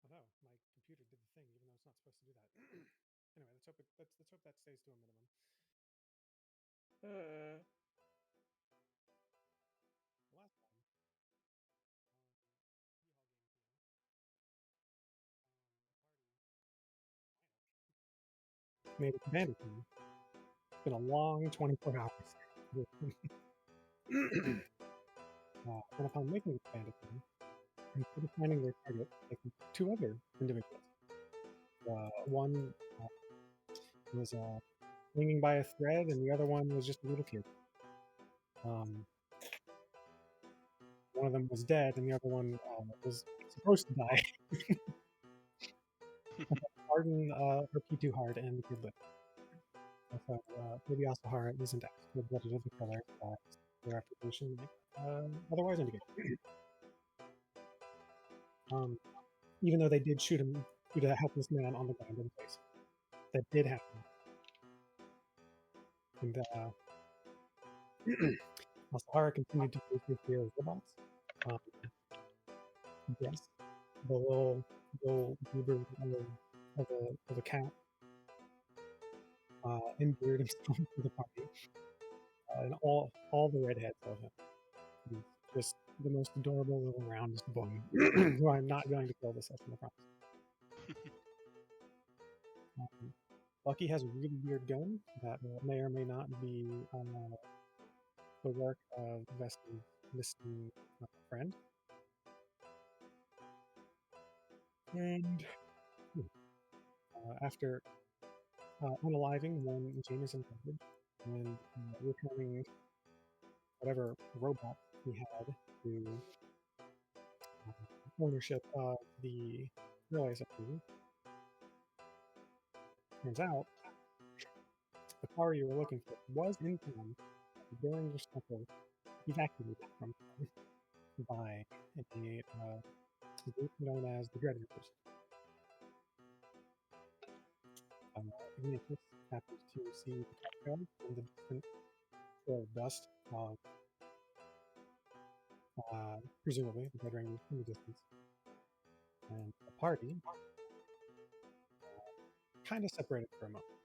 Oh no, my computer did the thing, even though it's not supposed to do that. Anyway, let's hope that stays to a minimum. The last time, made it to Bandit Team. It's been a long 24 hours. And upon making it to Bandit Team, instead of finding their target, they found two other individuals. One was hanging by a thread, and the other one was just a little kid. One of them was dead, and the other one was supposed to die. Pardon RP too hard, and the kid lived. So maybe Asahara isn't as cold-blooded as the killer, but their reputation otherwise indicated. Even though they did shoot a helpless man on the ground in the face, that did happen. And Asahara continued to face his fear of robots. Yes, the little goober of a cat endeared himself to the party, and all the redheads love him. He's just the most adorable little roundest boy who I'm not going to kill this session, I promise. Lucky has a really weird gun that may or may not be the work of Vestin's missing friend. And after unaliving one Jameson coverage and returning whatever robot he had to ownership of the relay submarine, turns out the car you were looking for was in town during your cycle evacuated from town by a group known as the Dreadnoughts. Ignatius happens to see the car and the distant trail of dust of presumably the Red Rangers in the distance. And the party kind of separated for a moment.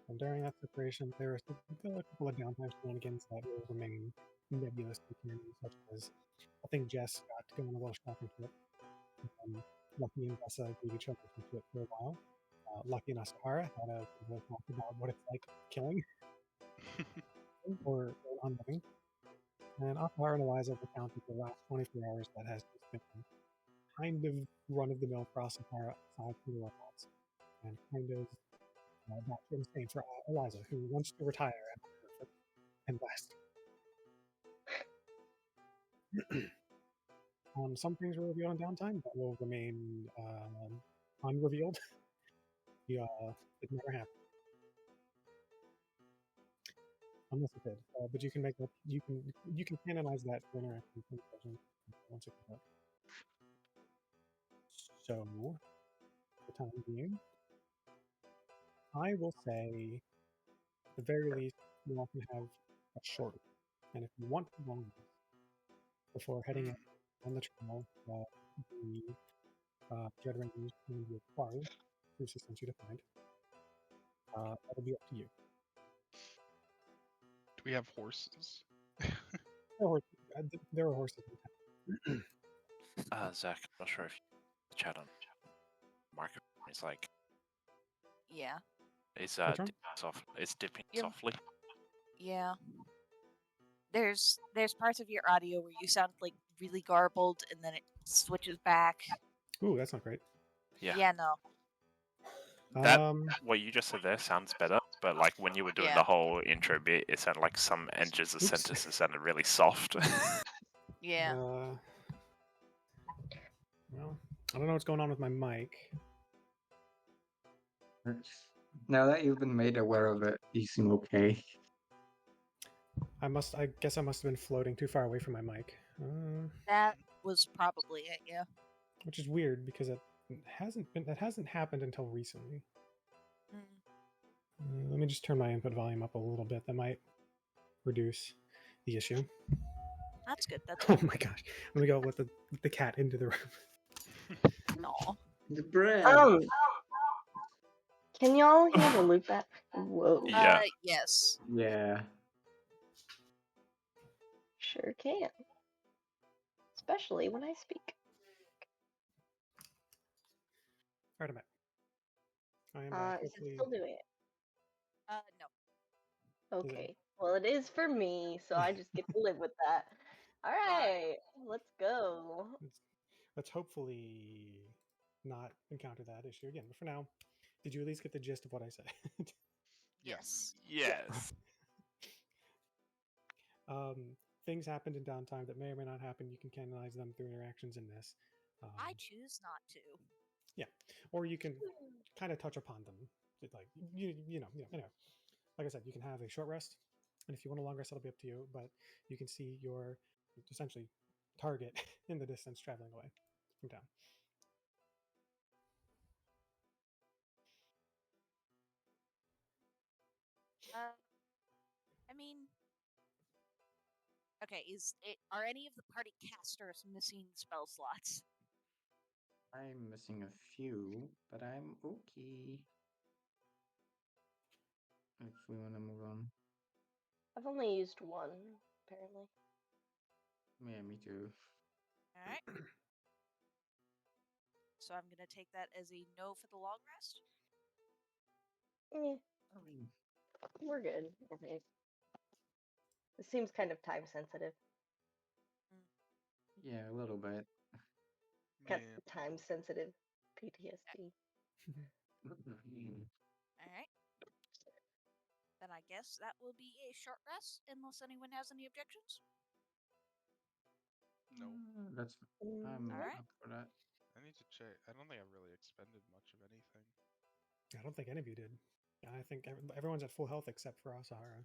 And during that separation, there were a couple of downtime shenanigans that will remain nebulous to me, such as I think Jess got to go on a little shopping trip. Lucky and Vessa gave each other some shit for a while. Lucky and Asahara had a talk about what it's like killing or unliving. And Asahara and Eliza recounted the last 24 hours that has just been kind of run-of-the-mill for Asahara aside from the robots. And kind of that insane for Eliza, who wants to retire and last. Some things were revealed in downtime that will remain unrevealed. It never happened. Unless it did. But you can make that you can canonize that for interactive version once it comes out. So for the time being, I will say at the very least you all can have a short. And if you want to long this before heading out on the trail that the Dread Rangers can be acquired, which is sent you to find, that'll be up to you. Do we have horses? There are horses in town. Zach, I'm not sure if you chat on market. It's like, yeah, it's dipping You're- softly. yeah. There's parts of your audio where you sound like really garbled, and then it switches back. Ooh, that's not great. Yeah. No. That what you just said there sounds better, but like when you were doing Yeah. the whole intro bit, it sounded like some edges of sentences sounded really soft. Yeah. Well, I don't know what's going on with my mic. Now that you've been made aware of it, you seem okay. I guess I must have been floating too far away from my mic. That was probably it, yeah. Which is weird because that hasn't happened until recently. Let me just turn my input volume up a little bit. That might reduce the issue. That's good. That's Oh my gosh. Let me go with the cat into the room. No. The bread. Can y'all hear the loop back? Whoa. Yeah. Yes. Yeah. Sure can. Especially when I speak. Alright, I'm back. I am back. Is it Hopefully, still doing it? No. Is it- Okay. Well, it is for me, so I just get to live with that. All right, let's go. let's hopefully not encounter that issue again. But for now, did you at least get the gist of what I said? Yes. Yes. Things happened in downtime that may or may not happen. You can canonize them through interactions in this. I choose not to. Yeah, or you can kind of touch upon them. Like anyway, like I said, you can have a short rest, and if you want a long rest, that'll be up to you. But you can see your essentially target in the distance traveling away from town. I mean, okay. Are any of the party casters missing spell slots? I'm missing a few, but I'm okay. If we want to move on. I've only used one, apparently. Yeah, me too. All right. So I'm gonna take that as a no for the long rest. We're good. Okay. It seems kind of time sensitive. Yeah, a little bit. Got time sensitive PTSD. All right. Then I guess that will be a short rest, unless anyone has any objections. No. That's I'm All right. up for that. I need to check. I don't think I've really expended much of anything. I don't think any of you did. I think everyone's at full health except for Asahara.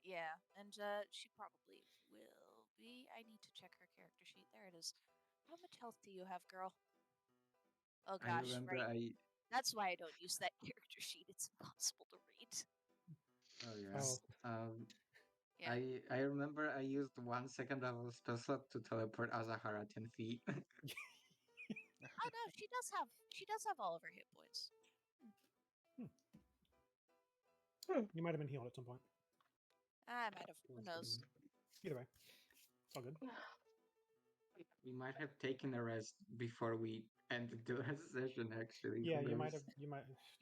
Yeah, and she probably will be. I need to check her character sheet. There it is. How much health do you have, girl? Oh I gosh, remember right. That's why I don't use that character sheet. It's impossible to read. Oh yeah. Oh. Yeah. I remember I used 1 second of a spell slot to teleport Azahara 10 feet. Oh no, she does have all of her hit points. You might have been healed at some point. I might have. Who knows? Either way, it's all good. We might have taken a rest before we ended the last session. Actually, Yeah, who you knows?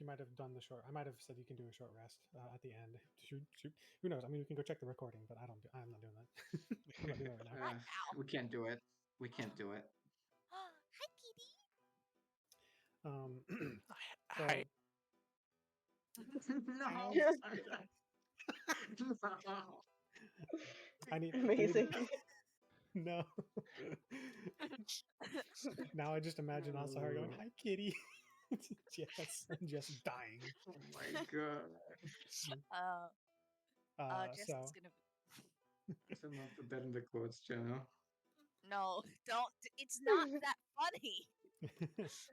might have done the short. I might have said you can do a short rest at the end. Shoot. Who knows? I mean, we can go check the recording, but I'm not doing that. I'm not doing that right now. We can't do it. We can't do it. Hi, kitty. So, Hi. No. I need Amazing. No. Now I just imagine Asahara going, "Hi, kitty." Jess and just dying. Oh my god. Jess So is gonna. Someone put that in the quotes channel. No, don't. It's not that funny.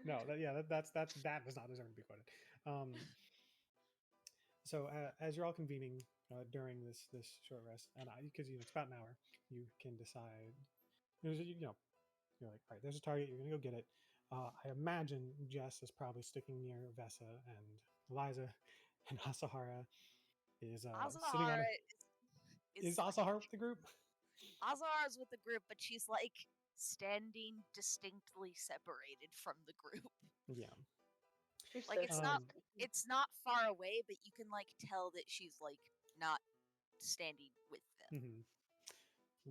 No, that does not deserve to be quoted. So as you're all convening during this short rest, and because it's about an hour, you can decide. You're like, all right, there's a target. You're gonna go get it. I imagine Jess is probably sticking near Vesa, and Eliza and Asahara is sitting on. Is Asahara with the group? Asahara's with the group, but she's like standing distinctly separated from the group. Yeah. She's Like so it's not far away, but you can like tell that she's like not standing with them. Mm-hmm.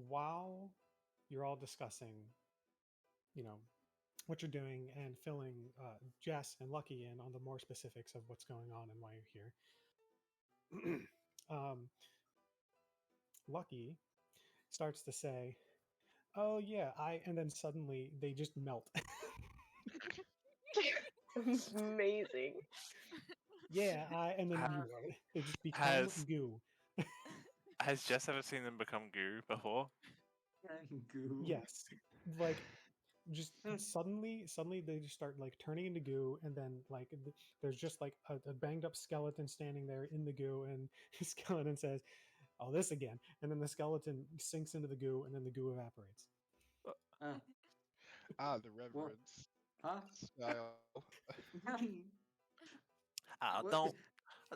While you're all discussing, what you're doing and filling Jess and Lucky in on the more specifics of what's going on and why you're here. Lucky starts to say, "Oh yeah, and then suddenly they just melt." amazing. Yeah, and then they just become goo. Has Jess ever seen them become goo before? Goo. Yes, like just suddenly they just start like turning into goo, and then like there's just like a banged up skeleton standing there in the goo, and the skeleton says, "Oh, this again," and then the skeleton sinks into the goo, and then the goo evaporates. The reverence. Huh? Style. What?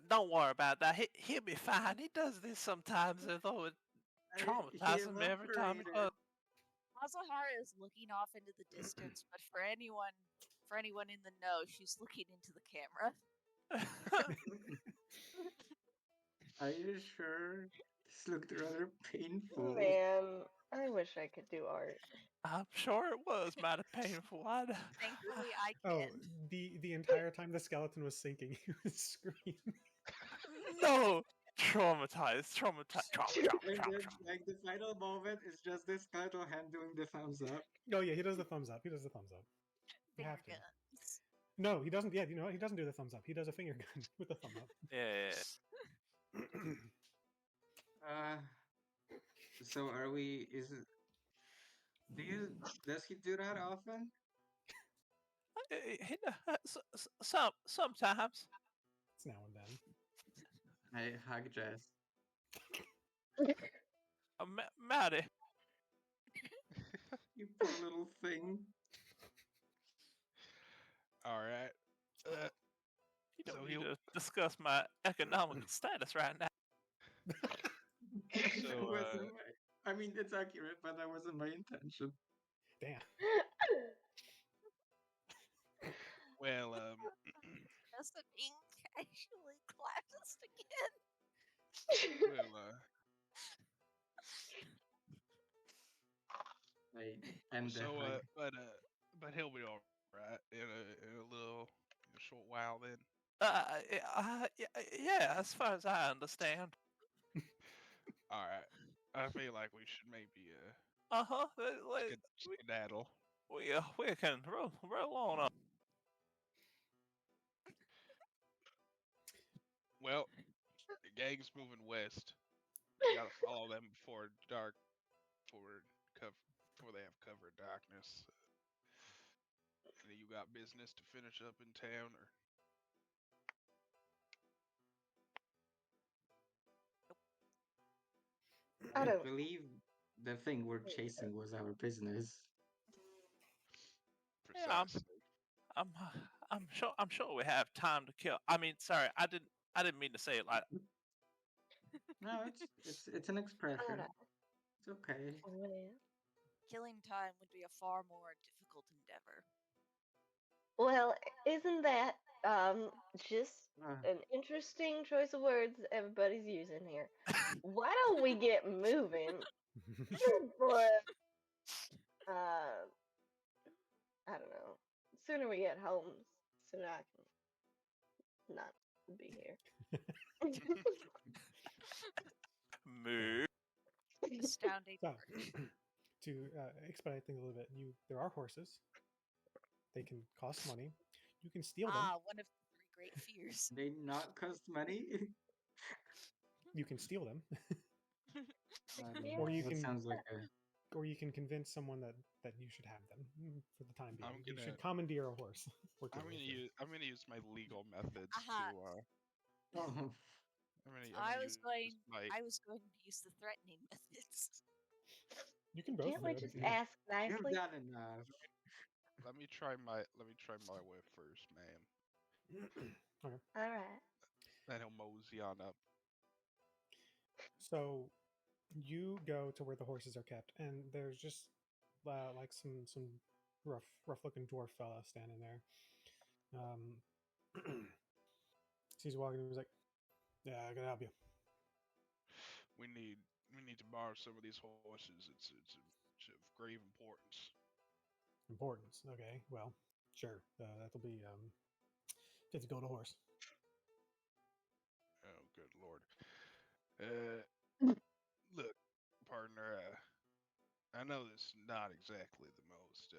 Don't worry about that. He'll be fine. He does this sometimes, although it He traumatizes me every time he evaporated. does. Azuhara is looking off into the distance, but for anyone in the know, she's looking into the camera. Are you sure? This looked rather painful. Man, I wish I could do art. I'm sure it was mighty painful. Thankfully, I Oh, can. the entire time the skeleton was sinking, he was screaming. No, traumatized, trauma, And then, like, the final moment is just this title hand doing the thumbs up. Oh yeah, he does the thumbs up. He does the thumbs up. You Finger have to. guns. No, he doesn't. Yeah, you know what? He doesn't do the thumbs up. He does a finger gun with the thumb up. Yeah. So are we? Is it? Does he do that often? Sometimes. It's now and then. I hug Jess. Maddie. You poor little thing. All right. You don't So need he'll. to discuss my economic status right now. That So wasn't I mean, it's accurate, but that wasn't my intention. Damn. well, Just being casually classist again. well, I end the so hug. but he'll be all right in a short while then. Yeah, as far as I understand. All right. I feel like we should maybe Uh-huh. skedaddle. We can roll on up. Well, the gang's moving west. We gotta follow them before dark, before before they have cover of darkness. You got business to finish up in town, or I I don't. believe the thing we're chasing was our business. Yeah, precisely? I'm I'm sure we have time to kill. I mean, sorry, I didn't mean to say it like No, it's an expression. Alright. It's okay. Killing time would be a far more difficult endeavor. Well, isn't that just Uh, an interesting choice of words everybody's using here? Why don't we get moving for uh I don't know. Sooner we get home, sooner I can not be here. moo. Astounding. So, to expedite things a little bit, there are horses. They can cost money. You can steal them. One of the three great fears. they not cost money. You can steal them, Yeah. or you That can, sounds like a. or you can convince someone that you should have them for the time being. I'm You gonna should commandeer a horse. Or two, I'm gonna use my legal methods Aha. to Oh, I gonna was use going. my I was going to use the threatening methods. You can both Can't do we it if just you want. ask you've nicely? done enough. let me try my way first, ma'am. Okay. Alright. Then he'll mosey on up. So you go to where the horses are kept, and there's just like some rough looking dwarf fella standing there. He's walking. He's like, "Yeah, I can help you." We need to borrow some of these horses. It's of grave importance. Importance. Okay. Well, sure. That'll be 50 gold a horse. Oh, good lord. Look, partner. I know this is not exactly the most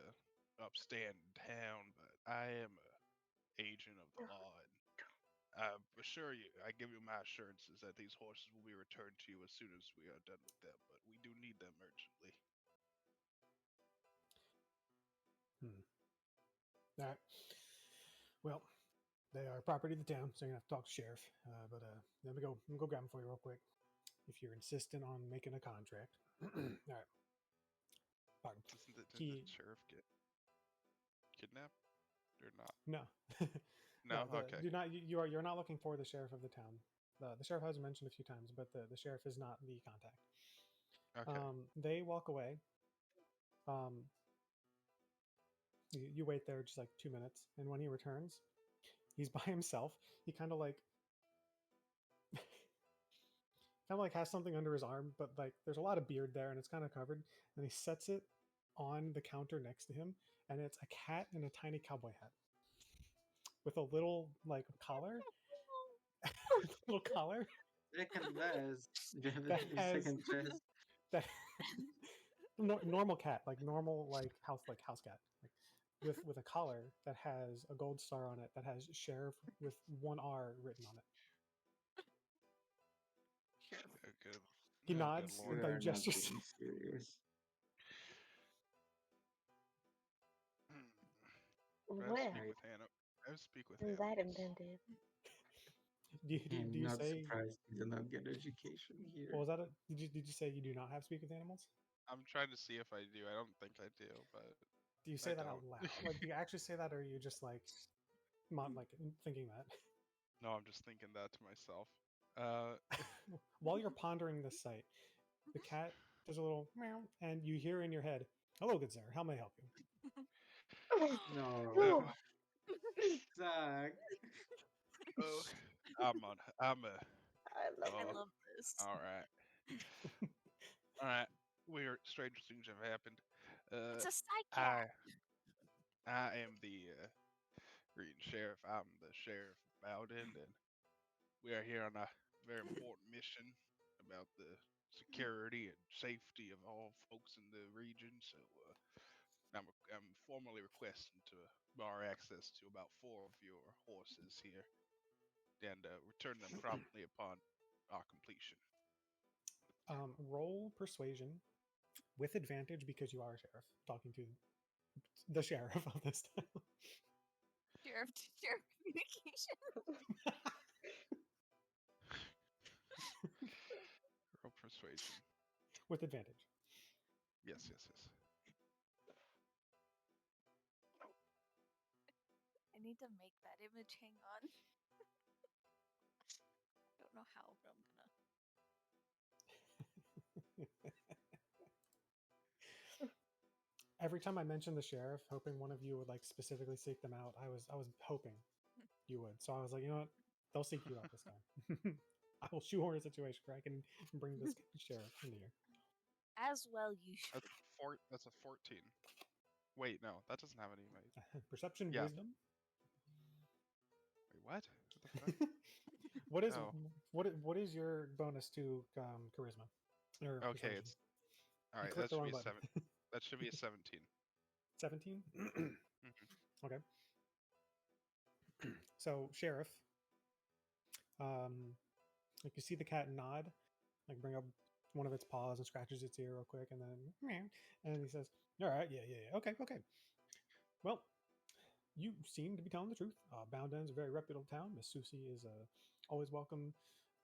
upstanding town, but I am a agent of the law, and I assure you, I give you my assurances that these horses will be returned to you as soon as we are done with them. But we do need them urgently. Hmm. All right. Well, they are property of the town, so you're gonna have to talk to sheriff. But let me go grab them for you real quick. If you're insistent on making a contract. All right. Pardon. Didn't the He sheriff get kidnapped? or not? No. No. Okay. You're not looking for the sheriff of the town. The sheriff has been mentioned a few times, but the sheriff is not the contact. Okay. They walk away. You wait there just like 2 minutes, and when he returns, he's by himself. He kind of like has something under his arm, but like there's a lot of beard there, and it's kind of covered. And he sets it on the counter next to him, and it's a cat in a tiny cowboy hat with a little like collar, little collar Second best. Do you have that a has second chest? that normal cat, like normal house cat, like with a collar that has a gold star on it that has sheriff with one R written on it. Sheriff. Oh, good. He Oh, good nods You and lord. like are not gestures. being serious. Do I Well, speak I with Hannah? I speak with and that animals. invented. am Do you not say surprised you do not get education here. what was that? Did you say you do not have speak with animals? I'm trying to see if I do. I don't think I do, but Do you I say that out don't. loud? Like, do you actually say that, or are you just like, like thinking that? No, I'm just thinking that to myself. Uh, While you're pondering this sight, the cat does a little meow, and you hear in your head, "Hello, good sir. How may I help you?" No. Zach. oh, I'm a. I love I Oh, it. love this. all right, all right. Weird, strange things have happened. It's a I psychic. I am the Green Sheriff. I'm the sheriff of Bowden, and we are here on a very important mission about the security and safety of all folks in the region. So I'm formally requesting to bar access to about 4 of your horses here and return them promptly upon our completion. Roll persuasion with advantage because you are a sheriff talking to the sheriff of this town. Sheriff to sheriff communication. Roll persuasion. With advantage. Yes, yes, yes. I need to make that image. Hang on. I don't know how, but I'm gonna. Every time I mention the sheriff, hoping one of you would like specifically seek them out, I was hoping you would. So I was like, you know what? They'll seek you out this time. I will shoehorn a situation where I can bring this sheriff in here. As well, you should. That's a 14. Wait, no, that doesn't have any. Perception, Yeah. wisdom. Wait, what? What the fuck? What is Oh. what is your bonus to charisma? Or Okay, persuasion? it's all You right. clicked That the should wrong be a button. 7. That should be a 17. 17. Mhm. Okay. So sheriff, like you see the cat nod, like bring up one of its paws and scratches its ear real quick, and then meow, and he says, "All right, yeah, okay, okay. Well, you seem to be telling the truth. Bounden's a very reputable town. Miss Susie is always welcome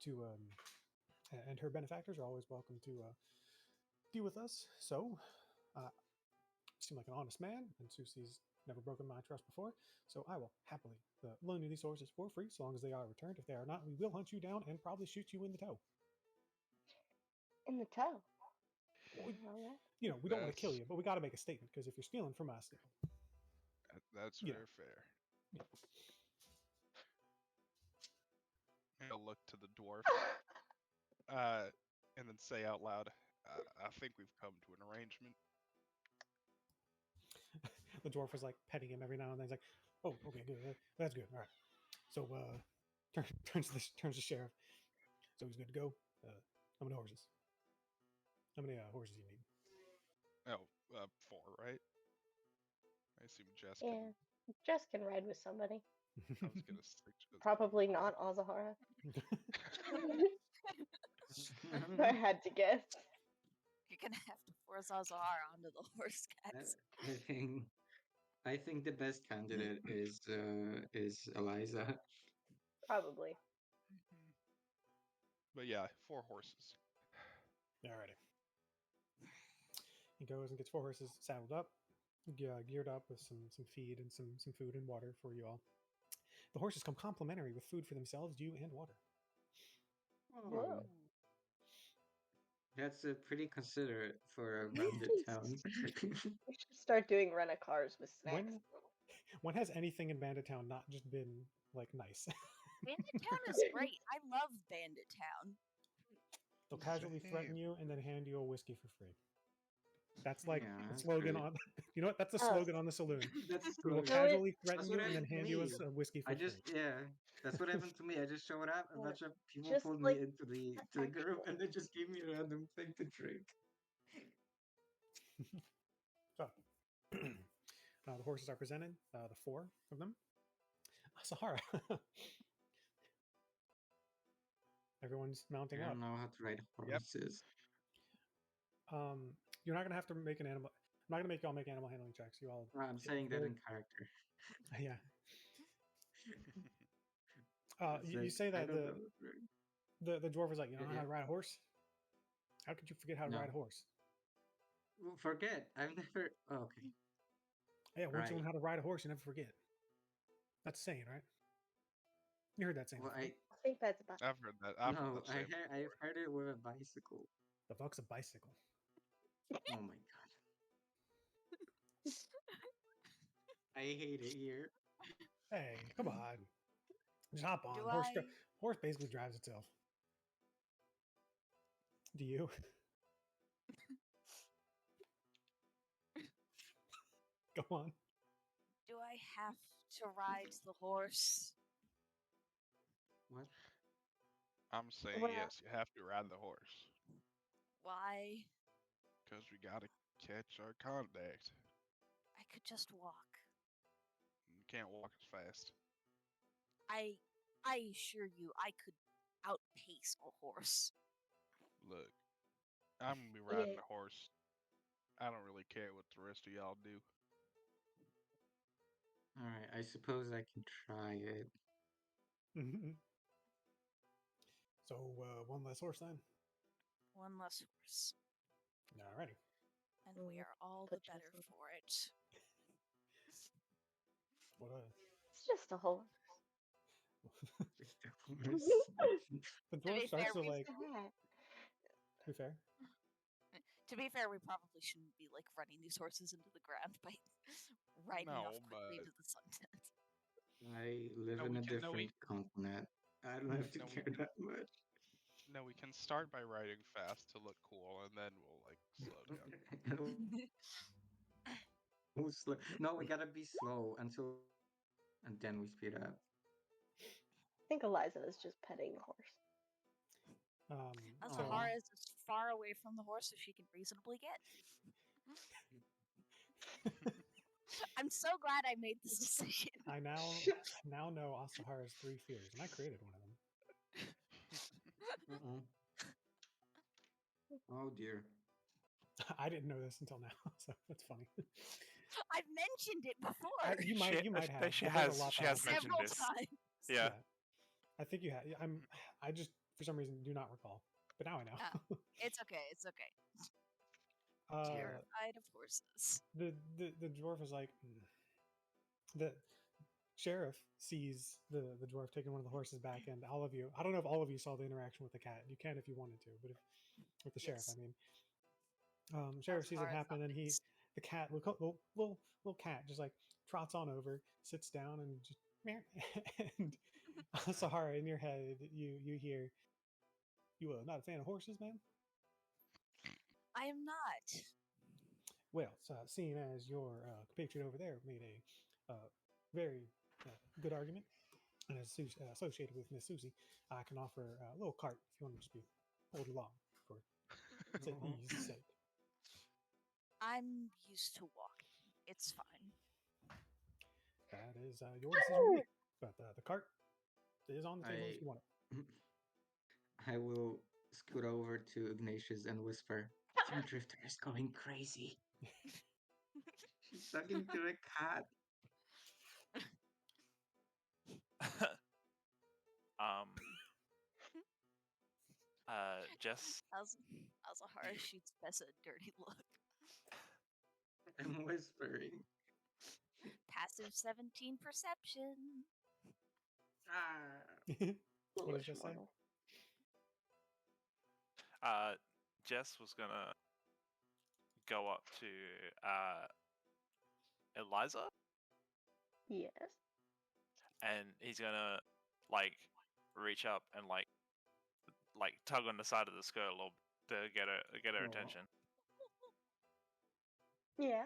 to, and her benefactors are always welcome to deal with us. So, uh, you seem like an honest man, and Susie's never broken my trust before. So I will happily loan you these horses for free, so long as they are returned. If they are not, we will hunt you down and probably shoot you in the toe. In the toe. We, All right. you know, we don't want to kill That's you, but we got to make a statement because if you're stealing from us, that's you know, very fair. you know, I'll look to the dwarf, and then say out loud, "I think we've come to an arrangement." the dwarf was like petting him every now and then. He's like, "Oh, okay, good. That's good. All right." So turns to sheriff. So he's good to go. How many horses? How many horses do you need? Oh, 4, right? I assume Jess can. Yeah. Jess can ride with somebody. I was gonna say. Probably not Azahara. If I had to guess. You're gonna have to force Azar onto the horse, guys. I think I think the best candidate is Eliza. Probably. Mhm. But yeah, 4 horses. Alrighty. He goes and gets 4 horses saddled up. geared up with some feed and some food and water for you all. The horses come complimentary with food for themselves, you, and water. Oh, Whoa. that's pretty considerate for a bandit town. We should start doing rent a cars with snacks. When has anything in Bandit Town not just been like nice? Bandit Town is great. I love Bandit Town. They'll casually threaten Same. you and then hand you a whiskey for free. That's like Yeah, the that's slogan great. on. You know what? That's the Oh. slogan on the saloon. That's a We will slogan. No, it, casually threaten That's you what and then happened to hand you me. a whiskey for I just free. that's what happened to me. I just showed up, a Yeah, bunch of people just pulled like me into the group, and they just gave me a random thing to drink. So, the horses are presented. The four of them. Sahara. Everyone's mounting I up. don't know how to ride Yep. horses. You're not gonna have to make an animal. I'm not gonna make y'all make animal handling checks. You all. I'm saying that in character. Yeah. It's You like say I that don't know. How to ride. the dwarf was like, you don't know Yeah. how to ride a horse. How could you forget how to No. ride a horse? Well, forget. I've never. Oh, okay. Yeah, once you learn Right. how to ride a horse, you never forget. That's a saying, right? You heard that saying Well, before. I think that's about. I've heard that. I've heard no, that saying I've before. heard it with a bicycle. The fuck's a bicycle? Oh my god. I hate it here. Hey, come on. Just hop on. Do Horse I? horse basically drives itself. Do you? Go on. Do I have to ride the horse? What? I'm saying Well, yes. You have to ride the horse Why? because we gotta catch our contact. I could just walk. You can't walk as fast. I assure you, I could outpace a horse. Look, I'm gonna be yeah. riding a horse. I don't really care what the rest of y'all do. All right. I suppose I can try it. So one less horse then. One less horse. Alrighty. And we Mm, are all put the better yourself- for it. What It's just a horse. Just a horse. the To be dwarf starts fair, to like. It's a hat. To be fair, To be fair, we probably shouldn't be like running these horses into the ground by riding off No, quickly but to the sunset. I live no, in we a can. No, different continent. I don't have to no, we, care that much. no, we can start by riding fast to look cool, and then we'll like slow down. No, we gotta be slow until, and then we speed up. I think Eliza is just petting the horse. so Sahara is as far away from the horse as she can reasonably get. I'm so glad I made this decision. I now know Asahara's 3 fears, and I created one of them. Uh-oh. Oh dear. I didn't know this until now, so that's funny. I've mentioned it before You might have. She Well, there's a has. lot She that has happened. mentioned several this. times. Yeah. I think you have. I just for some reason do not recall, but now I know. It's okay. It's okay. uh, Terrified of horses. the dwarf is like the sheriff sees the dwarf taking one of the horses back, and all of you. I don't know if all of you saw the interaction with the cat. You can if you wanted to, but if with the sheriff, Yes. I mean, sheriff sees it Asahara happen, and thought the cat, little cat, just like trots on over, sits down, and just meow. And Sahara, in your head, you hear, "You are not a fan of horses, man?" I am not. Well, so, seeing as your compatriot over there made a very good argument, and is associated with Miss Susie, I can offer a little cart if you want to just be pulled along for ease sake. I'm used to walking. It's fine. That is your decision to make. But the cart is on the table if you want it. I will scoot over to Ignatius and whisper, "Your drifter is going crazy. She's talking to a cat." um. Jess. Asahara shoots Bessa a dirty look. I'm whispering. Passive 17 perception. Ah. What does Foolish Jess say? mortal. Jess was gonna go up to Eliza, Yes. and he's gonna like reach up and like tug on the side of the skirt a little to get her Aw. attention. Yeah.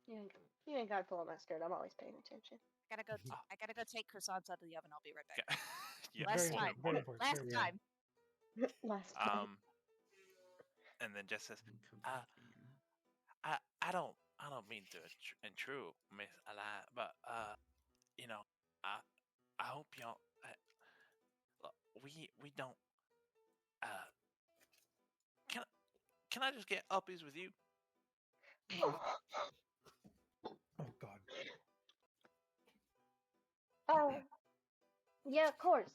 You ain't gotta pull up my skirt. I'm always paying attention. I gotta go take croissants out of the oven. I'll be right back. Okay. Yeah, Last Very time. important. Very important. Last very Yeah. time. Last time. And then Jess says, Come back in. I don't mean to intrude, Miss Eli, but you know, I hope y'all. Look, we don't. Uh, can I just get uppies with you? Oh God. Yeah, of course.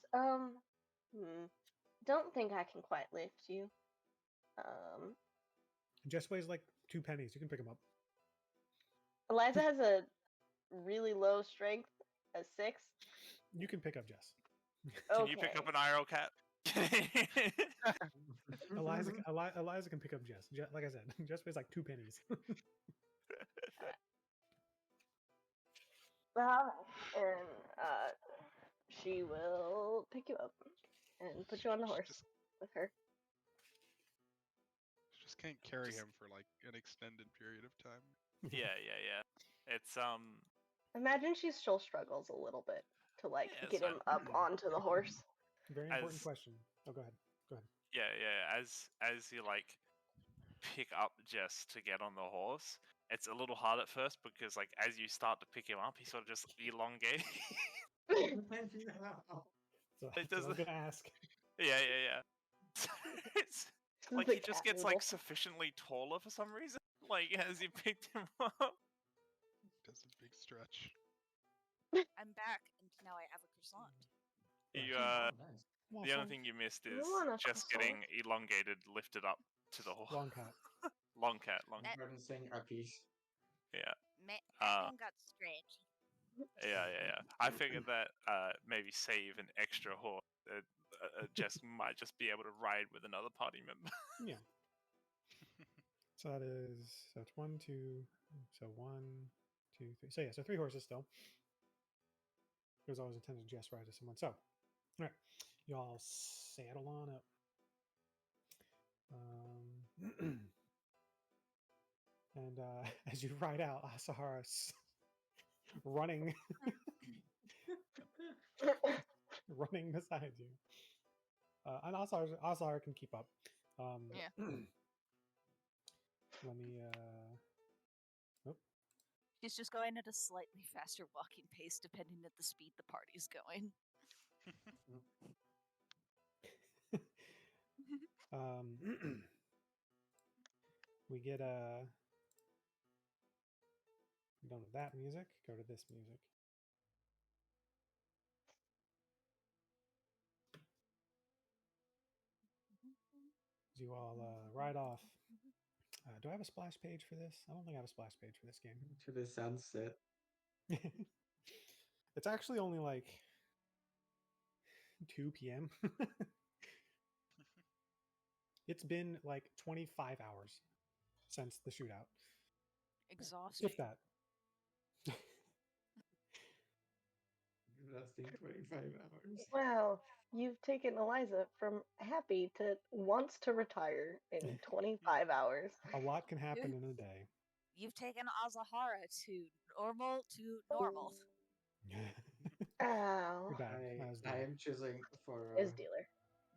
Don't think I can quite lift you. Jess weighs like 2 pennies. You can pick him up. Eliza has a really low strength, a 6. You can pick up Jess. Can Okay. you pick up an IRL cat? Eliza can pick up Jess. Like I said, Jess weighs like 2 pennies. Alright. And she will pick you up and put you on the horse with her. Just can't carry Just- him for like an extended period of time. yeah. It's Imagine she still struggles a little bit to like Yeah, it's get him fine. up onto the horse. Very important As- question. Oh, go ahead. yeah. As you like pick up Jess to get on the horse, it's a little hard at first because like as you start to pick him up, he sort of just elongates. So It that's what I was doesn't- gonna ask. Yeah. It's This is like the he just cat gets noodle. like sufficiently taller for some reason. Like as you picked him up. Does a big stretch. I'm back, and now I have a croissant. You Oh, nice. the only Waffles. thing you missed You is want a just croissant? getting elongated, lifted up to the horse. Long cat. Long cat. Pardon saying uppies. Yeah. That one got stretchy. Yeah. I figured that maybe save an extra horse. Jess might just be able to ride with another party member. Yeah. So that is it's 1, 2. So 1, 2, 3. So yeah, so 3 horses still. It was always intended to just ride to someone. So, all right, y'all saddle on up. And as you ride out, Asahara's running beside you. And Asahara can keep up. Yeah. Let me. She's just going at a slightly faster walking pace, depending at the speed the party's going. We get we're done with that music. Go to this music. As you all ride off. Do I have a splash page for this? I don't think I have a splash page for this game. To the sunset. It's actually only like 2 p.m. It's been like 25 hours since the shootout. Exhausting. If that. Lasting 25 hours. Wow, you've taken Eliza from happy to wants to retire in 25 hours. A lot can happen in a day. You've taken Azahara to normal. Ow. You're back. I am choosing for Is dealer.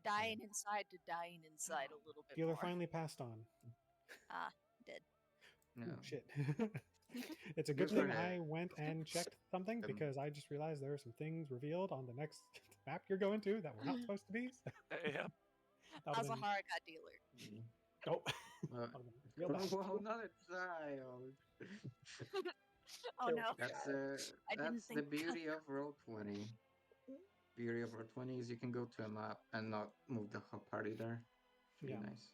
Dying inside to dying inside a little bit Dealer more. finally passed on. Did. no. Ooh, shit. It's a good Good for thing her. I went and checked something because I just realized there are some things revealed on the next map you're going to that were not supposed to be. So Yeah. that would've been- Azahara got dealer. Oh. Uh, That would've been real bad. well, not a child. Oh Kill no. That's I didn't that's the think- beauty of Roll20. Beauty of Roll20 is you can go to a map and not move the whole party there. Pretty Yeah. nice.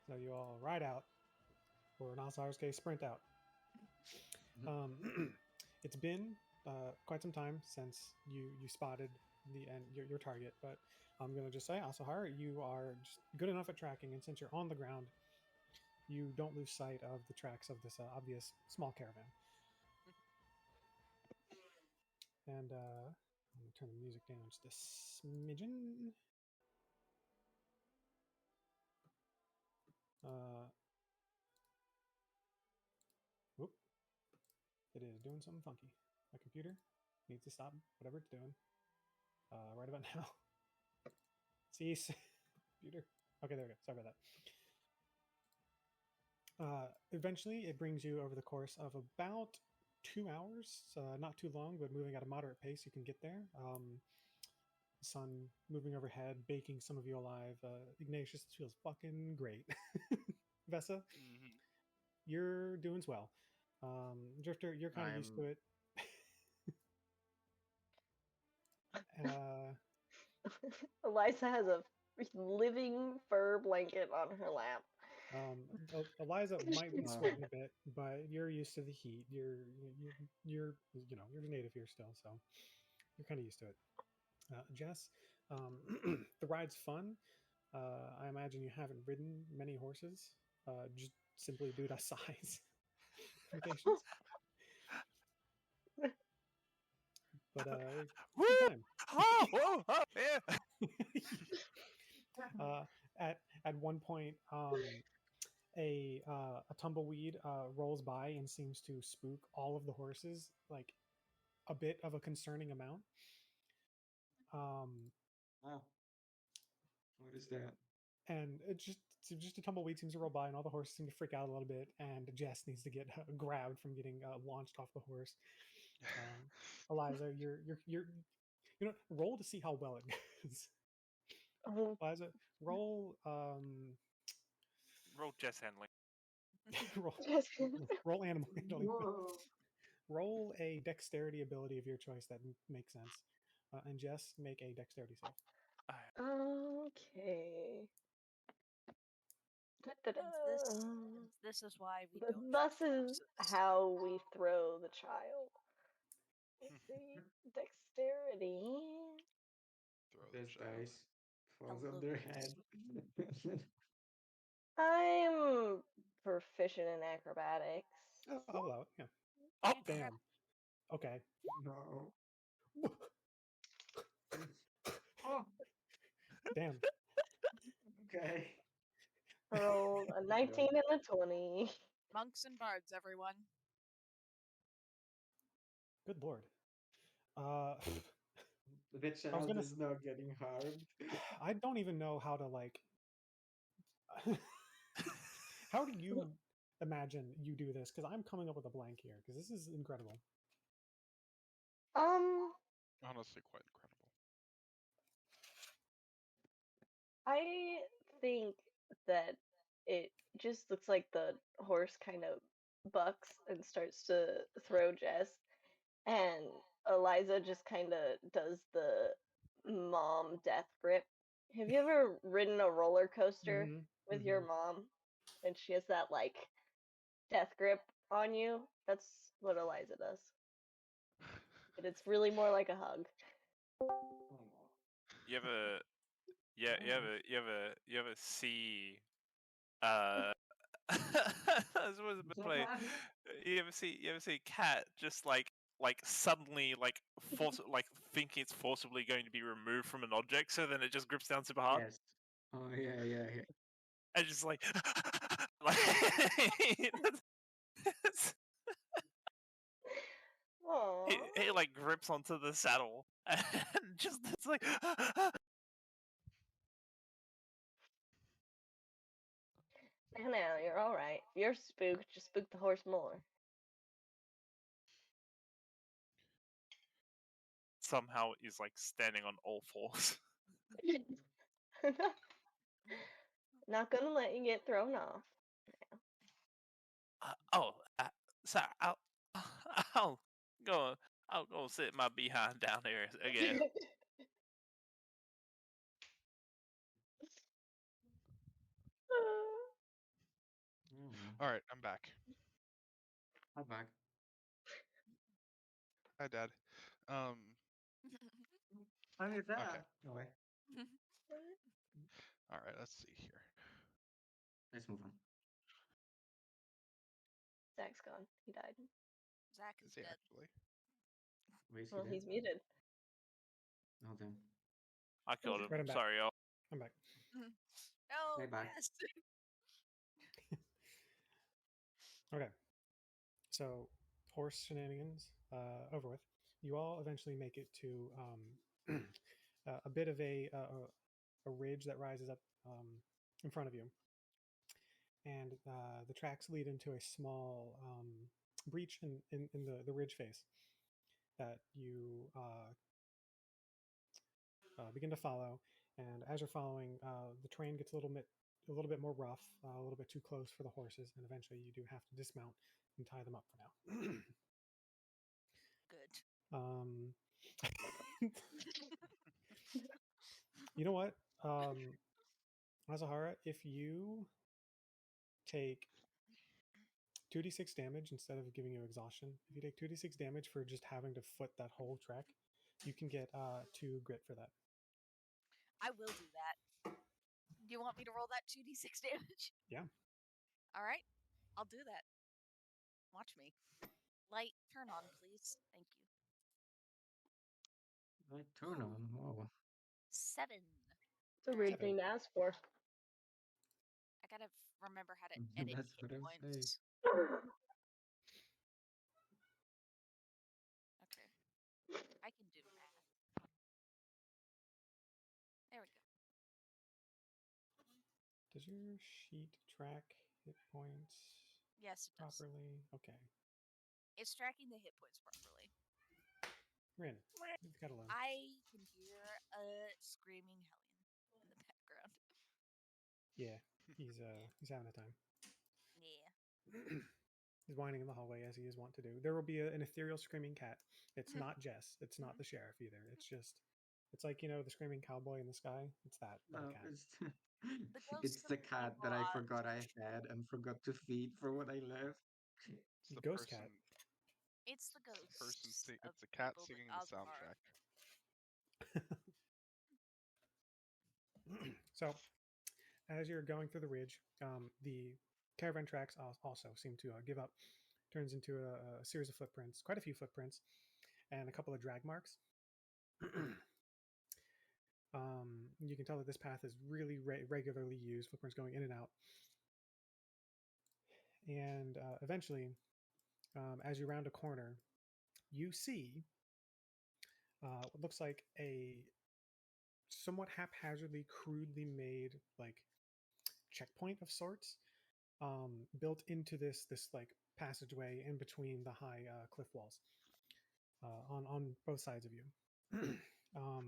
So you all ride out or in Asar's case, sprint out. It's been quite some time since you spotted your target, but I'm gonna just say, Asahar, you are just good enough at tracking, and since you're on the ground, you don't lose sight of the tracks of this obvious small caravan. And I'm gonna turn the music down just a smidgen. Whoop. It is doing something funky. My computer needs to stop whatever it's doing right about now. Cease. Computer. Okay, there we go. Sorry about that. Eventually, it brings you over the course of about 2 hours. Not too long, but moving at a moderate pace, you can get there. The sun moving overhead, baking some of you alive. Ignatius feels fucking great. Vessa, you're doing swell. Drifter, you're kind of used to it. Eliza has a living fur blanket on her lap. Eliza might be sweating a bit, but you're used to the heat. You're native here still, so you're kind of used to it. Jess, the ride's fun. I imagine you haven't ridden many horses, just simply due to size limitations. But good time. Whoa, yeah. At one point, a tumbleweed rolls by and seems to spook all of the horses, like a bit of a concerning amount. What is that? And it just a tumbleweed seems to roll by, and all the horses seem to freak out a little bit. And Jess needs to get grabbed from getting launched off the horse. Eliza, you're roll to see how well it goes. Eliza, roll Jess handling. roll animal handling. Roll a dexterity ability of your choice that makes sense. And Jess, make a dexterity save. Okay. This is why we But don't. thus is how we throw the child. Let's see. Dexterity. This dice falls on their head. I'm proficient in acrobatics. I'll allow it, yeah. Oh, damn. Okay. No. Damn. Okay. Rolled a 19 and a 20. Monks and bards, everyone. Good lord. The child is not getting harmed. I don't even know how to how do you imagine you do this? Because I'm coming up with a blank here, because this is incredible. Honestly, quite incredible. I think that it just looks like the horse kind of bucks and starts to throw Jess, and Eliza just kind of does the mom death grip. Have you ever ridden a roller coaster with your mom, and she has that like death grip on you? That's what Eliza does, but it's really more like a hug. You ever see I was about to play. You ever see Cat just like suddenly thinking it's forcibly going to be removed from an object, so then it just grips down super hard? Yes. Oh yeah. And just like he like grips onto the saddle and just it's like Now, you're all right. If you're spooked, just spook the horse more. somehow is like standing on all fours. Not gonna let you get thrown off. So I'll go. I'll go sit my behind down there again. All right, I'm back. I'm back. Hi, Dad. Um, I'm your okay. dad. No way. All right, let's see here. Let's move on. Zach's gone. He died. Zach Is is he dead. actually? Where is he Well, dead? he's muted. Oh, damn. I killed him. Right, I'm back. Sorry, y'all. I'm back. Oh, Hey, back. yes. Okay. So, horse shenanigans over with. You all eventually make it to a bit of a ridge that rises up in front of you, and the tracks lead into a small breach in the ridge face that you begin to follow. And as you're following, the terrain gets a little bit more rough, a little bit too close for the horses, and eventually you do have to dismount and tie them up for now. Good. um, you know what, Azahara, if you take 2d6 damage instead of giving you exhaustion, if you take 2d6 damage for just having to foot that whole trek, you can get 2 grit for that. I will do that. Do you want me to roll that 2d6 damage? Yeah. All right. I'll do that. Watch me. Light, turn on, please. Thank you. Right, turn on. Whoa. 7. It's a weird 7. thing to ask for. I gotta remember how to edit That's hit what I'm saying. points. Okay. I can do math. There we go. Does your sheet track hit points Yes, it does. properly? Okay. It's tracking the hit points properly. Rin, you've got to learn. I can hear a screaming Hellion in the background. Yeah, he's having a time. Yeah. He's whining in the hallway as he is wont to do. There will be an ethereal screaming cat. It's not Jess. It's not the sheriff either. It's like, the screaming cowboy in the sky. It's that, but a No, cat. it's The ghost it's of the cat that I Avon. forgot I had and forgot to feed for when I left. It's the Ghost person. cat. It's the ghost. It's the cat singing the soundtrack. So, as you're going through the ridge, the caravan tracks also seem to give up. Turns into a series of footprints, quite a few footprints, and a couple of drag marks. You can tell that this path is really regularly used, footprints going in and out. And eventually, as you round a corner, you see what looks like a somewhat haphazardly, crudely made like checkpoint of sorts, built into this like passageway in between the high cliff walls on both sides of you. um,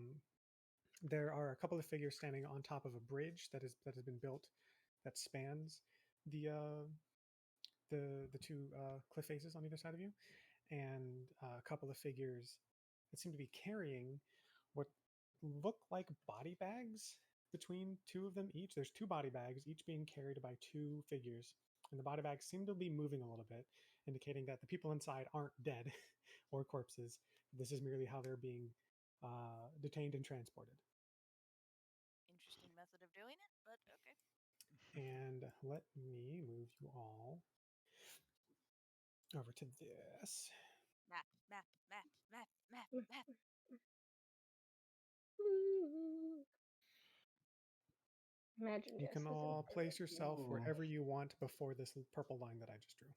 there are a couple of figures standing on top of a bridge that has been built that spans the the two cliff faces on either side of you, and a couple of figures that seem to be carrying what look like body bags between two of them each. There's two body bags, each being carried by two figures, and the body bags seem to be moving a little bit, indicating that the people inside aren't dead or corpses. This is merely how they're being detained and transported. Interesting method of doing it, but okay. And let me move you all over to this. Map, map, map, map, map, map. Imagine You Jess can is in all front place of yourself Oh. wherever you want before this purple line that I just drew.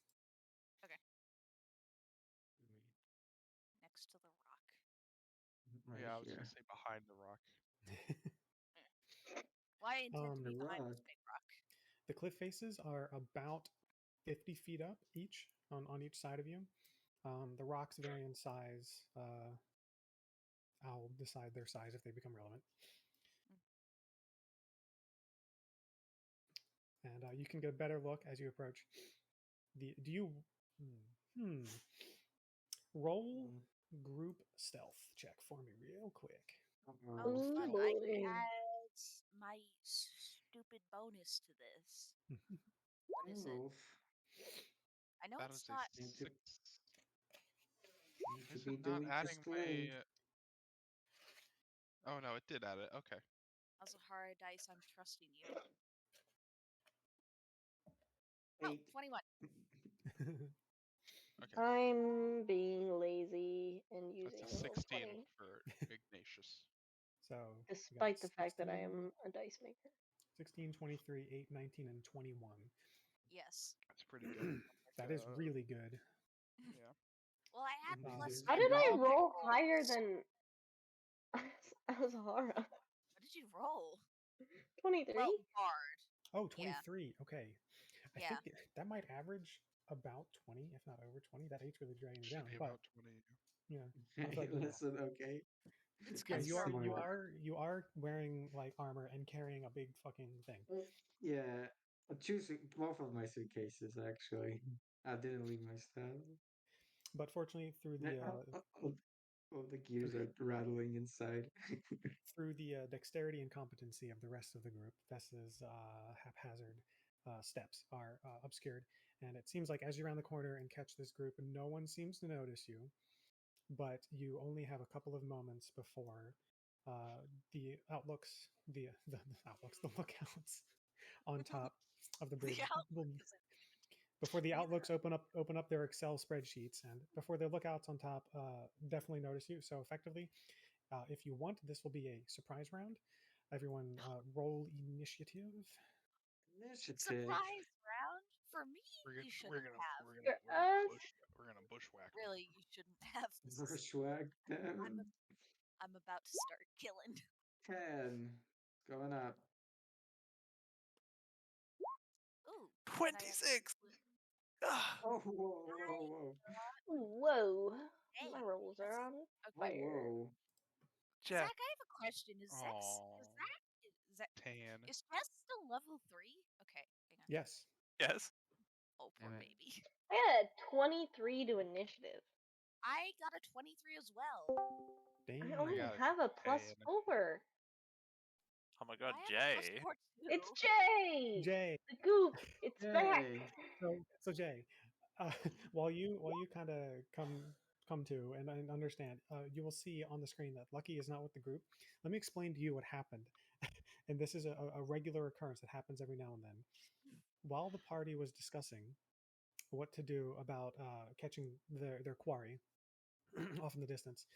Next to the rock. Right Yeah, I was here. gonna say behind the rock. Well, I intend to Um, be The behind rock. this big rock. The cliff faces are about 50 feet up each on each side of you. The rocks vary in size. I'll decide their size if they become relevant. And you can get a better look as you approach. Do you roll group stealth check for me real quick? Oh, Ooh, fuck. I could boy. add my stupid bonus to this. What is it? Wolf. I know That it's is a not. Need to, 6. need to Is be it not doing adding just right. my? Oh no, it did add it. Okay. Azahara Dice, I'm trusting you. Oh, 8. 21. Okay. I'm being lazy and That's using a a roll 16 20, for Ignatius. So we got despite the fact that I 16, am a dice maker. 16, 23, 8, 19, and 21. Yes. That's pretty good. That is really good. Yeah. Well, I had This plus is How 2 did to I all good. my roll rolls. higher than Azahara? What did you roll? 23? Well, Bard. Oh, Yeah. 23. Okay. I Yeah. think that might average about 20, if not over 20. That 8's really dragging me Should down. be But about 20. yeah, I Hey, feel like doing that. listen, okay. It's Yeah, because you are you're a Smart. you are wearing like armor and carrying a big fucking thing. Yeah, I'm choosing both of my suitcases actually. I didn't leave my stuff. But fortunately, All the gears are rattling inside. through the dexterity and competency of the rest of the group, Vessa's haphazard steps are obscured, and it seems like as you round the corner and catch this group, no one seems to notice you. But you only have a couple of moments before uh, the outlooks, the lookouts on top of the the bridge will outlook is before the These outlooks open up their Excel spreadsheets, and before the lookouts on top definitely notice you. So effectively, if you want, this will be a surprise round. Everyone, roll initiative. Initiative. surprise round for me. We're You gonna we're shouldn't gonna have. we're For gonna we're gonna us? we're gonna bushwhack 'em. Really, you shouldn't have. This is. Bushwhack I'm. them. I'm about to start killing. 10. Going up. Ooh. And I have 26. Ah, Oh, whoa, whoa, Whoa. Dang. My rolls are on whoa. fire. Whoa. Jeff. Zach, I have a question. Is Zach? Tan. Is Jess still level 3? Okay, hang on. Yes. yes. Oh, poor Damn it. baby. I got a 23 to initiative. I got a 23 as well. Damn. I only got a have a plus 10. 4. Oh my god, I have a plus Jay. 4 too. It's Jay! Jay. The goop! It's back! Yay. So Jay, uh, while you kind of come to and understand, you will see on the screen that Lucky is not with the group. Let me explain to you what happened, and this is a regular occurrence that happens every now and then. While the party was discussing what to do about catching their quarry off in the distance,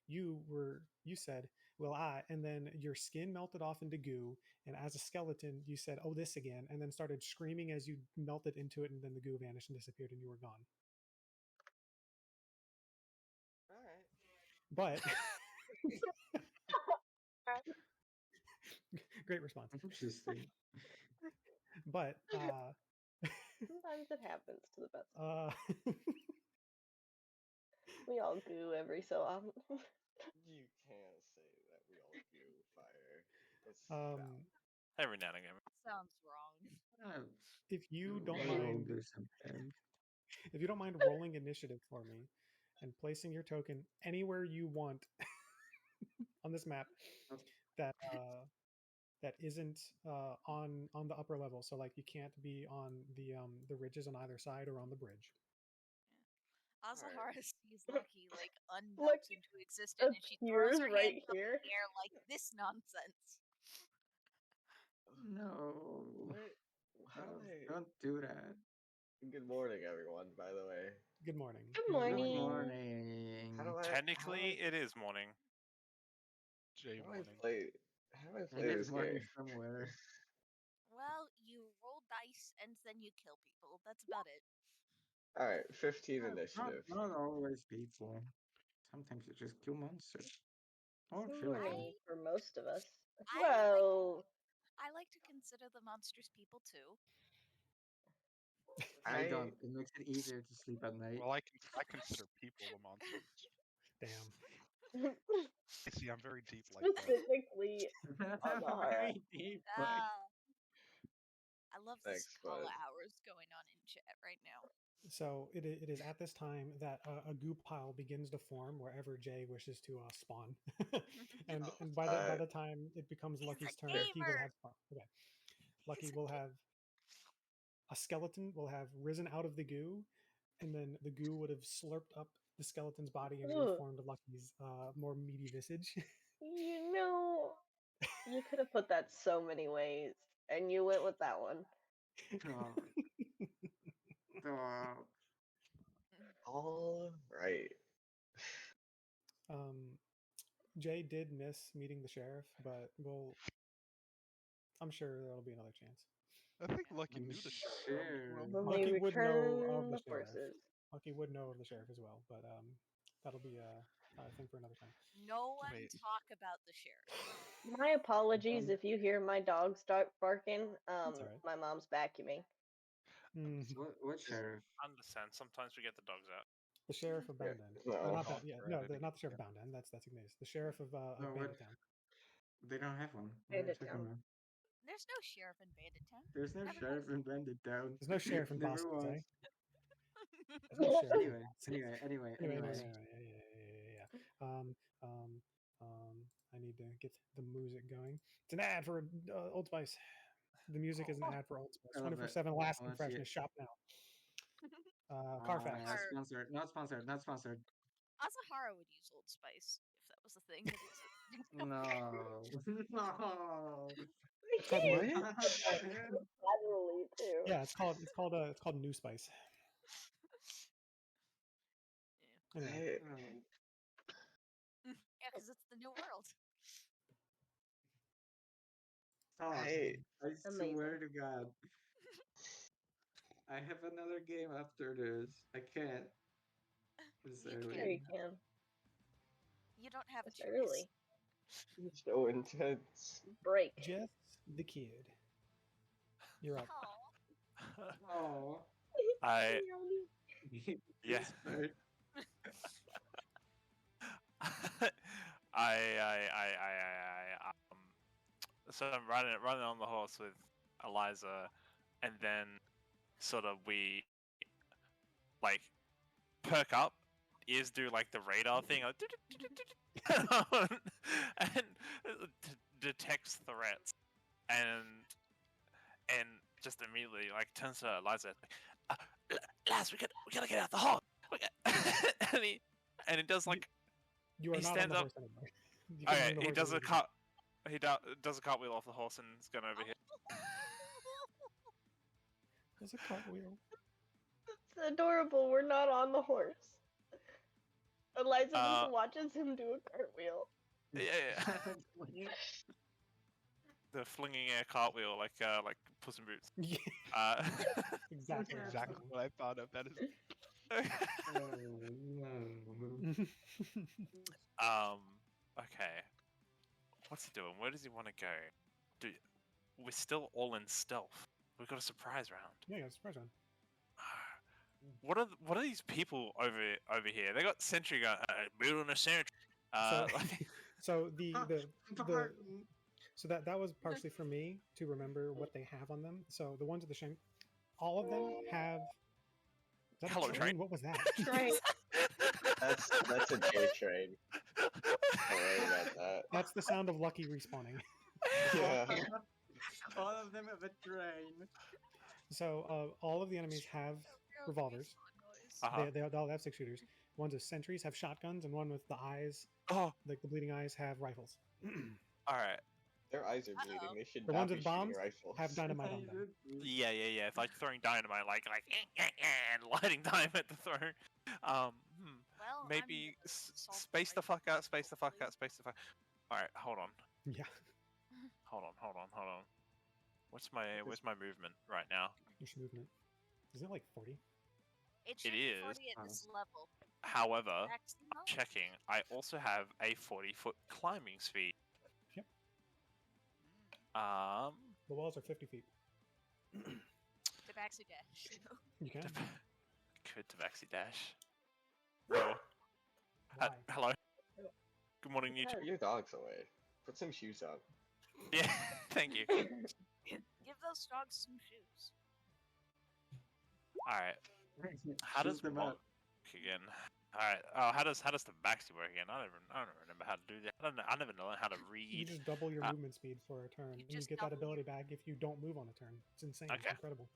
you said, "Well, and then your skin melted off into goo, and as a skeleton, you said, "Oh, this again," and then started screaming as you melted into it, and then the goo vanished and disappeared, and you were gone. Alright. But great response. Interesting. But Sometimes it happens to the best. uh, We all goo every so often. You can't say that we all goo fire. It's um, Every now and again. Sounds wrong. Uh, if you don't we all mind, do sometimes. if you don't mind rolling initiative for me and placing your token anywhere you want on this map, Oh, that that isn't on the upper level. So like you can't be on the ridges on either side or on the bridge. Azahara sees Lucky like Lucky unmelt into existence, and she throws appears her right hands up in here. the air like this nonsense. no. What? How do I? Don't do that. Good morning, everyone. By the way, Good morning. Good Good morning. morning. how do I? Technically, it is morning. J How do I morning. play? How do I It play is this morning game? somewhere. Well, you roll dice and then you kill people. That's about it. All right, 15 Not, initiative. not always people. Sometimes you just kill monsters. Or Good children. morning for most of us. I Whoa. I like to consider the monsters people too. I I don't. It makes it easier to sleep at night. Well, I consider people the monsters. Damn. You see, I'm very deep like that. Specifically Azahara. Very deep. Like, I love this thanks, call bud. hours going on in chat right now. So it is at this time that a goo pile begins to form wherever Jay wishes to spawn, and by the time it becomes He's Lucky's a turn, he will gamer. have spawn. Okay, Lucky He's a will have a skeleton will have risen out of the goo, and then the goo would have slurped up the skeleton's body and Ugh. reformed Lucky's more meaty visage. You know, you could have put that so many ways, and you went with that one. Oh, oh. All right. Jay did miss meeting the sheriff, but I'm sure there'll be another chance. I think Lucky I'm knew the sheriff. sure. When we Lucky would know of return the the sheriff. horses. Lucky would know of the sheriff as well, but that'll be a thing for another time. No one Wait. talk about the sheriff. My apologies if you hear my dog start barking. all right. My mom's vacuuming. What sheriff? Understand. Sometimes we get the dogs out. The sheriff of Yeah, Bound End. no. Or not Dog that. Yeah, ran no, it not the sheriff again. of Bound End. That's Ignace. The sheriff of No, what? Bandit Town. They don't have one. Bandit Check Town. them out. There's no sheriff in Bandit Town. There's no Never sheriff was. in Bandit Town. There's no sheriff in Never Boston, was. eh? There's no sheriff. Anyway. Yeah. I need to get the music going. It's an ad for Old Spice. The music is an ad for Old Spice. I love it. 24/7 lasting I wanna see freshness. it. Shop now. Carfax. Our- Sponsored. Not sponsored. Not sponsored. Asahara would use Old Spice if that was a thing. That existed. No. No. It's called What? Casually too. yeah. It's called New Spice. Anyway, Yeah, because it's the new world. Stop. I- I Amazing. swear to God. I have another game after this. I can't. It's You early. Sure you can. You don't have a It's choice. early. So intense. Break. Jess the Kid. You're up. Aw. Oh. I yeah. Whispered. So I'm running on the horse with Eliza, and then sort of we like perk up, ears do like the radar thing, like, and detects threats, and just immediately like turns to Eliza, like, Laz, we gotta get out the horse, and he does like. You are He not on stands the up. horse anymore. You can Okay, bring the he horse does a over cut. He does a cartwheel off the horse and is going over here. There's a cartwheel. It's adorable. We're not on the horse. Eliza Uh, just watches him do a cartwheel. Yeah. The flinging air cartwheel, like Puss in Boots. Yeah, Uh, exactly. Exactly what I thought of. That is. Oh, no. Okay. What's he doing? Where does he want to go? Dude, we're still all in stealth. We've got a surprise round. Yeah, surprise round. What are these people over here? They got sentry gun. Building a sentry. So, Like, so the Barton. so that was partially for me to remember what they have on them. So the ones at the shank, all of them have. Is that a Hello, train? train. What was that? Train. That's a J train. Don't worry about that. That's the sound of Lucky respawning. Yeah. All of them have a train. So all of the enemies have revolvers. Uh-huh. They all have 6-shooters. Ones with sentries have shotguns, and one with the eyes, Oh, like the bleeding eyes, have rifles. all right. Their eyes are bleeding. They should The not ones be with shooting bombs rifles. have dynamite on them. Yeah. It's like throwing dynamite, like and lighting dynamite to throw. Well, Maybe I'm assault space the rifle, fuck out, space the fuck hopefully. out, space the fuck. All right, hold on. Yeah, Hold on. Where's my movement right now? your movement. Isn't it like 40? It should be 40 is. at this level. However, Maximum? checking, I also have a 40-foot climbing speed. Yep. The walls are 50 feet. Tabaxi dash. You can. Could Tabaxi dash. Bro. Why? Hello. Good morning, you two. Put your dogs away. Put some shoes on. Yeah, thank you. Give those dogs some shoes. All right. How does them work up? again? All right. Oh, how does Tabaxi work again? I don't remember how to do that. I never know how to You read. just double your movement speed for a turn, and you just get that double your- ability back if you don't move on a turn. It's insane. It's Okay. incredible.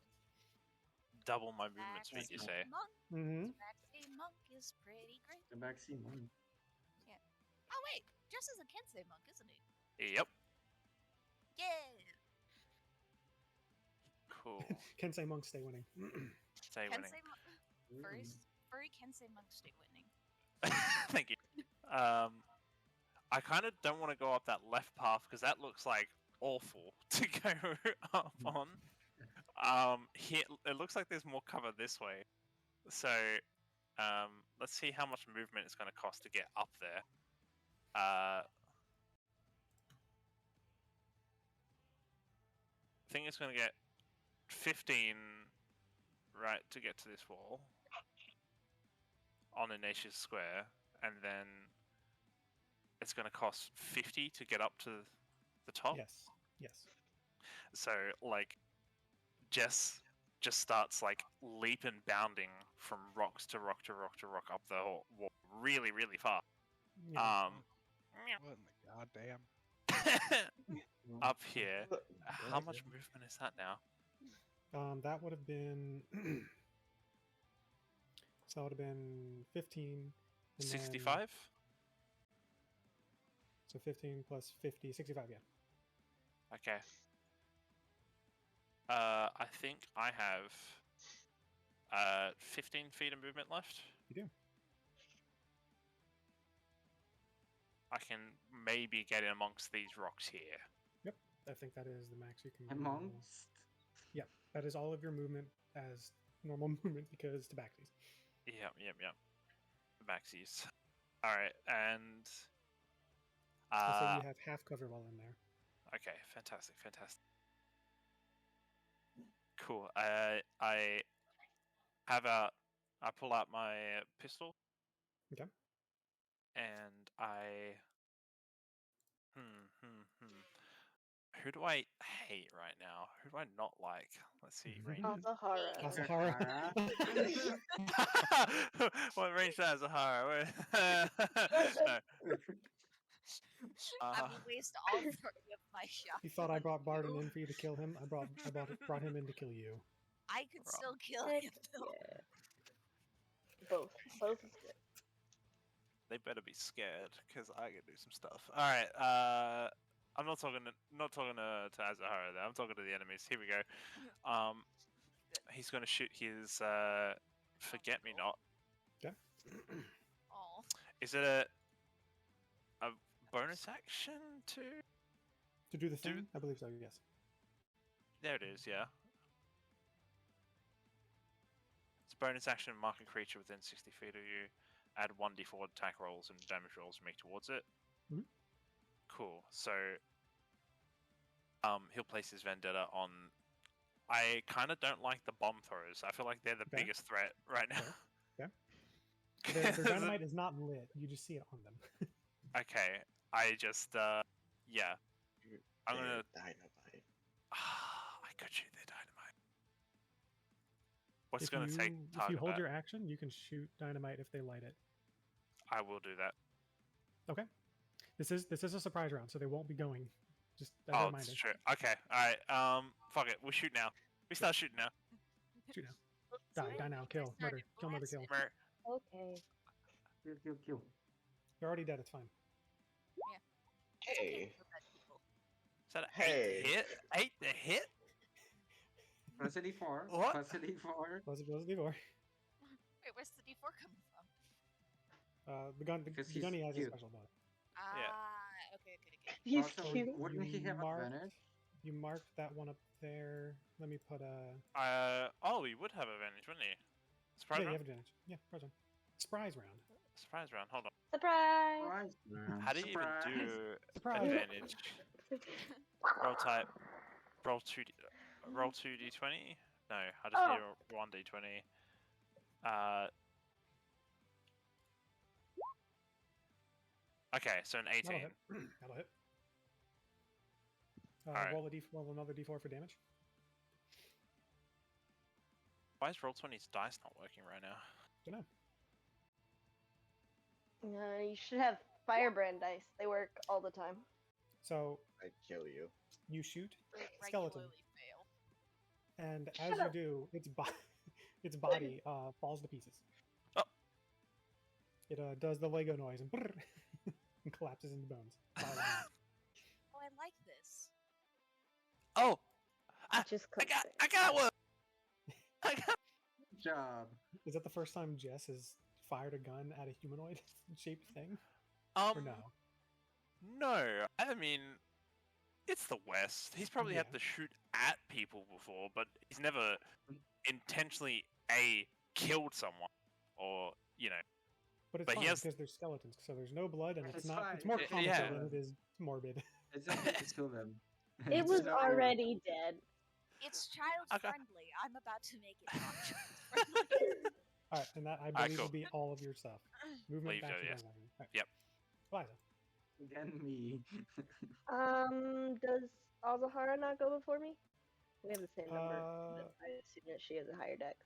double my movement speed, you say? Monk. Mm-hmm. Tabaxi monk is pretty great. The backseat monk. Oh wait, just as a Kensei monk, isn't he? Yep. Yeah. Cool. Kensei monks stay winning. Stay winning. Kensei monk. Furry Kensei monk stay winning. Thank you. I kind of don't want to go up that left path because that looks like awful to go up on. Here it looks like there's more cover this way. So, let's see how much movement it's going to cost to get up there. I think it's going to get 15 right to get to this wall on Ignatius Square, and then it's going to cost 50 to get up to the top. Yes. Yes. So like Jess just starts like leap and bounding from rocks to rock to rock to rock up the wall really, really fast. Yeah. What in the goddamn? Up here. How much movement is that now? That would have been. So that would have been 15. And 65? Then, so 15 plus 50, 65, yeah. Okay. I think I have 15 feet of movement left. You do. I can maybe get in amongst these rocks here. Yep. I think that is the max you can. Amongst? Yeah, that is all of your movement as normal movement because tabaxis. Yep. The maxis. Alright, and... So you have half cover while in there. Okay, fantastic. Cool. I pull out my pistol. Okay. And I... Who do I hate right now? Who do I not like? Let's see. Range. Asahara. What range does Asahara? No. I will waste all 30 of my shots. You thought I brought Barden you. in for you to kill him? I brought him in to kill you. I could Wrong. still kill him though. Yeah. Both is good. They better be scared because I can do some stuff. All right. I'm not talking to Azahara there. I'm talking to the enemies. Here we go. He's going to shoot his forget me not. Okay. Oh. Is it a bonus action to do the thing? I believe so. Yes. There it is. Yeah. It's a bonus action. Mark a creature within 60 feet of you. Add 1d4 attack rolls and damage rolls make towards it. Mm-hmm. Cool. So, he'll place his vendetta on. I kind of don't like the bomb throwers. I feel like they're the biggest threat right now. Okay. Their dynamite is not lit. You just see it on them. Okay. I just, yeah. I'm gonna. Dynamite. I could shoot their dynamite. What's If gonna take? If you hold your action, you can shoot dynamite if they light it. I will do that. Okay. This is a surprise round, so they won't be going. Just as a reminder. That's true. Okay. All right. Fuck it. We'll shoot now. We start shooting now. Shoot now. Die now. Kill. Murder. Kill. Murder. Kill. Okay. Kill. You're already dead. It's fine. Hey. Is that an 8 to hit? 8 to hit? Plus a d4. What? Plus a d4. Plus a d4. Wait, where's the D4 coming from? The gunny has a special bonus. Okay. He's Also, cute. wouldn't he have advantage? You marked that one up there. Let me put a. Oh, he would have advantage, wouldn't he? Surprise Yeah, you round. have advantage. Yeah, surprise round. Surprise round. Hold on. Surprise! How do you even do Surprise. advantage? Roll type. Roll 2d20. No, I just need a 1d20. Okay, so an 18. That'll hit. Alright. Roll another d4 for damage. Why is Roll20's dice not working right now? Don't know. You should have firebrand dice. They work all the time. So I'd kill you. you shoot skeleton, Regularly fail. and as you do, its body falls to pieces. Oh. It does the Lego noise and, and collapses into bones. Pile of bones. Oh, I like this. Oh, Just I got confirm. one. I got. Good job. Is that the first time Jess has fired a gun at a humanoid-shaped thing? Or no? No. I mean, it's the West. He's probably had Yeah. to shoot at people before, but he's never intentionally killed someone, or But it's But he fine has- because there's skeletons, so there's no blood, and It's it's not. fine. It's more Yeah. comical than it is morbid. It's okay to kill them. It It's was no- already dead. It's child Okay. friendly. I'm about to make it not child friendly. All right, and that I Alright, believe cool. will be all of your stuff. Movement Believe back so, to yes. Dungeon. All right. Yep. Liza. Again, me. Does Azahara not go before me? We have the same number. Uh, But I assume that she has a higher dex.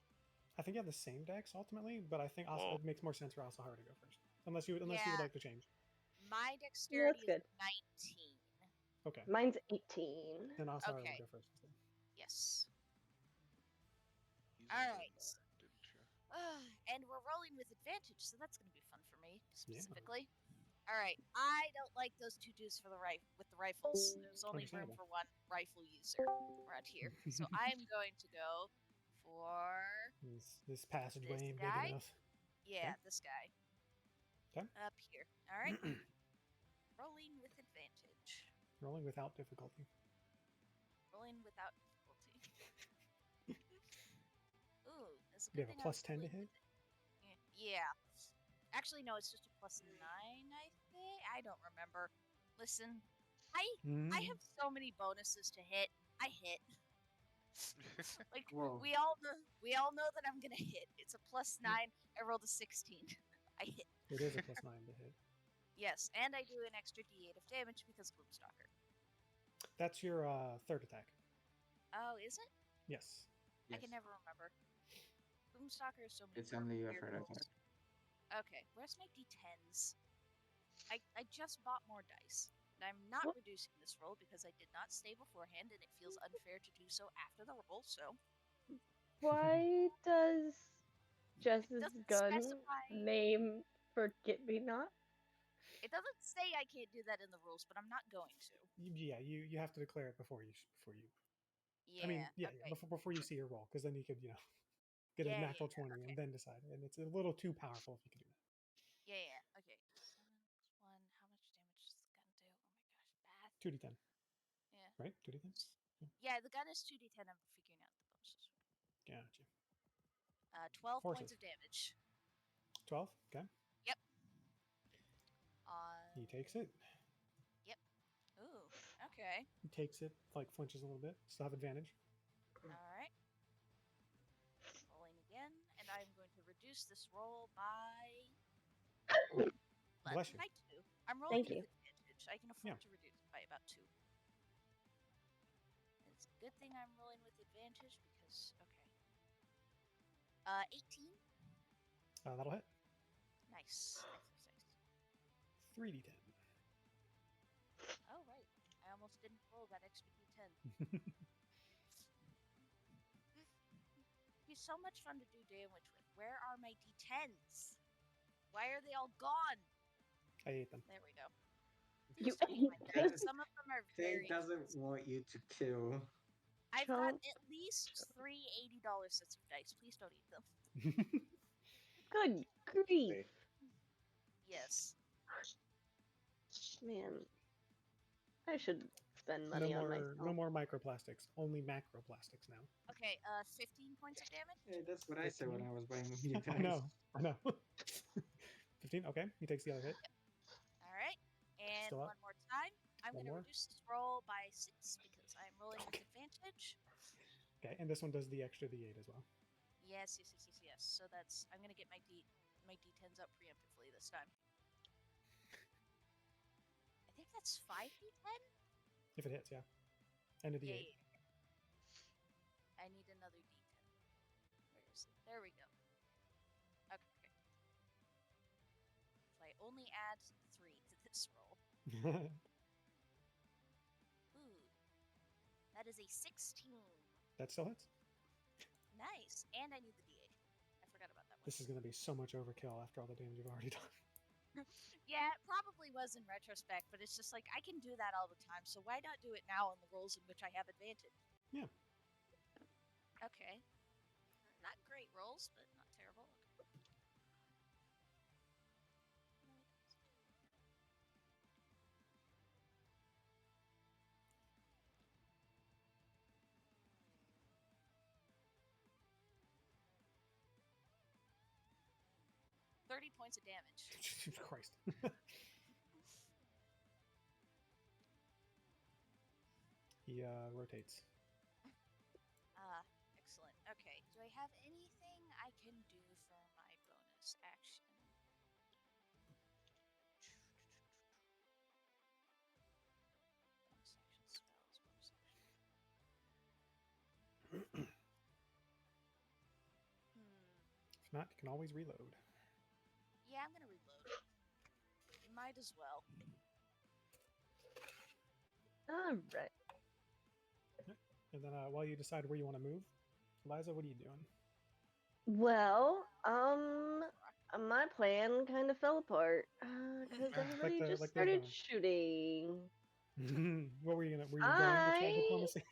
I think you have the same dex ultimately, but I think Whoa. it makes more sense for Asahara to go first, unless you would Yeah. like to change. My dexterity good. is 19. Okay, Mine's 18. then Asahara Okay. will go first. Instead. Yes. Easy All did right. that, didn't you? And we're rolling with advantage, so that's going to be fun for me specifically. All right, I don't like those two dudes for the with the rifles. There's only room Understandable. for one rifle user around here, so I'm going to go for This passageway This ain't guy? big enough. this guy. Okay. Up here. All right. Rolling with advantage. Rolling without difficulty. Rolling without difficulty. Ooh, that's a Do you good have a thing I plus was 10 to rolling hit? with Yeah. Actually, no, it's just a plus 9, I think. I don't remember. Listen, I Mm. have so many bonuses to hit. I hit. Like Whoa. we all know that I'm gonna hit. It's a plus 9. I rolled a 16. I hit. It is a plus 9 to hit. Yes, and I do an extra D8 of damage because Gloomstalker. That's your third attack. Oh, is it? Yes. I Yes. can never remember. Gloomstalker is so many. It's only your weird third rolls. attack. Okay, where's my D10s? I just bought more dice. And I'm not What? reducing this roll because I did not stay beforehand and it feels unfair to do so after the roll, so Why does Jess's doesn't gun specify. name Forget Me Not? It doesn't say I can't do that in the rules, but I'm not going to. Yeah, you have to declare it before you. Yeah. I mean, yeah, okay. before you see your roll, because then you could get Yeah, a natural yeah, 20 okay. and then decide. And it's a little too powerful if you could do that. Yeah. Okay. 7 plus 1. How much damage does the gun do? Oh my gosh, math. 2d10, Yeah. right? 2d10. Yeah, the gun is 2d10. I'm figuring out the bonuses. Gotcha. 12 Forces. points of damage. 12. Okay. On. He takes it. Ooh. Okay. He takes it. Like flinches a little bit. Still have advantage. All right. Rolling again, and I'm going to reduce this roll by. Bless you. By 2. I'm rolling Thank with advantage. I can afford to reduce it by about 2. It's a good thing I'm rolling with advantage because okay. 18. That'll hit. Nice. 3d10. Oh right. I almost didn't roll that extra d10. He's so much fun to do damage with. Where are my d10s? Why are they all gone? I ate them. There we go. You Some of ate my them? dice- Some of them are Faye very doesn't expensive. want you to kill. I've got Don't- at least 3 $80 sets of dice. Please don't eat them. Good grief. See? Yes. Man. I should spend money on myself. No more microplastics. Only macroplastics now. Okay, 15 points of damage. Hey, that's what I said when I was playing with you guys. I know. 15. Okay. He takes the other hit. Alright, and Still up. one more time. I'm One going to more. reduce this roll by 6 because I'm rolling with advantage. Okay, and this one does the extra d8 as well. Yes. So that's I'm going to get my d10s up preemptively this time. I think that's 5d10? If it hits, yeah. And a d8. Yeah. I need another d10. Where is it? There we go. Okay. So I only add 3 to this roll. Ooh. That is a 16. That still hits. Nice. And I need the d8. this is going to be so much overkill after all the damage you've already done. Yeah, it probably was in retrospect, but it's just like I can do that all the time, so why not do it now in the roles in which I have advantage? Yeah. Okay. Not great rolls, but not terrible. Okay. 30 points of damage. Jesus Christ. He rotates. Excellent. Okay, do I have anything I can do for my bonus action? Bonus action spells, bonus action. If not, you can always reload. Yeah, I'm gonna reload. Might as well. All right. And then while you decide where you want to move, Liza, what are you doing? Well, my plan kind of fell apart because everybody just like the started villain. shooting. What were you gonna? Were you going to try diplomacy?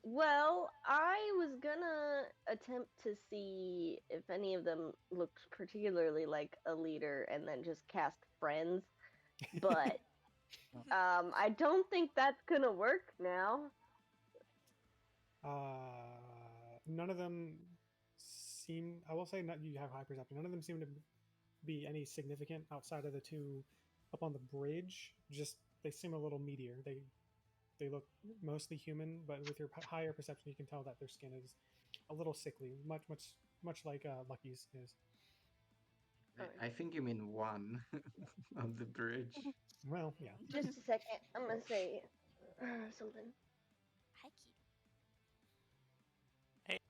Well, I was gonna attempt to see if any of them looked particularly like a leader and then just cast friends. But I don't think that's gonna work now. None of them seem. I will say, not you have high perception. None of them seem to be any significant outside of the two up on the bridge. Just they seem a little meatier. They look mostly human, but with your higher perception, you can tell that their skin is a little sickly, much like Lucky's is. I think you mean one on the bridge. Well, yeah. Just a second. I'm gonna say something. Hi, Keith. Hey.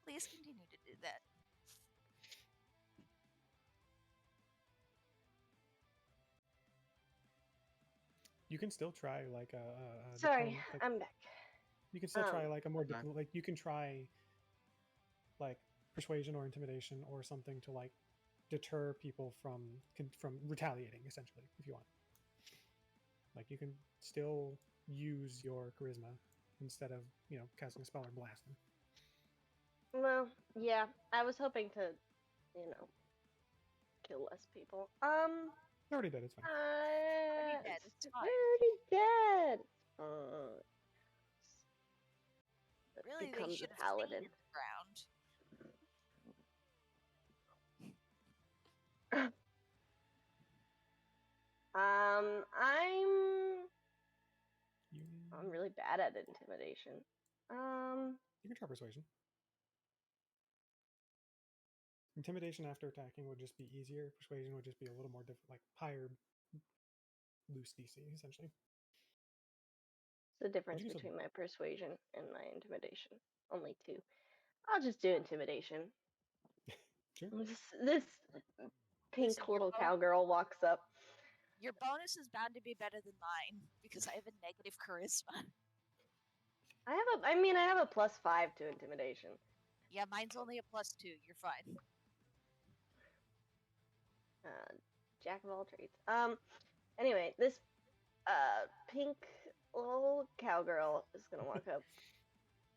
Please continue to do that. You can still try like a Sorry, I'm back. you can still try like a more back. like you can try like persuasion or intimidation or something to like deter people from retaliating, essentially, if you want. Like you can still use your charisma instead of casting a spell or blasting. Well, yeah, I was hoping to, kill less people. You already did. It's fine. Already dead. It's fine. Already dead. Really, they becomes should a have stayed paladin. in the ground. I'm really bad at intimidation. You can try persuasion. Intimidation after attacking would just be easier. Persuasion would just be a little more like higher loose DC, essentially. The difference between my persuasion and my intimidation. Only 2. I'll just do intimidation. Sure. This pink little cowgirl walks up. Your bonus is bound to be better than mine because I have a negative charisma. I have a +5 to intimidation. Yeah, mine's only a +2. You're fine. Jack of all trades. Anyway, this pink little cowgirl is gonna walk up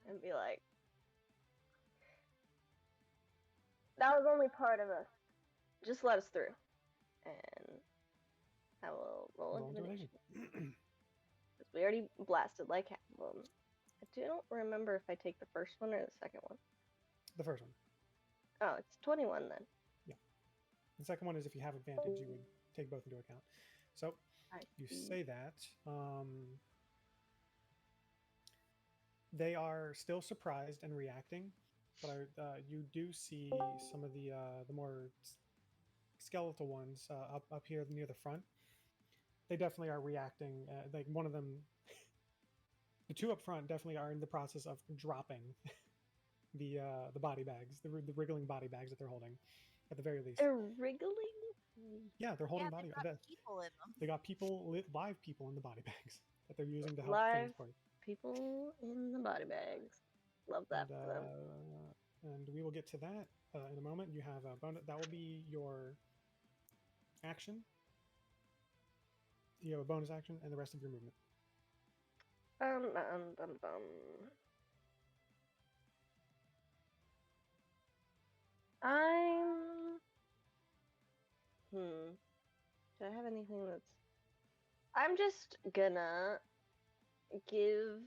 and be like, "That was only part of us. Just let us through." And I will roll intimidation. Because we already blasted like half of them. I don't remember if I take the first one or the second one. The first one. Oh, it's 21 then. Yeah. The second one is if you have advantage, you would take both into account. So you say that. They are still surprised and reacting, but you do see some of the more skeletal ones up here near the front. They definitely are reacting. Like one of them, the 2 up front definitely are in the process of dropping the body bags, the wriggling body bags that they're holding, at the very least. They're wriggling? Yeah, they're holding Got people in them. They got live people in the body bags that they're using to help live transport. people in the body bags. Love that And, for them. and we will get to that in a moment. You have a bonus. That will be your action. You have a bonus action and the rest of your movement. Bum. I'm. Do I have anything that's? I'm just gonna give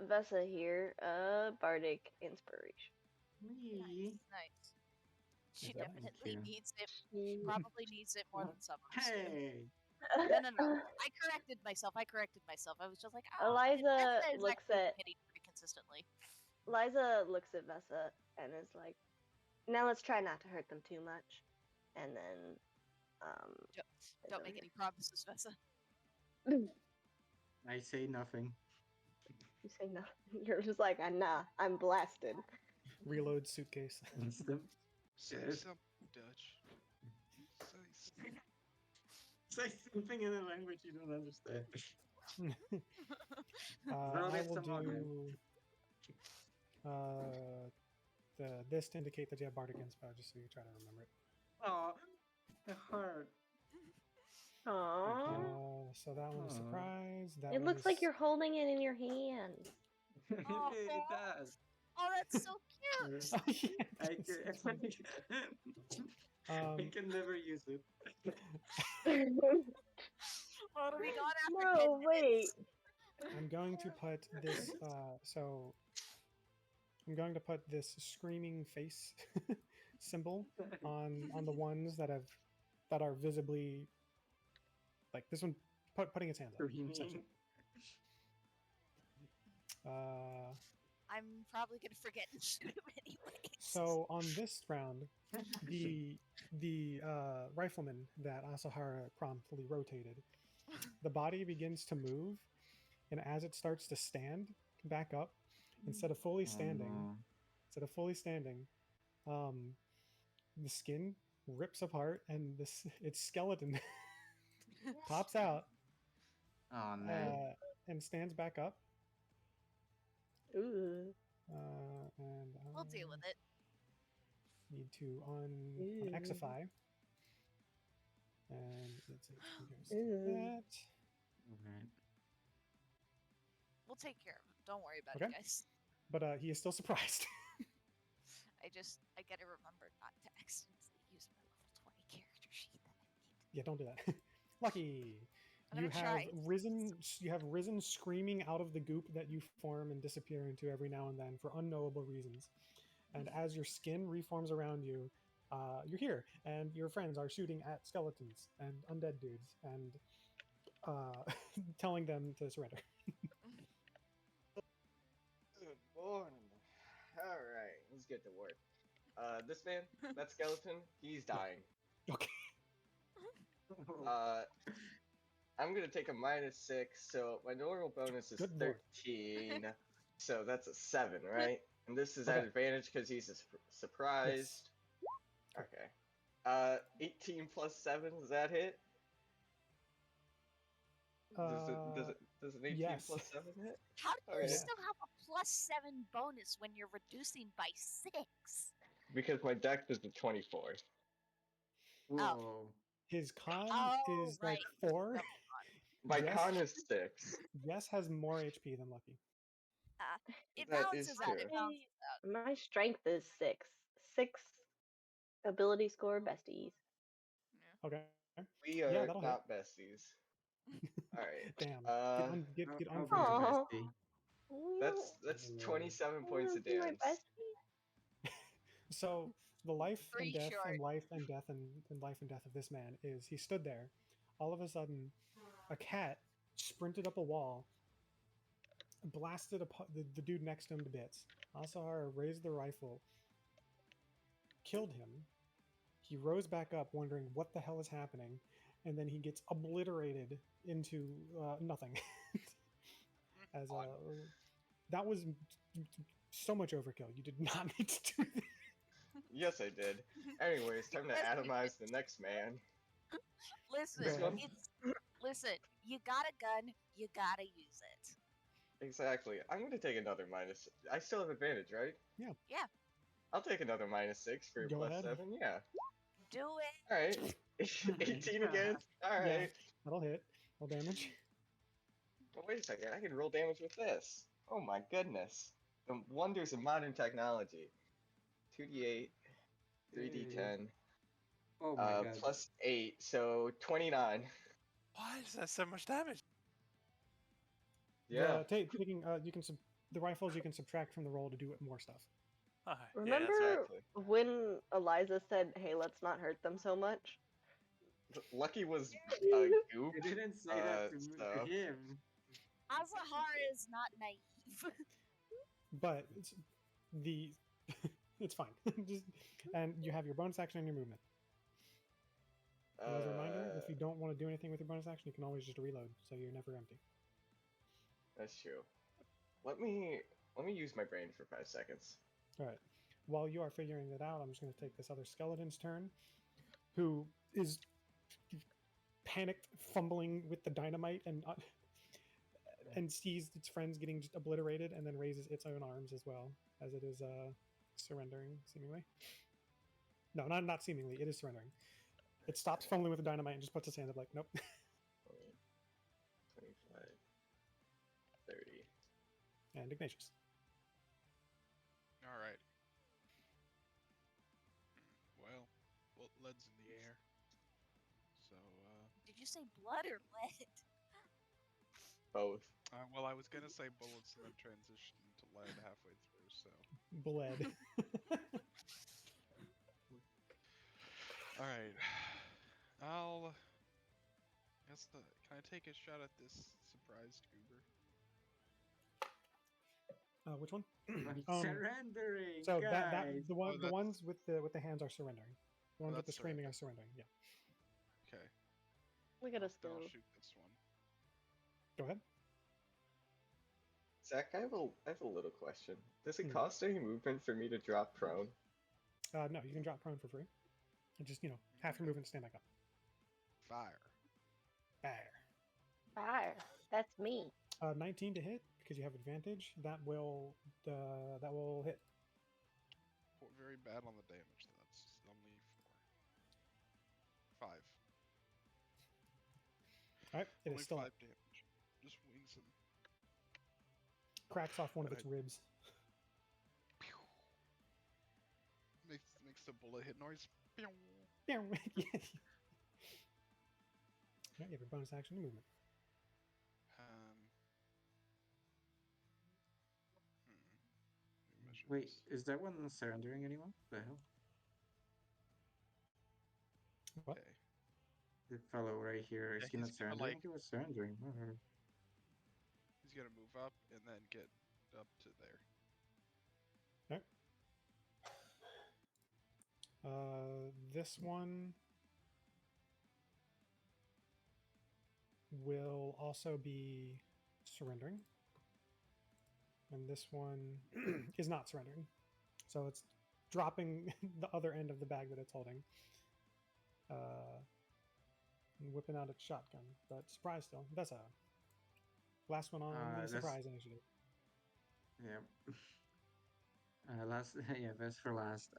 Vesa here a bardic inspiration. Me? Nice. She Okay. definitely you. needs it. She Mm. probably needs it more than some of us do. Hey! No. I corrected myself. I was just like, oh, Eliza Vesta is looks actually at hitting pretty consistently. Liza looks at Vesa and is like, "Now let's try not to hurt them too much," and then Don't make any promises, Vessa. I say nothing. You say nothing. You're just like, "Nah, I'm blasted." Reload suitcase. Say Yes. something, Dutch. Say something in a language you don't understand. I get will some more, man. do this to indicate that you have bardic inspo, just so you try to remember it. Oh, the heart. Aww. So that one is Aw. surprise. That It one looks is like you're holding it in your hand. Oh. It does. Oh, that's so cute. Oh, yeah, I it's- can, I Um, can never use it. What are we going after? No, 10 wait. minutes? I'm going to put this. So I'm going to put this screaming face symbol on the ones that are visibly like this one putting its hands up. Screaming. Essentially. I'm probably gonna forget and shoot him anyways. So on this round, the rifleman that Asahara promptly rotated, the body begins to move, and as it starts to stand back up, instead of fully standing, the skin rips apart, and its skeleton pops out Oh no. and stands back up. Ooh. And We'll deal with it. need to unexify. And let's see. Here's that. Alright. We'll take care of him. Don't worry about Okay. it, guys. But he is still surprised. I gotta remember not to accidentally use my level 20 character sheet that I need. Yeah, don't do that. Lucky. I'm You gonna have try. risen screaming out of the goop that you form and disappear into every now and then for unknowable reasons. And as your skin reforms around you, you're here, and your friends are shooting at skeletons and undead dudes and telling them to surrender. Good morning. All right, let's get to work. This man, that skeleton, he's dying. Okay. I'm gonna take a -6, so my normal bonus is Good lord. 13. So that's a 7, right? And this is at Okay. advantage because he's surprised. Okay. 18 plus 7, does that hit? Does an 18 yes. plus 7 hit? How do you Okay. still have a +7 bonus when you're reducing by 6? Because my dex is a 24. Whoa. His con Oh, is like right. 4. My Yes. con is 6. Yes has more HP than Lucky. It That balances is out. true. It balances out. My strength is 6. 6 ability score besties. Okay. We Yeah, are that'll hit. not besties. Alright. Damn. Get How on big for a Aw. bestie? That's 27 points of You wanna be my damage. bestie? So the life and Pretty death short. and life and death and life and death of this man is he stood there. All of a sudden, a cat sprinted up a wall, blasted the dude next to him to bits. Asahara raised the rifle, killed him. He rose back up, wondering what the hell is happening, and then he gets obliterated into nothing. As that was so much overkill. You did not need to do that. Yes, I did. Anyways, time to atomize the next man. Listen, Go ahead. listen. You got a gun. You gotta use it. Exactly. I'm gonna take another minus. I still have advantage, right? Yeah, I'll take another -6 for your Go ahead. +7. Yeah. do it. All right. 18 again. All Yeah, right. that'll hit. Roll damage. Oh, wait a second. I can roll damage with this. Oh my goodness. The wonders of modern technology. 2d8, 3d10, Oh my god. +8, so 29. Why is that so much damage? Yeah. Taking you can the rifles you can subtract from the roll to do more stuff. Oh, Remember yeah, Exactly. when Eliza said, "Hey, let's not hurt them so much"? Lucky was goop. I didn't say that to So him. Azahara is not naive. But the it's fine. Just and you have your bonus action and your movement. And as a reminder, if you don't want to do anything with your bonus action, you can always just reload, so you're never empty. that's true. Let me use my brain for 5 seconds. All right. While you are figuring that out, I'm just going to take this other skeleton's turn, who is panicked, fumbling with the dynamite, and sees its friends getting just obliterated, and then raises its own arms as well, as it is surrendering, seemingly. No, not seemingly. It is surrendering. It stops fumbling with the dynamite and just puts its hand up like, nope. 25, 30. And Ignatius. All right. Well, lead's in the air. So, Did you say blood or lead? Both. well, I was gonna say bullets and then transition to lead halfway through. So, Bled. all right. I'll. Guess the. Can I take a shot at this surprised goober? Which one? Surrendering, So guys. the ones with the hands are surrendering. The ones with the that's screaming are surrendering. Yeah. Okay. Look at us Then I'll go. shoot this one. Go ahead. Zach, I have a little question. Does it Hmm. cost any movement for me to drop prone? No, you can drop prone for free. And just half your movement, stand back up. Fire. Fire. Fire. That's me. 19 to hit because you have advantage. That will hit. Very bad on the damage. That's only 4. 5. All right, it Only is still 5 up. damage. Just wings him. Cracks off one of its ribs. Makes the bullet hit noise. Yeah. You have your bonus action and movement. Wait, is that one surrendering anyone? The hell? What? Okay. The fellow right here, is Yeah, he not he's gonna, surrendering? He was surrendering. He's gonna move up and then get up to there. This one will also be surrendering. And this one is not surrendering. So it's dropping the other end of the bag that it's holding. And whipping out its shotgun. But surprise still. That's a last one on the surprise initiative. Yeah. Yeah, best for last.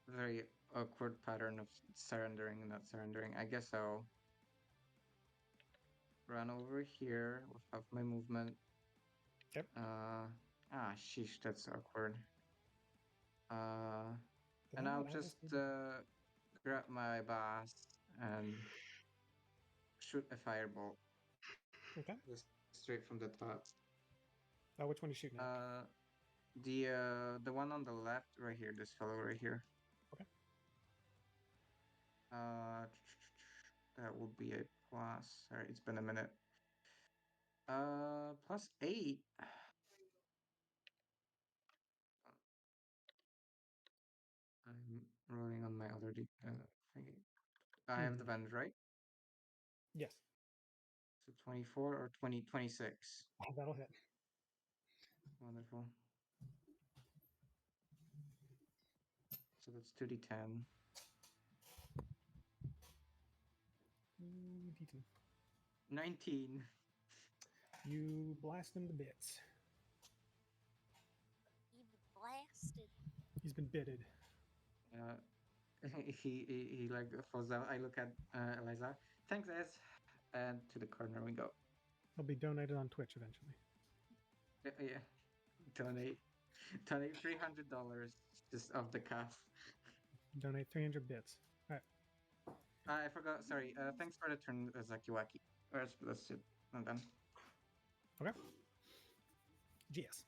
Very awkward pattern of surrendering and not surrendering. I guess I'll run over here with half my movement. Yep. Sheesh, that's awkward. And I'll just grab my boss and shoot a firebolt. Okay. Just straight from the top. Which one are you shooting at? The one on the left, right here. This fellow right here. Okay. That will be a plus. Sorry, it's been a minute. +8. I'm rolling on my other thingy. I have the advantage, right? Yes. So 24 or 26. That'll hit. Wonderful. So that's 2d10. D10. 19. You blast him to bits. Even blasted. He's been bitted. He like falls down. I look at Eliza. Thanks, Ez. And to the corner we go. He'll be donated on Twitch eventually. Yeah. Donate $300 just off the cuff. Donate 300 bits. All right. I forgot. Sorry. Thanks for the turn, Zakiwaki. That's it. I'm done. Okay. GS.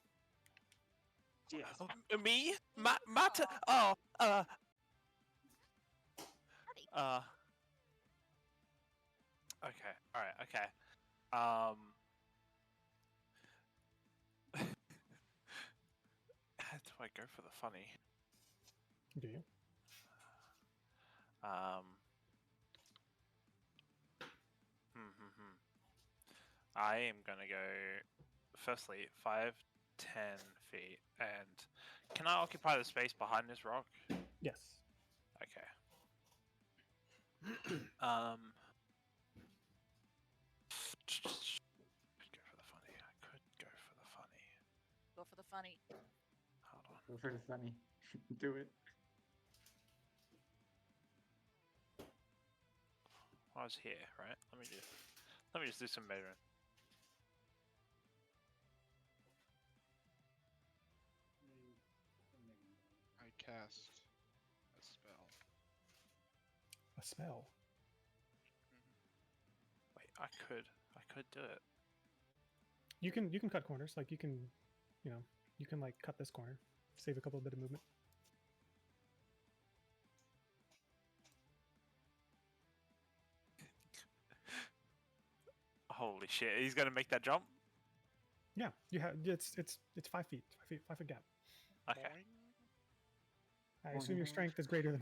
Yes. Me? Matter? Howdy. Okay. All right. Okay. How do I go for the funny? Do you? I am gonna go. Firstly, 5, 10 feet, and can I occupy the space behind this rock? Yes. Okay. Could go for the funny. I could go for the funny. Go for the funny. Hold on. Go for the funny. Do it. I was here, right? Let me just do some measuring. I cast a spell. A spell. Wait, I could do it. You can cut corners. Like you can like cut this corner, save a couple bit of movement. Holy shit! He's gonna make that jump. Yeah, you have it's 5 feet, 5 foot gap. Okay. Boing. I assume your strength is greater than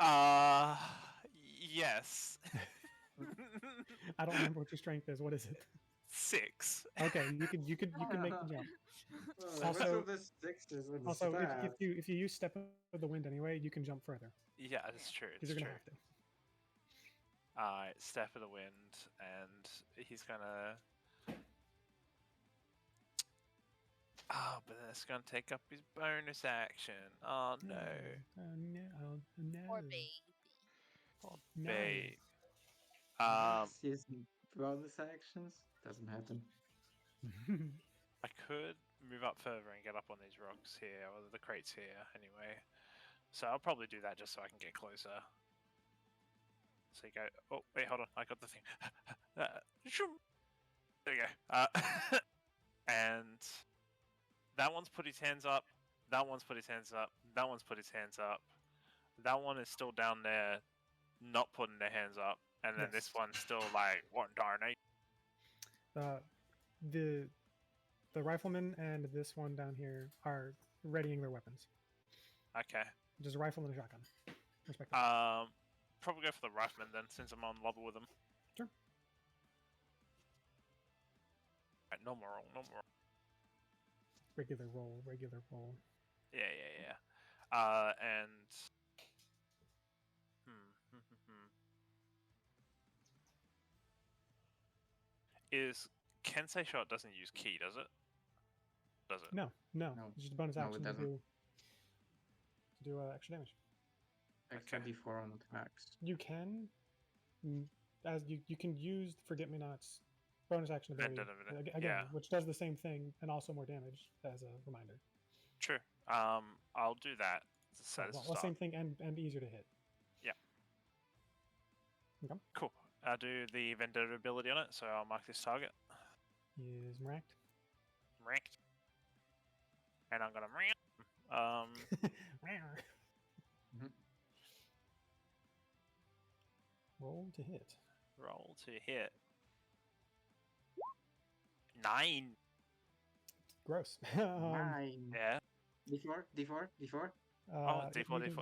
5. Yes. I don't remember what your strength is. What is it? 6. Okay, you can make the jump. Well, Also- of the sixes with the Also, staff. if you use step of the wind anyway, you can jump further. Yeah, that's true. Because It's you're true. gonna have to. Alright, step of the wind, and he's gonna. Oh, but that's gonna take up his bonus action. Oh no. Oh no! No! Or baby. No. Babe. Yes, using bonus actions doesn't happen. I could move up further and get up on these rocks here, or the crates here, anyway. So I'll probably do that just so I can get closer. So you go. Oh, wait, hold on. I got the thing. Shoom. There you go. And that one's put his hands up. That one's put his hands up. That one's put his hands up. That one is still down there, not putting their hands up. And then this Yes. one's still like, what darnate? The rifleman and this one down here are readying their weapons. Okay. Just a rifle and a shotgun. Respectively. Probably go for the rifleman then, since I'm on level with him. Sure. Right, no more roll, no more. Regular roll. Yeah. And is Kensei shot doesn't use key, does it? Does it? No. No. It's just a bonus No, it action to doesn't. do extra damage. Extra Okay. D4 on attacks. You can, as you can use Forget-Me-Not's bonus action ability again, Yeah. which does the same thing and also more damage as a reminder. True. I'll do that. So Well, same thing and easier to hit. Yeah. Okay. Cool. I'll do the vendetta ability on it, so I'll mark this target. He is racked. Ranked. And I'm gonna Roll to hit. roll to hit. 9. Gross. 9. Yeah. D4. D4, You D4.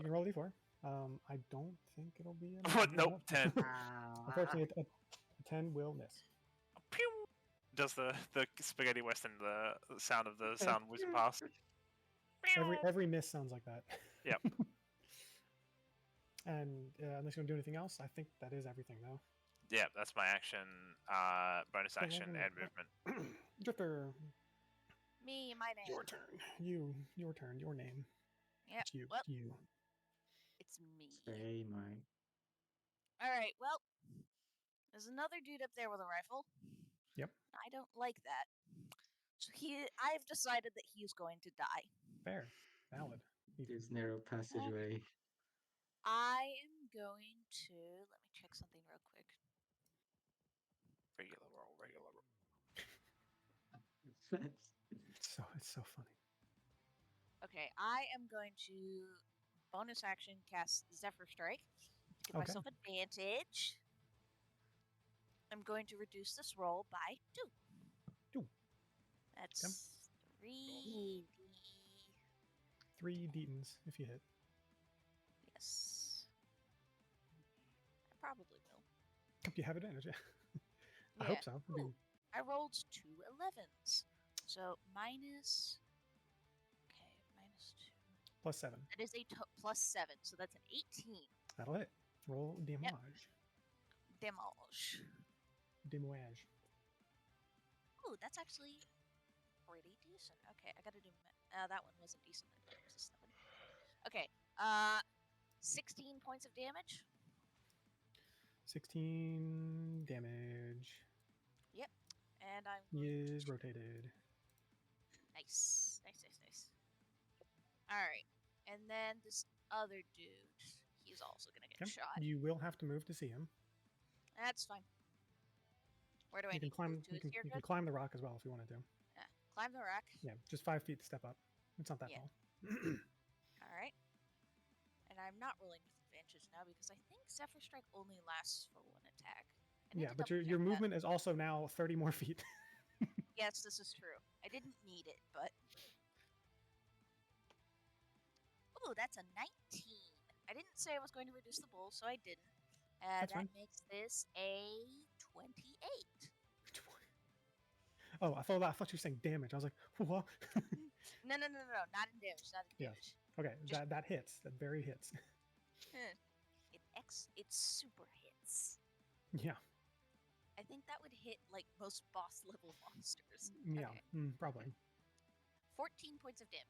can roll D4. I don't think it'll be Nope, 10. Unfortunately, a 10 will miss. Pew! Does the spaghetti western the sound of the sound whizzing past? Every miss sounds like that. Yep. And unless you want to do anything else, I think that is everything though. Yeah, that's my action, bonus action, and movement. Drifter, Me, my name. your turn. Your turn. Your name. Yep. It's you. Well, It's you. it's me. Say mine. All right. Well, there's another dude up there with a rifle. Yep. I don't like that. So I've decided that he's going to die. Fair. Valid. There's narrow passageway. I am going to let me check something real quick. Regular roll, regular roll. It's so funny. Okay, I am going to bonus action cast Zephyr Strike to give myself advantage. I'm going to reduce this roll by 2. 2. That's 3d. 3 Deetons if you hit. Yes. I probably will. You have advantage, yeah. I Yeah. hope so. I mean, Ooh, I rolled 2 11s. So minus. Okay, minus 2. +7. That is a plus 7, so that's an 18. That'll hit. Roll damage. Damage. Damage. Ooh, that's actually pretty decent. Okay, I gotta do. That one wasn't decent. I thought it was a 7. Okay. 16 points of damage. 16 damage. Yep. And I'm. He is rotated. Nice. All right. And then this other dude, he's also gonna get shot. You will have to move to see him. That's fine. Where do I You can need climb. to move to? You can climb the rock as well if you wanted to. Yeah, climb the rock. Yeah, just 5 feet to step up. It's not that tall. All right. And I'm not rolling with advantage now because I think Zephyr Strike only lasts for 1 attack. Yeah, but your movement is also now 30 more feet. Yes, this is true. I didn't need it, but. Ooh, that's a 19. I didn't say I was going to reduce the bull, so I didn't. That's that fine. makes this a 28. Oh, I thought you were saying damage. I was like, what? No, not in damage, not in damage. Okay, that hits. That very hits. It super hits. Yeah. I think that would hit like most boss level monsters. Yeah, Okay. probably. 14 points of damage.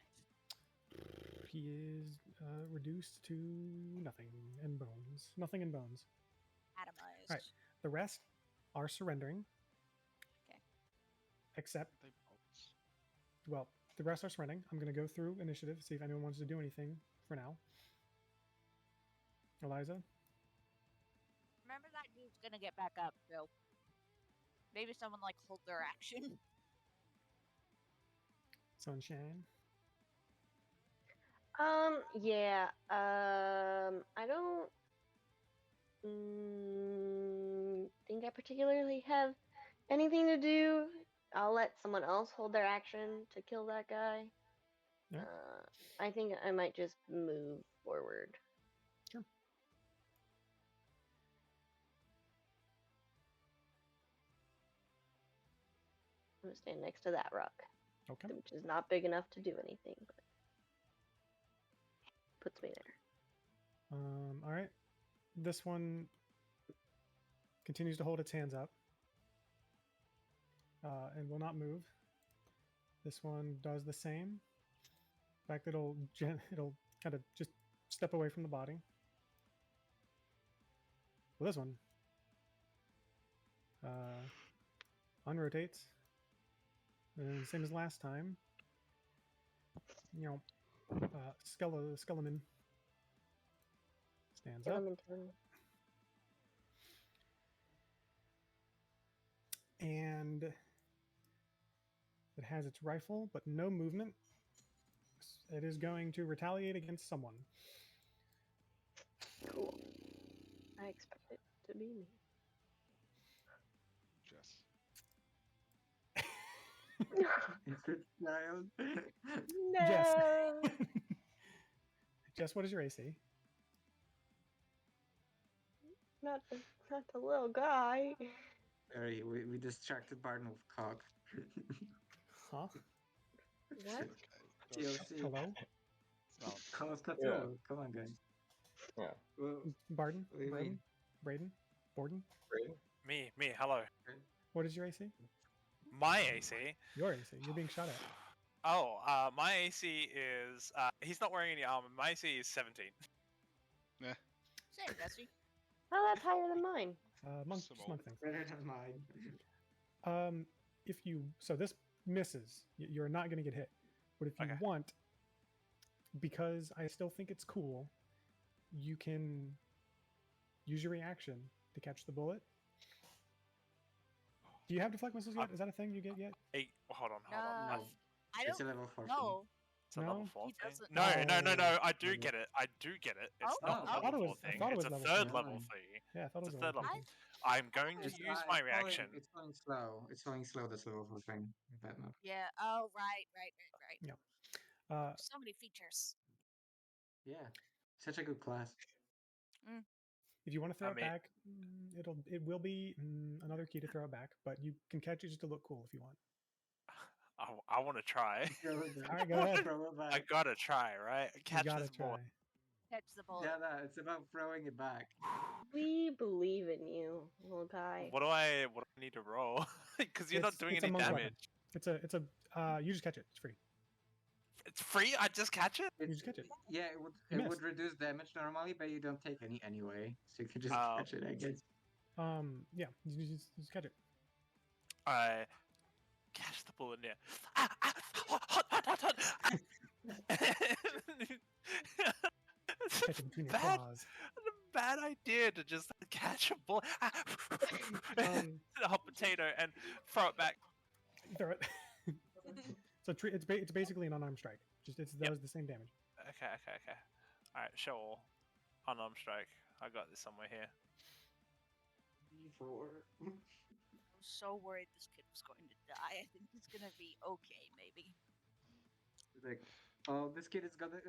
He is reduced to nothing and bones. Nothing and bones. Atomized. All right. The rest are surrendering. Okay. Except, They bolts. well, the rest are surrendering. I'm going to go through initiative, see if anyone wants to do anything for now. Eliza? Remember that dude's gonna get back up, so maybe someone like hold their action. Sunshine? Yeah. I don't think I particularly have anything to do. I'll let someone else hold their action to kill that guy. Yeah. I think I might just move forward. Sure. I'm gonna stand next to that rock. Okay. Which is not big enough to do anything, but puts me there. All right. This one continues to hold its hands up and will not move. This one does the same. In fact, it'll kind of just step away from the body. Well, this one unrotates. And same as last time. Skeleton stands up. And it has its rifle, but no movement. It is going to retaliate against someone. Cool. I expect it to be me. Jess. Good child. No. Jess. Jess, what is your AC? Not the little guy. Sorry, we distracted Barton with cock. Huh? What? TLC. Hello? Yeah. Come on, guys. Yeah. Well, Barden? what do you mean? Braden? Borden? Braden? Me. Hello. What is your AC? My AC. Your AC. You're being shot at. Oh, my AC is. He's not wearing any armor. My AC is 17. Same, Dusty. Oh, that's higher than mine. Monk, Some just old- monk things. Better than mine. If you so this misses, you're not going to get hit. But if you Okay. want, because I still think it's cool, you can use your reaction to catch the bullet. Do you have deflect missiles yet? Is that a thing you get yet? Hold on. No, No. I It's a don't level 4 thing. know. It's a level No? 4 He thing. doesn't. No. Oh. I do Mhm. get it. It's Oh, not oh, a I thought level it 4 was- I thing. thought it It's was a level third 4. level thing. Yeah, I thought it It's was a a third level level. thing. I'm going to It's, use my reaction. It's going slow. It's going slow, this level 4 thing. That map. Yeah. Oh, right. Uh, So many features. Yeah. Such a good class. if you want to throw I it mean- back, it will be another key to throw it back, but you can catch it just to look cool if you want. I want to try. Throw it back. All right, go ahead. Throw it back. I gotta try, right? You Catch gotta this try. bullet. Catch the bullet. Yeah, no, it's about throwing it back. We believe in you, little guy. What do I need to roll? Because you're not doing It's a any monk damage. weapon. It's a you just catch it. It's free. It's free. I just catch it. It's, just catch it. Yeah, You it would missed. reduce damage normally, but you don't take any anyway. So you can just Oh. catch it, I guess. Yeah, you just catch it. I catch the bullet there. Hot. It's Catch it between your bad, claws. a bad idea to just catch a bullet, Um, a hot potato, and throw it back. Throw it. So it's basically an unarmed strike. Just it does the same damage. Okay. All right, show all. Unarmed strike. I got this somewhere here. D4. I'm so worried this kid was going to die. I think he's gonna be okay, maybe. Like, oh, this kid is gonna.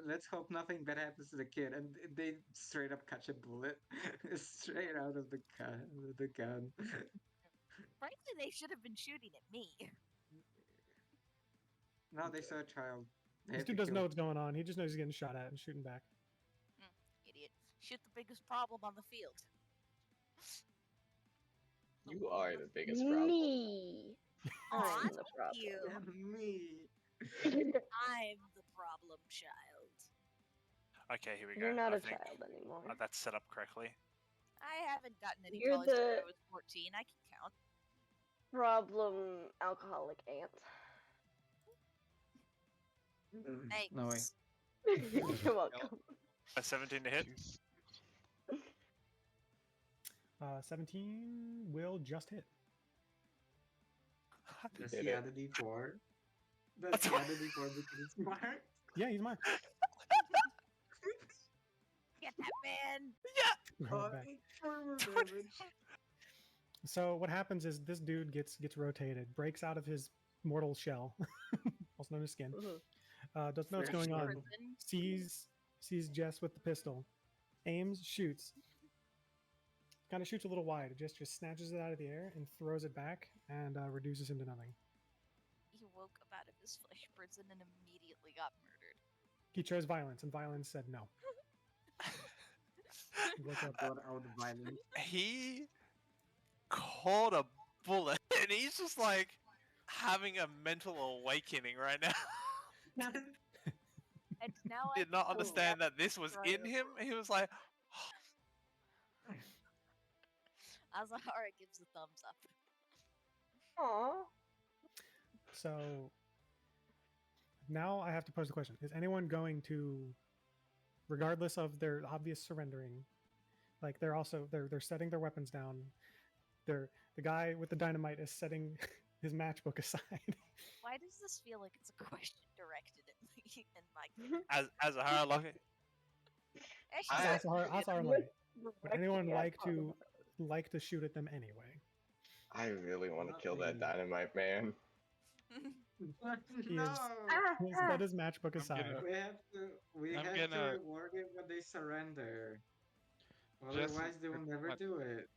Let's hope nothing bad happens to the kid, and they straight up catch a bullet straight out of the gun. Frankly, they should have been shooting at me. No, they saw a child. They This have to dude doesn't know kill. what's going on. He just knows he's getting shot at and shooting back. Idiot. Shoot the biggest problem on the field. You are the biggest problem. Me. Aw, I'm the thank problem. you. And me. I'm the problem child. Okay, here we go. You're not I a think child anymore. that's set up correctly. I haven't gotten any You're college since I the- was 14. I can count. Problem alcoholic aunt. Thanks. No way. You're welcome. A 17 to hit. 17 will just hit. Does Did he it. add a D4? Does he add a D4 because it's marked? Yeah, he's marked. Get that man. Roll it back. So what happens is this dude gets rotated, breaks out of his mortal shell, also known as skin. Doesn't know what's Fresh going on. Prison. Sees Jess with the pistol, aims, shoots. Kind of shoots a little wide. Jess just snatches it out of the air and throws it back and reduces him to nothing. He woke up out of his flesh prison and immediately got murdered. He chose violence, and violence said no. He woke up. Got out of violence. He caught a bullet, and he's just like having a mental awakening right now. And now Did not I know understand that this was in him. He was like, Azahara gives a thumbs up. Aw. So now I have to pose the question: is anyone going to, regardless of their obvious surrendering, like they're setting their weapons down? The guy with the dynamite is setting his matchbook aside. Why does this feel like it's a question directed at me and Mike? as a higher lucky. Asar Would anyone Yeah, like to shoot at them anyway? I really want to Not kill that me. dynamite man. He No! He set his matchbook I'm aside. getting- We I'm have gonna- to reward it when they surrender. Just- Otherwise, they will never what? do it.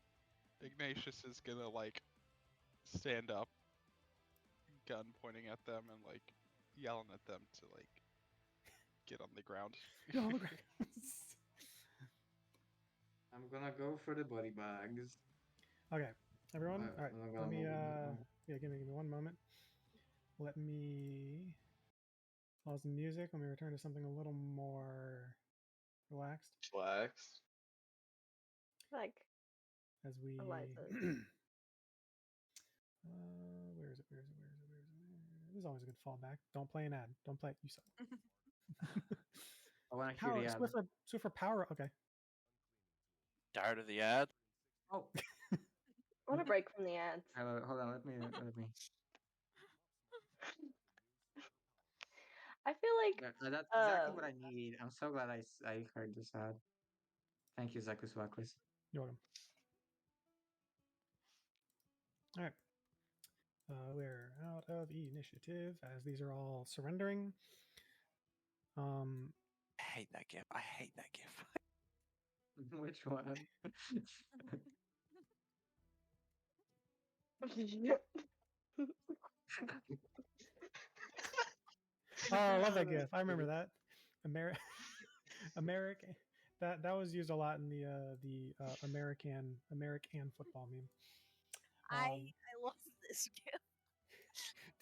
Ignatius is gonna like stand up, gun pointing at them, and like yelling at them to like get on the ground. No, look. I'm gonna go for the body bags. Okay, everyone. All right, I'm let me. gonna- Yeah, give me 1 moment. Let me pause the music. Let me return to something a little more relaxed Flex. Like as we. Eliza's. Where is it? Where is it? Where is it? Where is it? This is always a good fallback. Don't play an ad. Don't play it. You suck. I want to hear Power. the ad. Swiffer power. Okay. Tired of the ad? Oh, I want to break from the ads. hold on. Let me. I feel like That's exactly what I need. I'm so glad I heard this ad. Thank you, Zakus Wakus. You're welcome. All right. We're out of initiative as these are all surrendering. I hate that gif. I hate that gif. Which one? Oh, I love that gif. I remember that. American. That was used a lot in the American football meme. I love this gift.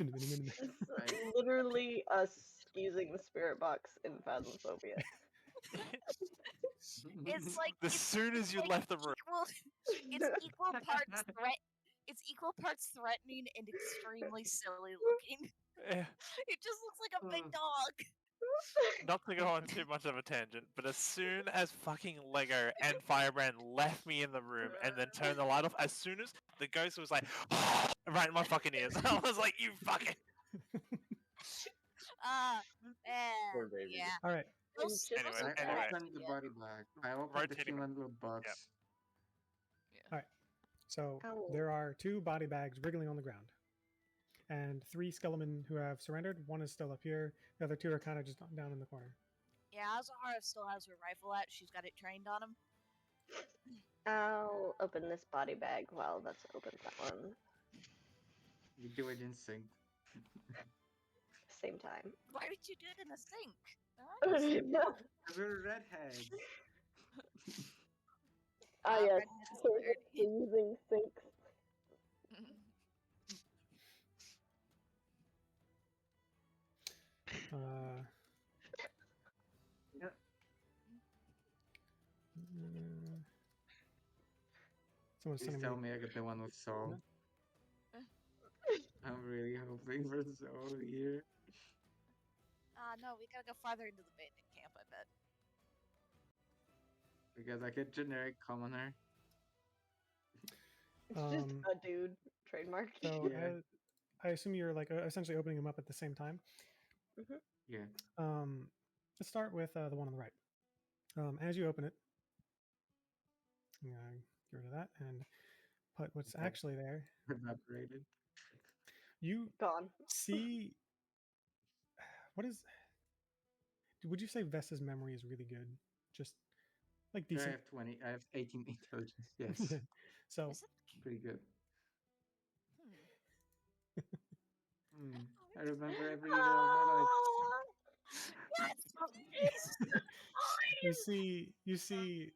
It's literally us using the spirit box in Phasmophobia. It's like As soon as you like left the room. it's equal parts threat. It's equal parts threatening and extremely silly looking. Eh, It just looks like a big dog. Not to go on too much of a tangent, but as soon as fucking Lego and Firebrand left me in the room and then turned the light off, as soon as the ghost was like, right in my fucking ears, I was like, you fucking. Poor baby. Yeah. All right. Just Anyway, I anyway. opened the Yeah. body bag. I opened the Rotating human little box. Yeah. So Ow. there are 2 body bags wriggling on the ground, and 3 skeleton who have surrendered. 1 is still up here. The other 2 are kind of just down in the corner. Yeah, Azahara still has her rifle out. She's got it trained on him. I'll open this body bag while that's open that one. You do it in sync. Same time. Why would you do it in the sink? Because we're redheads. Yes. Redheads We're dirty. using sinks. Someone's Please sending tell me. me I get the one with Soul. I'm really hoping for Soul here. No, we gotta go farther into the bandit camp, I bet. Because I get generic commoner. It's just a dude trademark. So Yeah. I assume you're like essentially opening them up at the same time. Yeah. Let's start with the one on the right. As you open it, I'm gonna get rid of that and put what's Okay. actually there. Evaporated. You Gone. see, what is? Would you say Vessa's memory is really good? Just like I decent. have 20. I have 18 intelligence. Yes. So Is it? Pretty good. Hmm. I remember every detail of my life. Yes! you see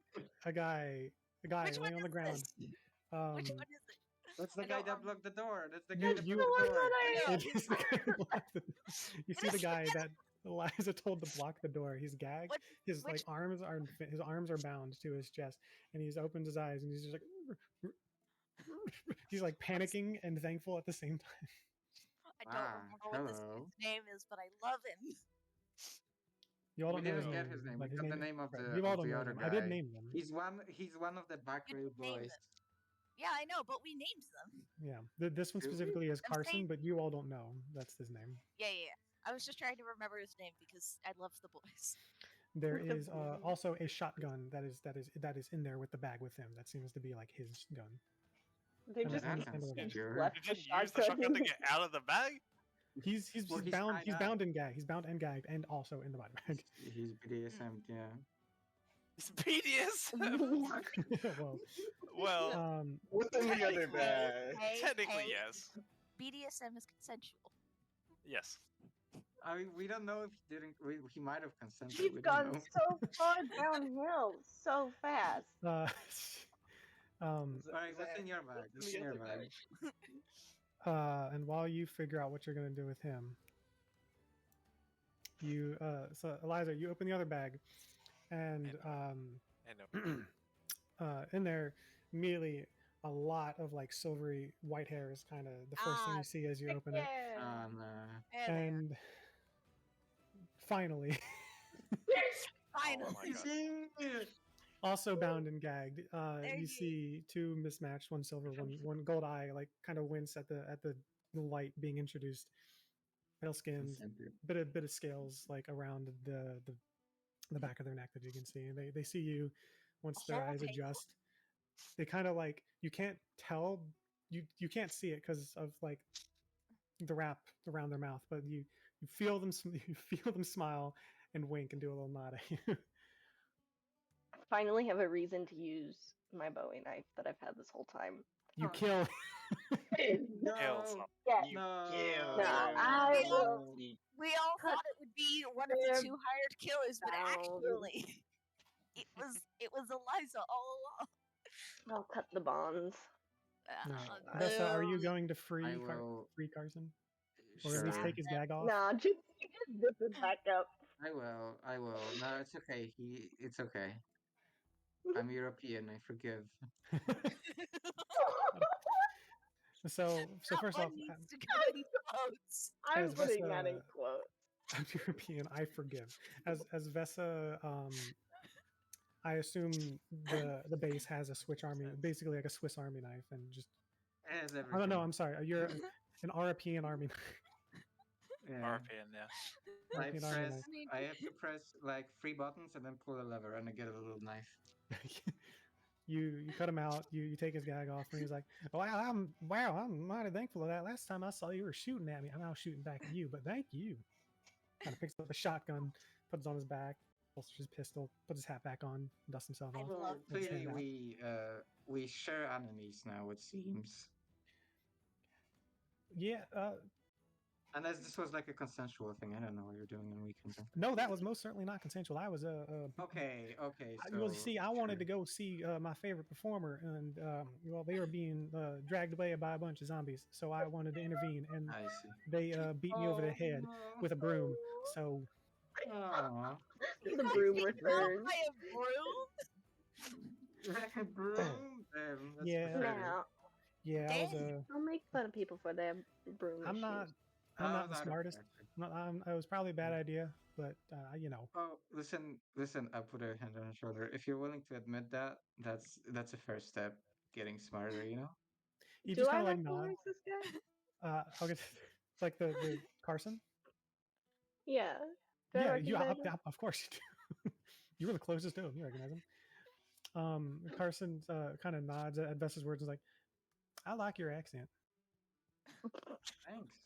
a guy Which one laying on the is ground. this? Which one is it? That's the I guy don't that blocked the door. That's the You- guy that you- blocked the door. It is the guy that blocked the. You see the guy that Eliza told to block the door. He's gagged. What? His Which? arms are bound to his chest, and he's opened his eyes and he's just like. He's like panicking and thankful at the same time. I don't remember what this hello. dude's name is, but I love him. You all We don't know his didn't name, get his name. but We his got the name. name of right, the you all of don't the know other them. guy. I did name them. He's one of the back You rail named boys. them. Yeah, I know, but we named them. Yeah, this one Do we? specifically is I'm Carson, saying- but you all don't know that's his name. Yeah. I was just trying to remember his name because I love the boys. There is also a shotgun that is in there with the bag with him. That seems to be like his gun. They And just on that the handle of the sounds gun. secure. left Did the you use the shotgun to get out of the bag? He's Well, he's bound. tied He's up. bound and gagged. He's bound and gagged, and also in the body bag. He's BDSM, yeah. It's BDS. Well, Well, What's in the other bag? technically yes. BDSM is consensual. Yes. I mean, we don't know if he didn't. He might have consented. He's we don't gone know. so far downhill so fast. All right, what's in your bag? What's in your bag? And while you figure out what you're gonna do with him, you so Eliza, you open the other bag, and I know. in there immediately a lot of like silvery white hair is kind of the first thing you see as you open it, Yeah. There. and finally, Finally. Oh my god. also bound and gagged, There you you- see two mismatched, one silver, one gold eye, like kind of wince at the light being introduced, pale skinned, bit of scales like around the back of their neck that you can see, and they see you. Once their eyes adjust, they kind of like, you can't tell, you can't see it because of like the wrap around their mouth, but you feel them you feel them smile and wink and do a little nod at you. Finally have a reason to use my Bowie knife that I've had this whole time. You kill. No, Yes. no, No, I will We all cut thought it would be one of the their 2 hired killers, but down. actually, it was Eliza all along. I'll cut the bonds. Right. Vessa, are you going to free I will. free Carson, or at Sure. least take his gag off? Nah, just zip it back up. I will. I will. No, it's okay. It's okay. I'm European. I forgive. So first off, Someone needs to go in quotes. I'm as putting that in Vessa, quotes. I'm European. I forgive. As Vessa, I assume the base has a Switch Army, basically like a Swiss Army knife, and just. It has everything. Oh no, no, I'm sorry. You're an European Army knife. Yeah. RPN, yeah. I European Army press. knife. I have to press like 3 buttons and then pull a lever, and I get a little knife. You cut him out. You take his gag off, and he's like, wow, I'm mighty thankful of that. Last time I saw you were shooting at me. I'm now shooting back at you, but thank you. Kind of picks up a shotgun, puts it on his back, holsters his pistol, puts his hat back on, dusts himself I off. love Puts his Clearly, hand out. we share enemies now. It seems. Yeah, Unless this was like a consensual thing. I don't know what you're doing in weekends. no, that was most certainly not consensual. I was Okay. Okay. well, So. see, I wanted to go see my favorite performer, and well, they were being dragged away by a bunch of zombies, so I wanted to intervene, and I see. they beat me over the head with a broom. So Aw. The broom Killed returns. by a broom? Broom. That's Yeah. pathetic. Now, yeah, I was Dang. don't make fun of people for their broom I'm issues. not Oh, the not smartest. affected. It was probably a bad idea, but you know, Oh, listen. I put a hand on your shoulder. If you're willing to admit that, that's a first step. Getting smarter, you know. he Do just I kind of like recognize nods. this guy? Okay, like the Carson. Yeah. Do I Yeah, recognize him? of course you do. You were the closest to him. You recognize him. Carson kind of nods at Vessa's words and is like, "I like your accent." Thanks.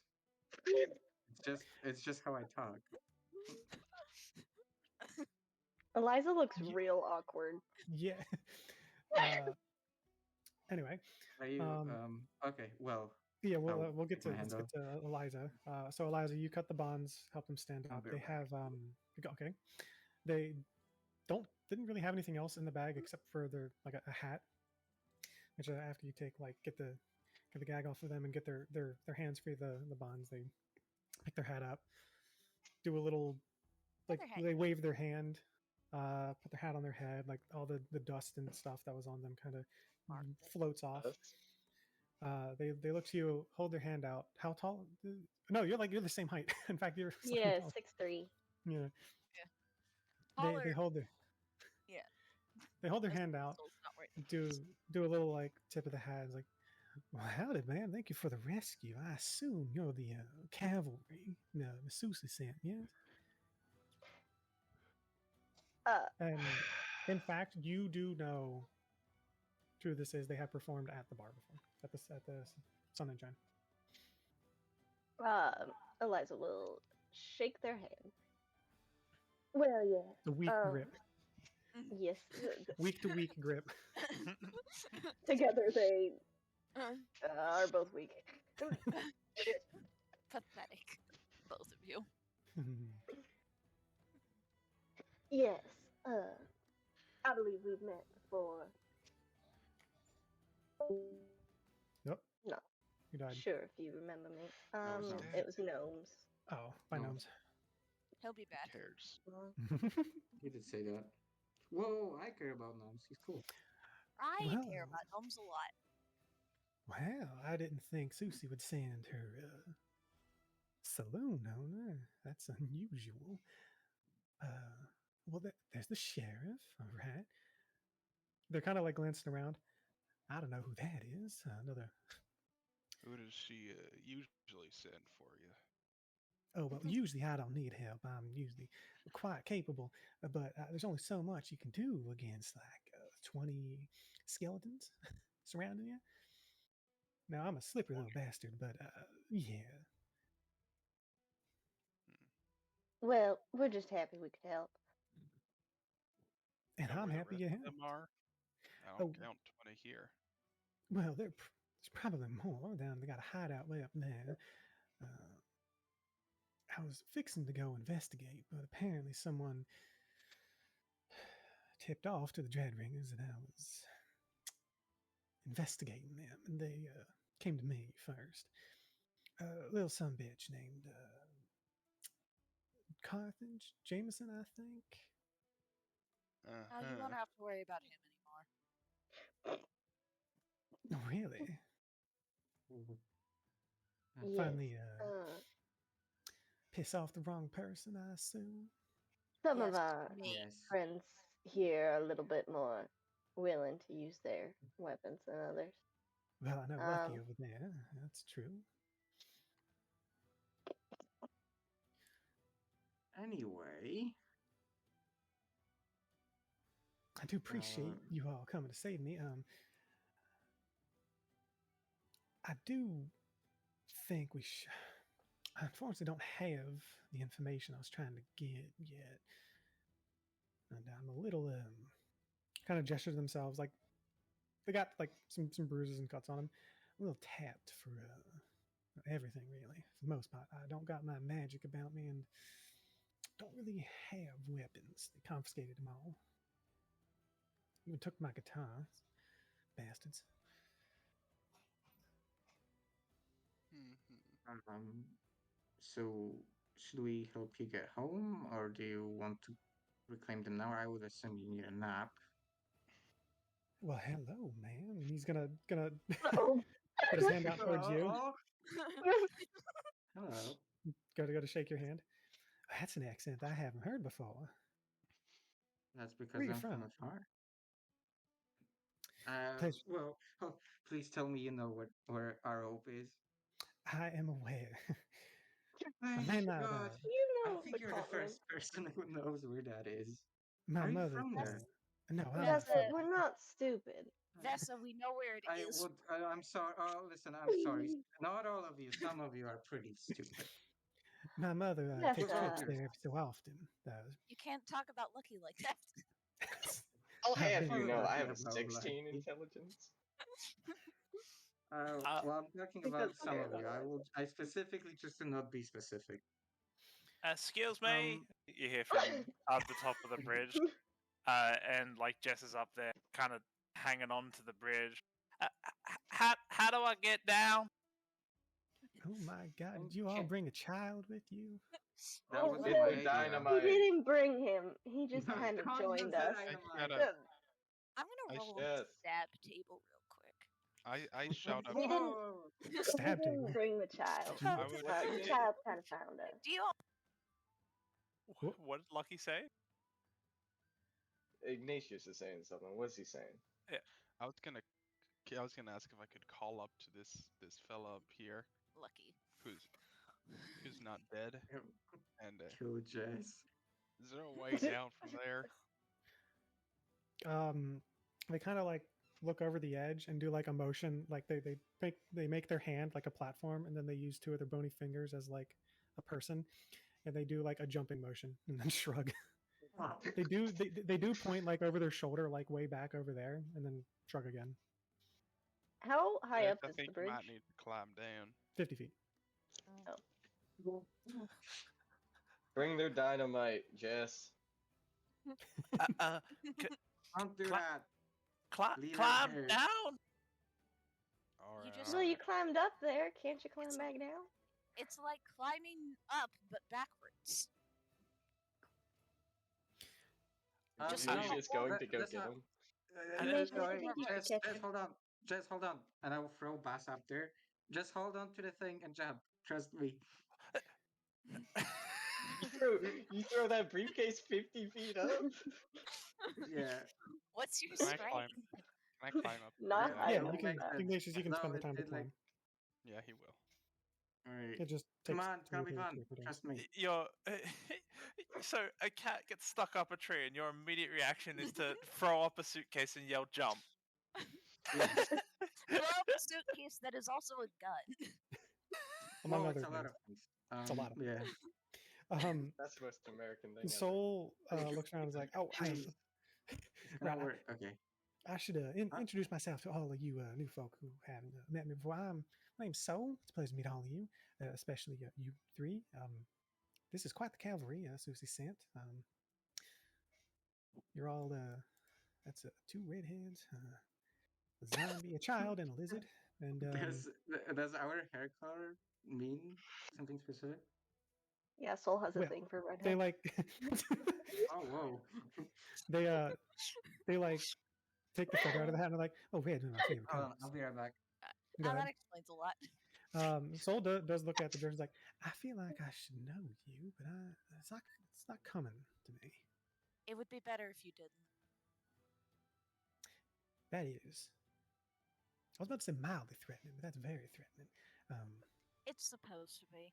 It's just how I talk. Eliza looks Ye- real awkward. Yeah. Anyway, Are you um, okay? Well, yeah, I'll we'll get take to my hand off. Eliza. So Eliza, you cut the bonds, help them stand I'll up. be They right have okay. They didn't really have anything else in the bag except for their like a hat, which after you take like get the gag off of them and get their hands free of the bonds, they pick their hat up, do a little like Their hat. they wave their hand, put their hat on their head, like all the dust and stuff that was on them kind of floats off. They look to you, hold their hand out. How tall? No, you're the same height. In fact, you're slightly Yeah, taller. 6'3". Yeah. Taller. They hold their Yeah. they hold their This hand out, pencil's not worth it. do a little like tip of the hat. It's like, well, howdy, man. Thank you for the rescue. I assume you're the cavalry. No, the Susie sent, yes. And in fact, you do know who this is. They have performed at the bar before, at the Sun and Shine. Eliza will shake their hand. Well, yeah. The weak grip, Yes. week to week grip. Together they are both weak. Pathetic. Both of you. Yes. I believe we've met before. Nope. No. Who died? Sure, if you remember me. I was No. dead. It was gnomes. Oh, by No. gnomes. He'll be Who back. cares? He did say that. Whoa, I care about gnomes. He's cool. I Well, care about gnomes a lot. well, I didn't think Susie would send her saloon owner. That's unusual. Well, there's the sheriff. All right. They're kind of like glancing around. I don't know who that is. Another. Who does she usually send for you? Oh, well, usually I don't need help. I'm usually quite capable. But there's only so much you can do against like 20 skeletons surrounding you. Now, I'm a slippery little bastard, but yeah. Well, we're just happy we could help. And Know I'm where the happy rest you of helped. them are? I Oh, don't count 20 here. well, there's probably more down. They got a hideout way up there. I was fixing to go investigate, but apparently someone tipped off to the Dreadringers that I was investigating them, and they came to me first. A little son bitch named Carthage Jameson, I think. Oh, you won't have to worry about him anymore. Oh, really? Mhm. Yes. Finally piss off the wrong person, I assume. Some Yes, of our me. Yes. friends here are a little bit more willing to use their weapons than others. Well, I know Lucky over there. That's true. Anyway, I do appreciate you all coming to save me. I do think we should. Unfortunately, don't have the information I was trying to get yet, and I'm a little kind of gesture to themselves like they got like some bruises and cuts on them. A little tapped for everything really. For the most part, I don't got my magic about me and don't really have weapons. They confiscated them all. Even took my guitar, bastards. so should we help you get home, or do you want to reclaim them now? I would assume you need a nap. Well, hello, man. And he's gonna Oh. put his hand out towards you. Hello. Go to shake your hand. That's an accent I haven't heard before. That's because Where you I'm from from? afar. Pleasure. Well, please tell me you know where our hope is. I am aware. I Thank may not. God. You I know think the you're the continent. first person who knows where that is. My Are you mother. from there? No, I'm not Just from. we're not stupid. Vessa, we know where it is. I'm sorry. Oh, listen, I'm sorry. Not all of you. Some of you are pretty stupid. My mother Yes, takes trips sir. there every so often. You can't talk about Lucky like that. I'll I've have been you What know, about I you, have a about 16 Lucky? intelligence. Well, I'm talking think about that's some fair, of you. though. I specifically just to not be specific. Excuse me, you hear from at the top of the bridge, and like Jess is up there, kind of hanging on to the bridge. How do I get down? Oh my God! Did you all bring a child with you? That Oh, was Did my the idea. dynamite. We didn't bring him. He just Don't kind of use joined that us. dynamite. gotta- I'm gonna roll Yes. a stab table real quick. I shout up. We didn't. Whoa! We Stab didn't table. bring the child. I would- The child kind of found us. Do you all What did Lucky say? Ignatius is saying something. What's he saying? I was gonna ask if I could call up to this fella up here Lucky? who's not dead, and Kill Jess. is there a way down from there? They kind of like look over the edge and do like a motion, like they make their hand like a platform, and then they use two of their bony fingers as like a person, and they do like a jumping motion and then shrug. They do point like over their shoulder, like way back over there, and then shrug again. How high Jess, up I is think the bridge? you might need to climb down. 50 feet. Bring their dynamite, Jess. Uh, Don't do Cla- that. Leave it climb here. down. All You right, just- all Well, you right. climbed up there. Can't you climb It's- back down? It's like climbing up, but backwards. Just Maybe No, just going to go that's get not. him. Maybe Wait, you should just catch just him. hold on, just hold on, and I will throw Bass up there. Just hold on to the thing and jump. Trust me. You throw that briefcase 50 feet up? Yeah. What's your Can I strength? climb? Can I climb up? Not there? high Yeah, enough. you can. Makes sense. Ignatius, you can No, spend the time to it climb. Yeah, he will. All right. It just Come takes on, it's gonna be fun. Trust me. You're so a cat gets stuck up a tree, and your immediate reaction is to throw up a suitcase and yell "jump." Yes. Throw up a suitcase that is also a gun. among Well, other it's a lot things. of things. It's a lot of Yeah. That's the most American thing ever. Soul looks around and is like, "Oh, It's gonna right. work. Okay. I should introduce myself to all of you new folk who haven't met me before. My name's Soul. It's a pleasure to meet all of you, especially you three. This is quite the cavalry Susie sent. You're all that's two redheads, a zombie, a child, and a lizard. And Does our hair color mean something specific? Yeah, Soul has a Well, thing for they redheads. like Oh, whoa. they like take the feather out of the hat and they're like, oh, red is my favorite Hold color. on, I'll be right back. Go That ahead. explains a lot. Soul does look at the jersey like, I feel like I should know you, but it's not coming to me. It would be better if you didn't. That is. I was about to say mildly threatening, but that's very threatening. It's supposed to be.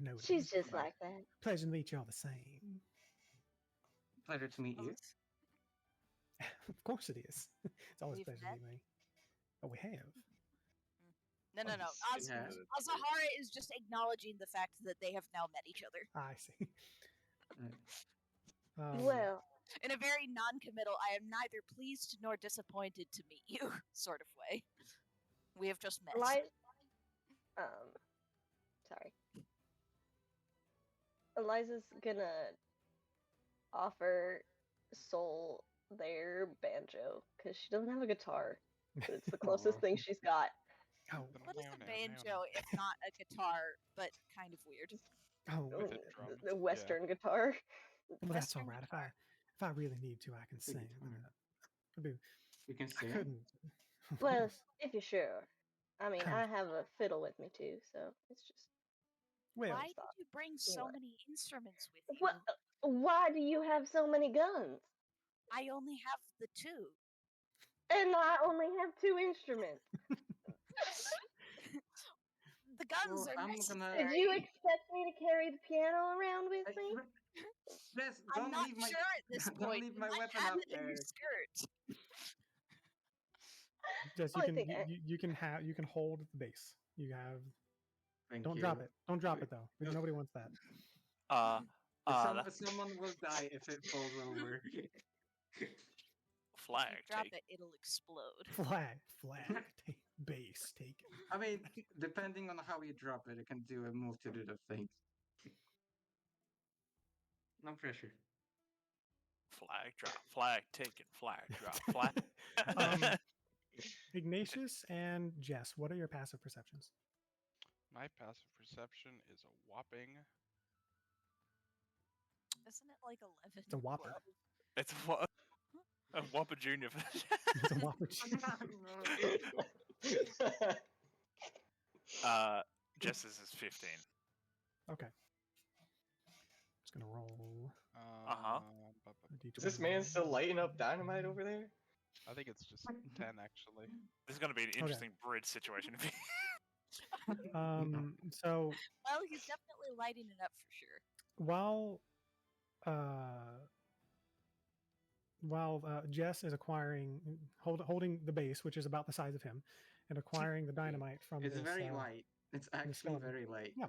No, She's just like that. pleasure to meet you all the same. Pleasure to meet you. Of course it is. It's always a We've pleasure to met? meet me. Oh, we have. No. Yes, Az- we did. Azahara is just acknowledging the fact that they have now met each other. I see. Well, In a very non-committal, I am neither pleased nor disappointed to meet you sort of way. We have just met. Sorry. Eliza's gonna offer Soul their banjo because she doesn't have a guitar. But it's the closest thing she's got. Oh, What is a banjo if not a guitar, but kind of weird? With a drum. The Western guitar. well, that's all Western right. guitar. If I really need to, I can It's a sing. guitar. You can I sing. couldn't. Of Well, course. if you're sure. I mean, I have a fiddle with me too, so it's just. Well, Why did you bring so What? many instruments with you? What? Why do you have so many guns? I only have the two. And I only have two instruments. The guns Well, are I'm necessary. Did you expect me to carry the piano around with me? Yes, I'm don't not leave my sure at this don't point. leave You my might weapon have up it in your there. skirt. Jess, Well, I think you can hold the base. You have. Thank Don't you. drop it. Don't drop it though. Because nobody wants that. That's Someone will die if it falls over. flag. If you drop take. it, it'll explode. Flag, base taken. I mean, depending on how you drop it, it can do a multitude of things. No pressure. Flag drop. Flag taken. Flag drop. Flag. Ignatius and Jess, what are your passive perceptions? My passive perception is a whopping. Isn't it like 11? It's a whopper. It's a Whopper Junior version. It's a whopper. Jess's is 15. Okay. Just gonna roll. Uh-huh. A Is this man still lighting up dynamite over there? I think it's just 10 actually. This is going to be an interesting bridge situation. So Well, he's definitely lighting it up for sure. while Jess is holding the base, which is about the size of him, and acquiring the dynamite from It's this, very light. It's actually skeleton. very light. Yeah.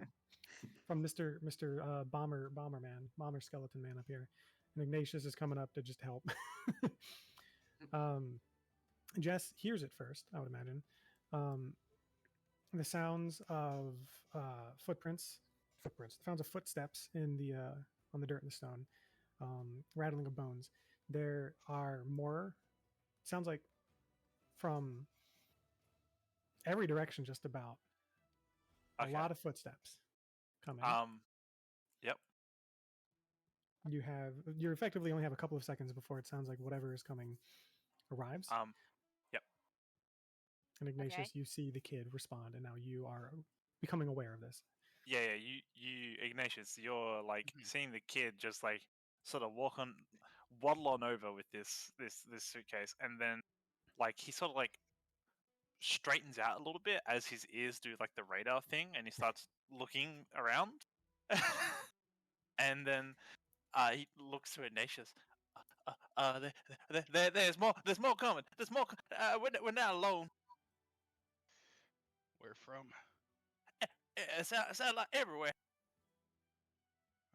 From Mr. Bomber Skeleton Man up here, and Ignatius is coming up to just help. Jess hears it first, I would imagine. The sounds of footprints, the sounds of footsteps in the on the dirt and the stone, rattling of bones. There are more. Sounds like from every direction, just about. A Okay. lot of footsteps coming. Yep. You effectively only have a couple of seconds before it sounds like whatever is coming arrives. Yep. And Ignatius, Okay. you see the kid respond, and now you are becoming aware of this. Yeah. You, Ignatius, you're like seeing the kid just like sort of waddle on over with this suitcase, and then like he sort of like straightens out a little bit as his ears do like the radar thing, and he starts looking around, and then he looks to Ignatius. There's more. There's more coming. There's more. We're not alone. Where from? It's out like everywhere.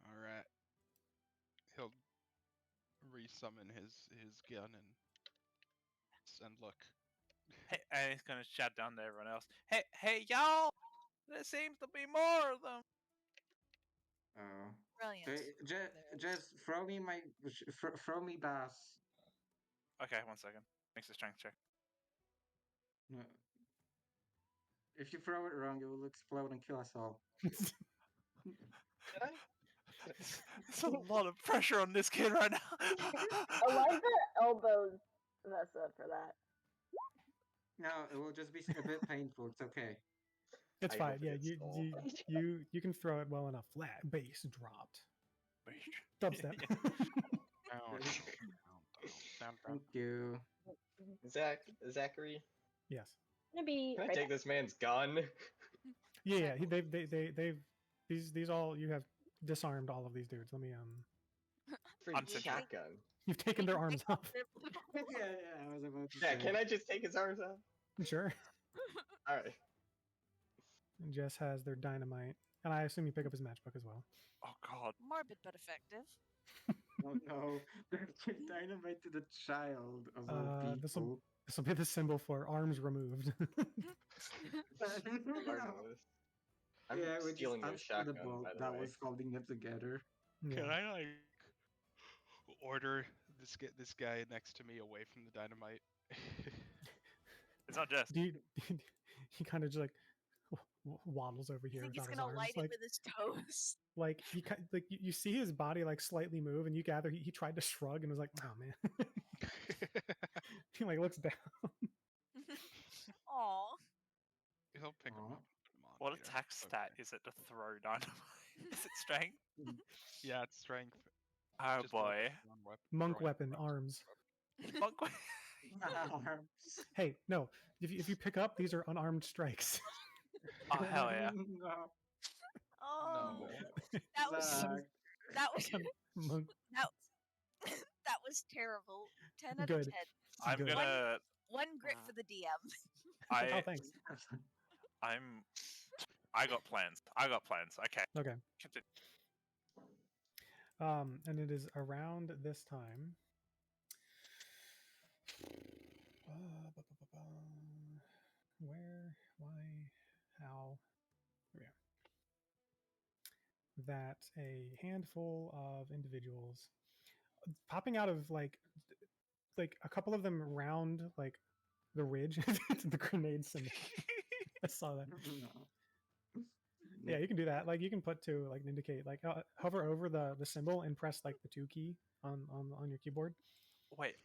All right. He'll resummon his gun and send look. Hey, and he's gonna shout down to everyone else. Hey, y'all! There seems to be more of them. Oh. Brilliant. Just throw me throw me bass. Okay, 1 second. Makes a strength check. No. If you throw it wrong, it will explode and kill us all. Did I? There's a lot of pressure on this kid right now. Elijah elbows mess up for that. No, it will just be a bit painful. It's okay. It's I fine. hope Yeah, it's skull. you can throw it well enough. Flat bass dropped. Dubstep. Thank you. Zachary, Yes. Gonna be can I right take back. this man's gun? Yeah. They've these all you have disarmed all of these dudes. Let me Free I'm sitting- shotgun. You've taken their arms off. Yeah, I was about to Yeah, say. can I just take his arms off? Sure. All right. And Jess has their dynamite, and I assume you pick up his matchbook as well. Oh God. Morbid but effective. Oh no, they're dynamite to the child of all This people. will be the symbol for arms removed. Marvelous. I'm Yeah, we just stealing your touched the shotgun, bolt by the that way. was holding them together. Yeah. Can I like order this guy next to me away from the dynamite? It's not just. He kind of just like waddles over You here think he's without his gonna arms. light it Like, with his toes? like you see his body like slightly move, and you gather he tried to shrug and was like, "Oh man." He like looks down. Aw. He'll pick him Aw. up. And put him on What later. attack It's stat okay. is it to throw dynamite? Is it strength? Yeah, it's strength. Oh Just boy. one weapon, Monk throwing weapon, arms. arms. Monk. Hey, no. If you pick up, these are unarmed strikes. Oh hell yeah. No. Oh, No. that was Zach. that was Monk. that was terrible. 10 out Good. of 10. I'm Good. gonna. One grit for the DM. Oh, I thanks. I got plans. Okay. Okay. Continue. And it is around this time. Where? Why? How? There we go. That a handful of individuals popping out of like a couple of them round like the ridge. The grenade symbol. I saw that. No. Yeah, you can do that. Like you can put to like indicate like hover over the symbol and press like the 2 key on your keyboard. Wait.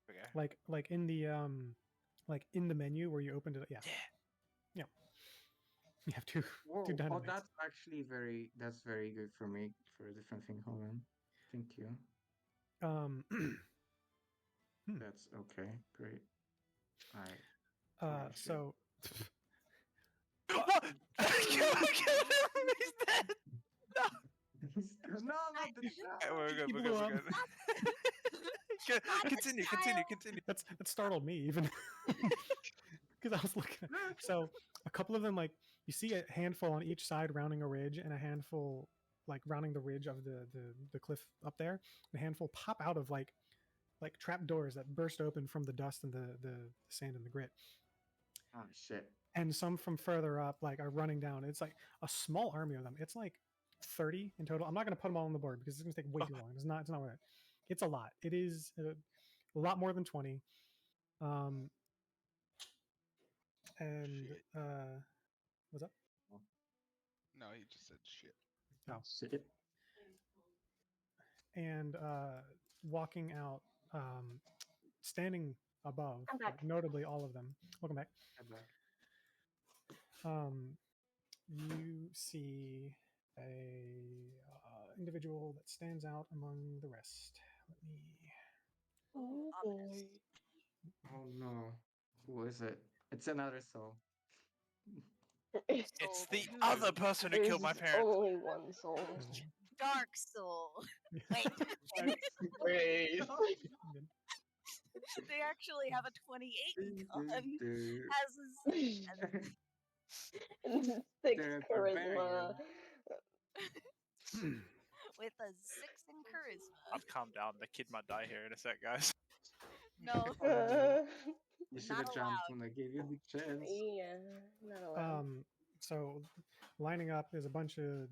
Okay. Like in the menu where you opened it. Yeah. Yeah. You have two Whoa. two Oh, dynamites. that's actually that's very good for me for a different thing. Hold on. Thank you. That's okay. Great. Alright. So What? He's dead. No, not the Okay, we're good. He We're blew good. up. We're good. Continue. that startled me even because I was looking at, so a couple of them like you see a handful on each side rounding a ridge and a handful like rounding the ridge of the cliff up there. A handful pop out of like trap doors that burst open from the dust and the sand and the grit. Oh shit. And some from further up like are running down. It's like a small army of them. It's like 30 in total. I'm not going to put them all on the board because it's going to take way too long. It's not worth it. It's a lot. It is a lot more than 20. And Shit. what's up? No, he just said shit. Oh. Shit. And walking out, standing above, I'm back. notably all of them. Welcome back. I'm back. You see a individual that stands out among the rest. Let me. Oh Ominous. boy. Oh no. Who is it? It's another soul. It's Soul the who- other person who killed my There's parents. only one soul. Dark Soul. Wait, Wait. they actually have a 28 gun. Has Six They're charisma. with a 6 in charisma. I've calmed down. The kid might die here in a sec, guys. No, You should have Not jumped allowed. when I gave you the chance. Yeah, not allowed. So lining up is a bunch of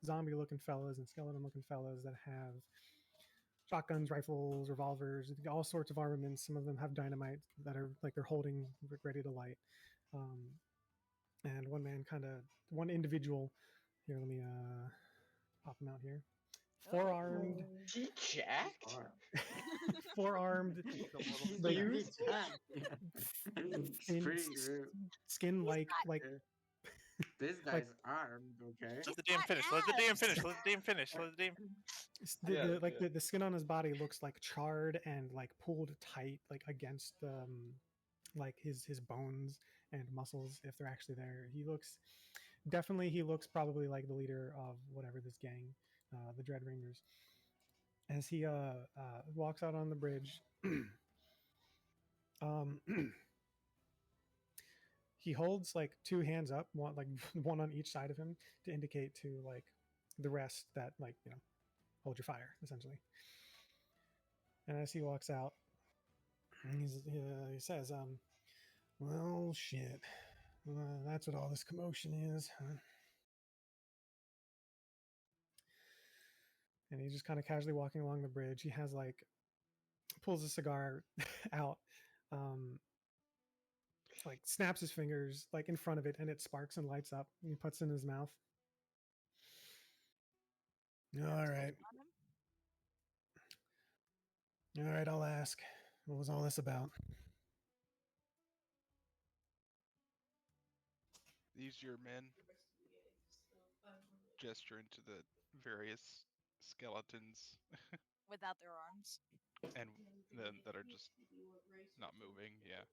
zombie looking fellas and skeleton looking fellas that have shotguns, rifles, revolvers, all sorts of armaments. Some of them have dynamite that are like they're holding ready to light. And one individual here, let me pop him out here. Four-armed, He jacked? four-armed, Like, like he jacked. It's pretty rude. skin like This guy's armed, okay? Let the DM finish. Let the DM finish. Let the DM finish. Let the DM. the skin on his body looks like charred and like pulled tight like against like his bones and muscles if they're actually there. He looks probably like the leader of whatever this gang, the Dread Ringers. As he walks out on the bridge, he holds like two hands up, one like one on each side of him to indicate to like the rest that like hold your fire essentially. And as he walks out, he says, "Well, shit, that's what all this commotion is, huh?" And he's just kind of casually walking along the bridge. He has like pulls a cigar out, like snaps his fingers like in front of it, and it sparks and lights up. And he puts it in his mouth. All right, I'll ask. What was all this about? These your men. Gesture into the various skeletons without their arms. and then that are just not moving. Yeah.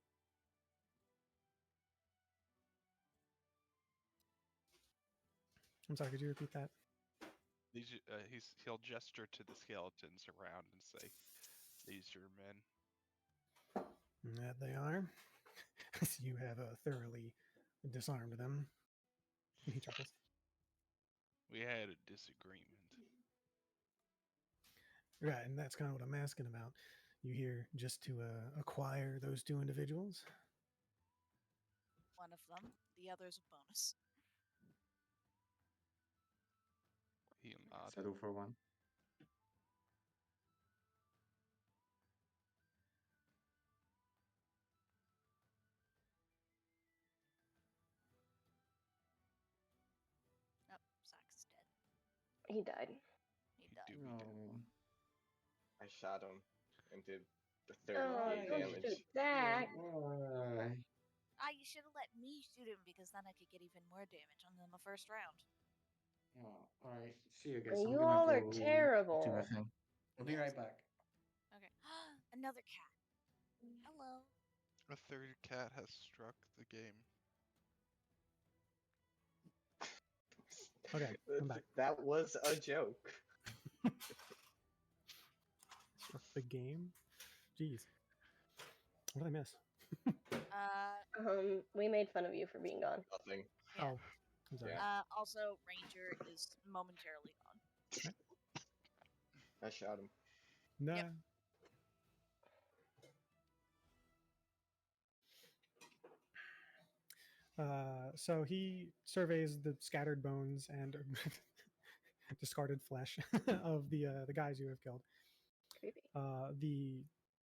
I'm sorry, could you repeat that? These he'll gesture to the skeletons around and say, "These your men." That they are. You have thoroughly disarmed them. He chuckles. We had a disagreement. Right, and that's kind of what I'm asking about. You here just to acquire those two individuals? One of them, the other's a bonus. He'll nod. Settle for one. Oh, Sock's dead. He died. He died. No. I shot him and did the 30 Oh, don't damage. shoot that. Why? You should have let me shoot him because then I could get even more damage on the first round. Oh, alright. See you guys. You I'm gonna all are go terrible. do a thing. I'll be right back. Okay. Another cat. Hello. A third cat has struck the game. Okay, I'm back. That was a joke. Struck the game? Jeez. What did I miss? We made fun of you for being gone. Nothing. Yeah. Oh, I'm sorry. Yeah. Also, Ranger is momentarily gone. I shot him. No. Yep. So he surveys the scattered bones and discarded flesh of the guys you have killed. Creepy. The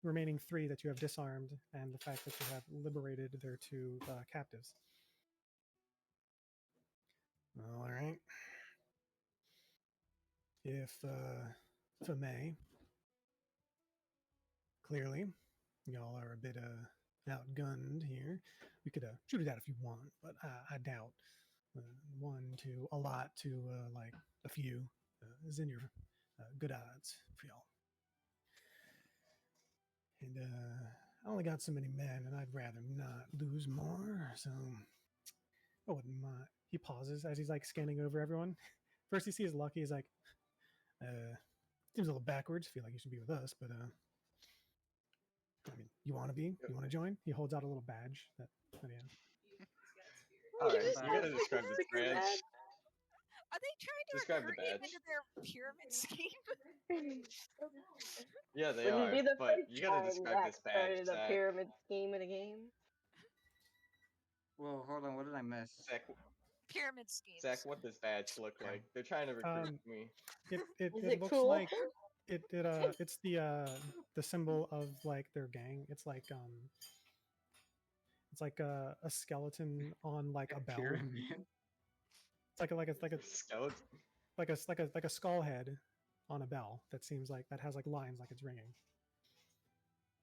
remaining 3 that you have disarmed, and the fact that you have liberated their 2 captives. All right. If I may, clearly, y'all are a bit outgunned here. We could shoot it out if you want, but I doubt 1 to a lot to like a few is in your good odds for y'all. And I only got so many men, and I'd rather not lose more, so I wouldn't mind. He pauses as he's like scanning over everyone. First, he sees Lucky. He's like, seems a little backwards. Feel like you should be with us, but I mean, you want to be? You want to join? He holds out a little badge that he has. All right, just you gotta have describe this sticker badge. badge. Are they trying to Describe the recruit him badge. into their pyramid scheme? Yeah, they Wouldn't are. be the But first you gotta time describe Zach this badge, started a Zach. pyramid scheme in a game. Whoa, hold on. What did I miss? Pyramid schemes. Zach, what does badge look like? They're trying to recruit me. It Is it looks cool? like it's the symbol of like their gang. It's like a skeleton on like a bell. Pyramid. It's like a Skeleton. like a skull head on a bell that seems like that has like lines like it's ringing.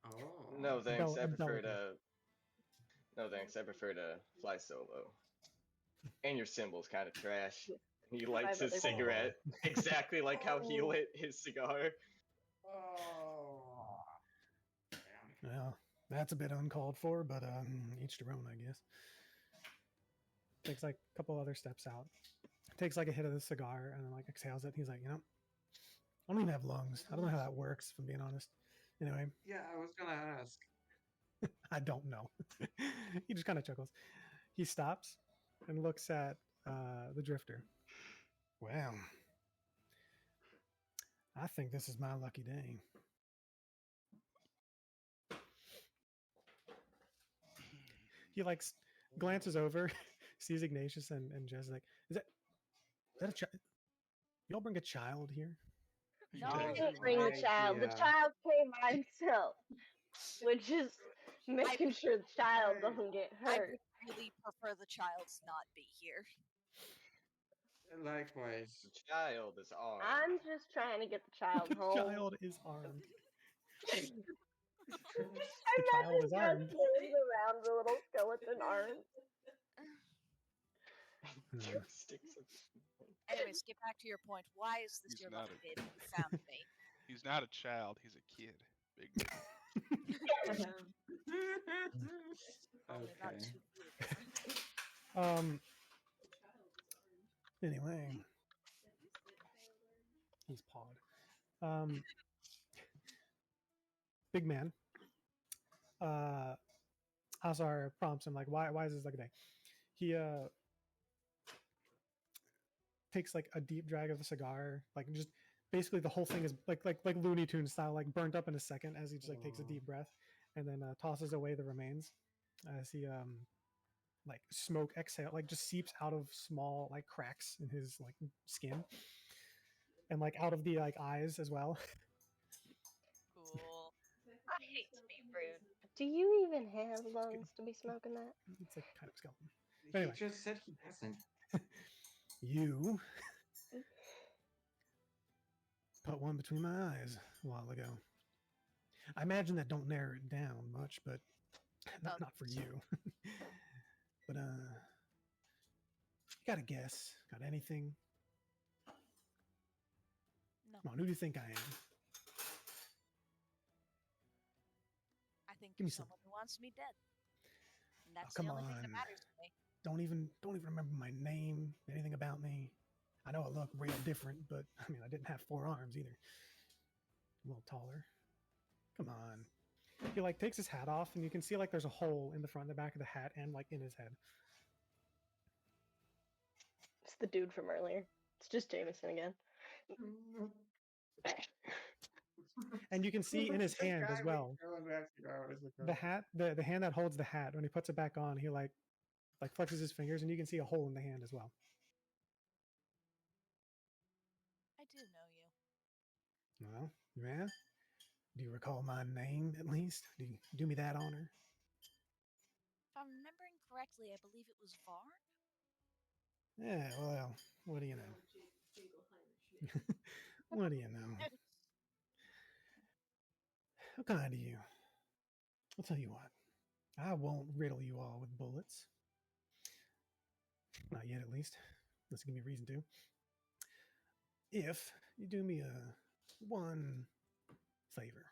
Oh. No thanks. Bell- I prefer Bellica. to. No thanks. I prefer to fly solo. And your symbol's kind of trash. He lights Five his other cigarette exactly like how he Oh. lit his cigar. Oh. Well, that's a bit uncalled for, but each their own, I guess. Takes like a couple other steps out. Takes like a hit of the cigar and then like exhales it. He's like, I don't even have lungs. I don't know how that works, if I'm being honest. Anyway, Yeah, I was gonna ask. I don't know. He just kind of chuckles. He stops and looks at the drifter. Well, I think this is my lucky day. He like glances over, sees Ignatius and Jess like, is that a child? Y'all bring a child here? No. I That's didn't bring the my child. The idea. child came by himself, which is making sure the child doesn't get I hurt. would really prefer the child's not be here. Likewise. The child is armed. I'm just trying to get the child The home. child is armed. I The child is imagine armed. just carrying around the little skeleton arms. Sticks of- Anyways, get back to your point. Why is this He's your not lucky a- day that you found me? He's not a child. He's a kid. Big man. Only about Okay. 2 feet of difference. Anyway, he's pawed. Big man. Azar prompts him like, why is this like a day? He takes like a deep drag of the cigar, like just basically the whole thing is like Looney Tunes style, like burnt up in a second as he just like takes a deep breath and then tosses away the remains as he like smoke exhale like just seeps out of small like cracks in his like skin and like out of the like eyes as well. Cool. I hate to be rude. Do you even have lungs to be smoking that? It's like kind of skeleton. He Anyway. just said he doesn't. You put one between my eyes a while ago. I imagine that don't narrow it down much, but not for you. But you got a guess? Got anything? No. Come on, who do you think I am? I think Give me you're some. someone who wants me dead. And that's come the only thing that on. matters to me. Don't even remember my name, anything about me. I know I look real different, but I mean I didn't have 4 arms either. A little taller. Come on. He like takes his hat off and you can see like there's a hole in the front and the back of the hat and like in his head. It's the dude from earlier. It's just Jameson again. And you can see in his hand as well. The hat, the hand that holds the hat, when he puts it back on, he like flexes his fingers and you can see a hole in the hand as well. I do know you. Well, yeah. Do you recall my name at least? Do you do me that honor? If I'm remembering correctly, I believe it was Varn. Yeah, well, what do you know? What do you know? How kind of you. I'll tell you what. I won't riddle you all with bullets. Not yet, at least. Let's give me a reason to. If you do me a one favor,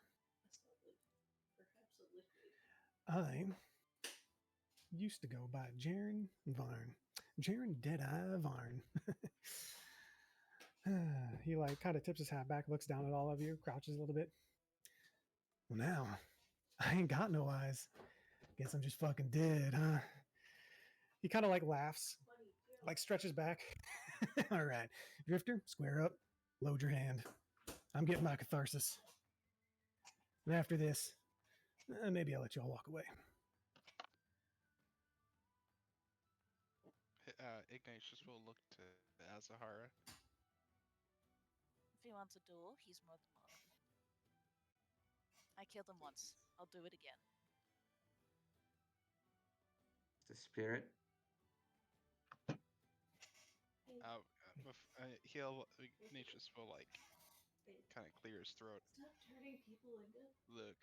I used to go by Jaren Varn. Jaren Deadeye Varn. He like kind of tips his hat back, looks down at all of you, crouches a little bit. Well, now I ain't got no eyes. Guess I'm just fucking dead, huh? He kind of like laughs, like stretches back. All right, Drifter, square up, load your hand. I'm getting my catharsis. And after this, maybe I'll let you all walk away. Ignatius will look to Azahara. If he wants a duel, he's more than welcome. I killed him once. I'll do it again. The spirit. He'll Ignatius will like kind of clear his throat. Look,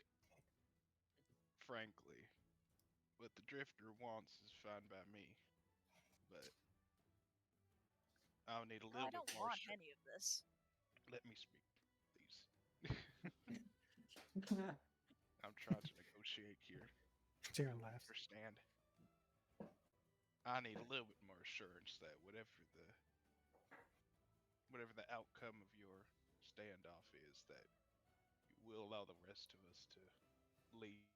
frankly, what the Drifter wants is fine by me, but I'll need a I little bit don't more. want any of this. Let me speak, please. I'm trying to negotiate here. Jaren laughs. Understand? I need a little bit more assurance that whatever the outcome of your standoff is, that you will allow the rest of us to leave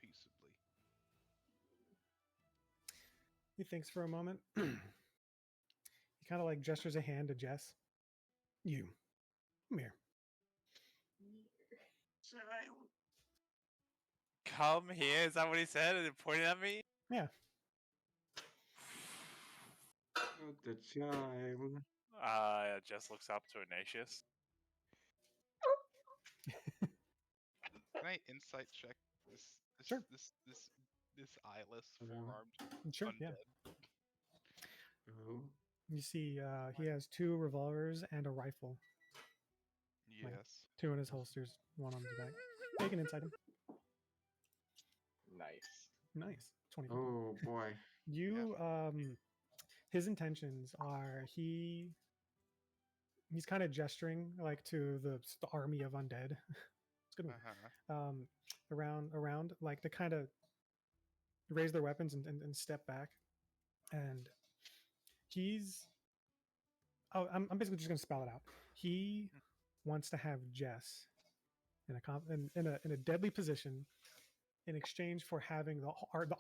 peaceably. He thinks for a moment. He kind of like gestures a hand to Jess. You, come here. Come here, is that what he said? And he pointed at me? Yeah. Oh, the child. Jess looks up to Ignatius. Can I insight check Sure. this eyeless, Yeah. four-armed Sure, undead? yeah. Oh. You see, he has 2 revolvers and a rifle. Like, Yes. 2 in his holsters, 1 on his back. Take an insight him. Nice. Nice. 24. Oh boy. You, his intentions are he's kind of gesturing like to the army of undead. It's a good one. Around like to kind of raise their weapons and step back. And he's I'm basically just gonna spell it out. He wants to have Jess in a deadly position in exchange for having the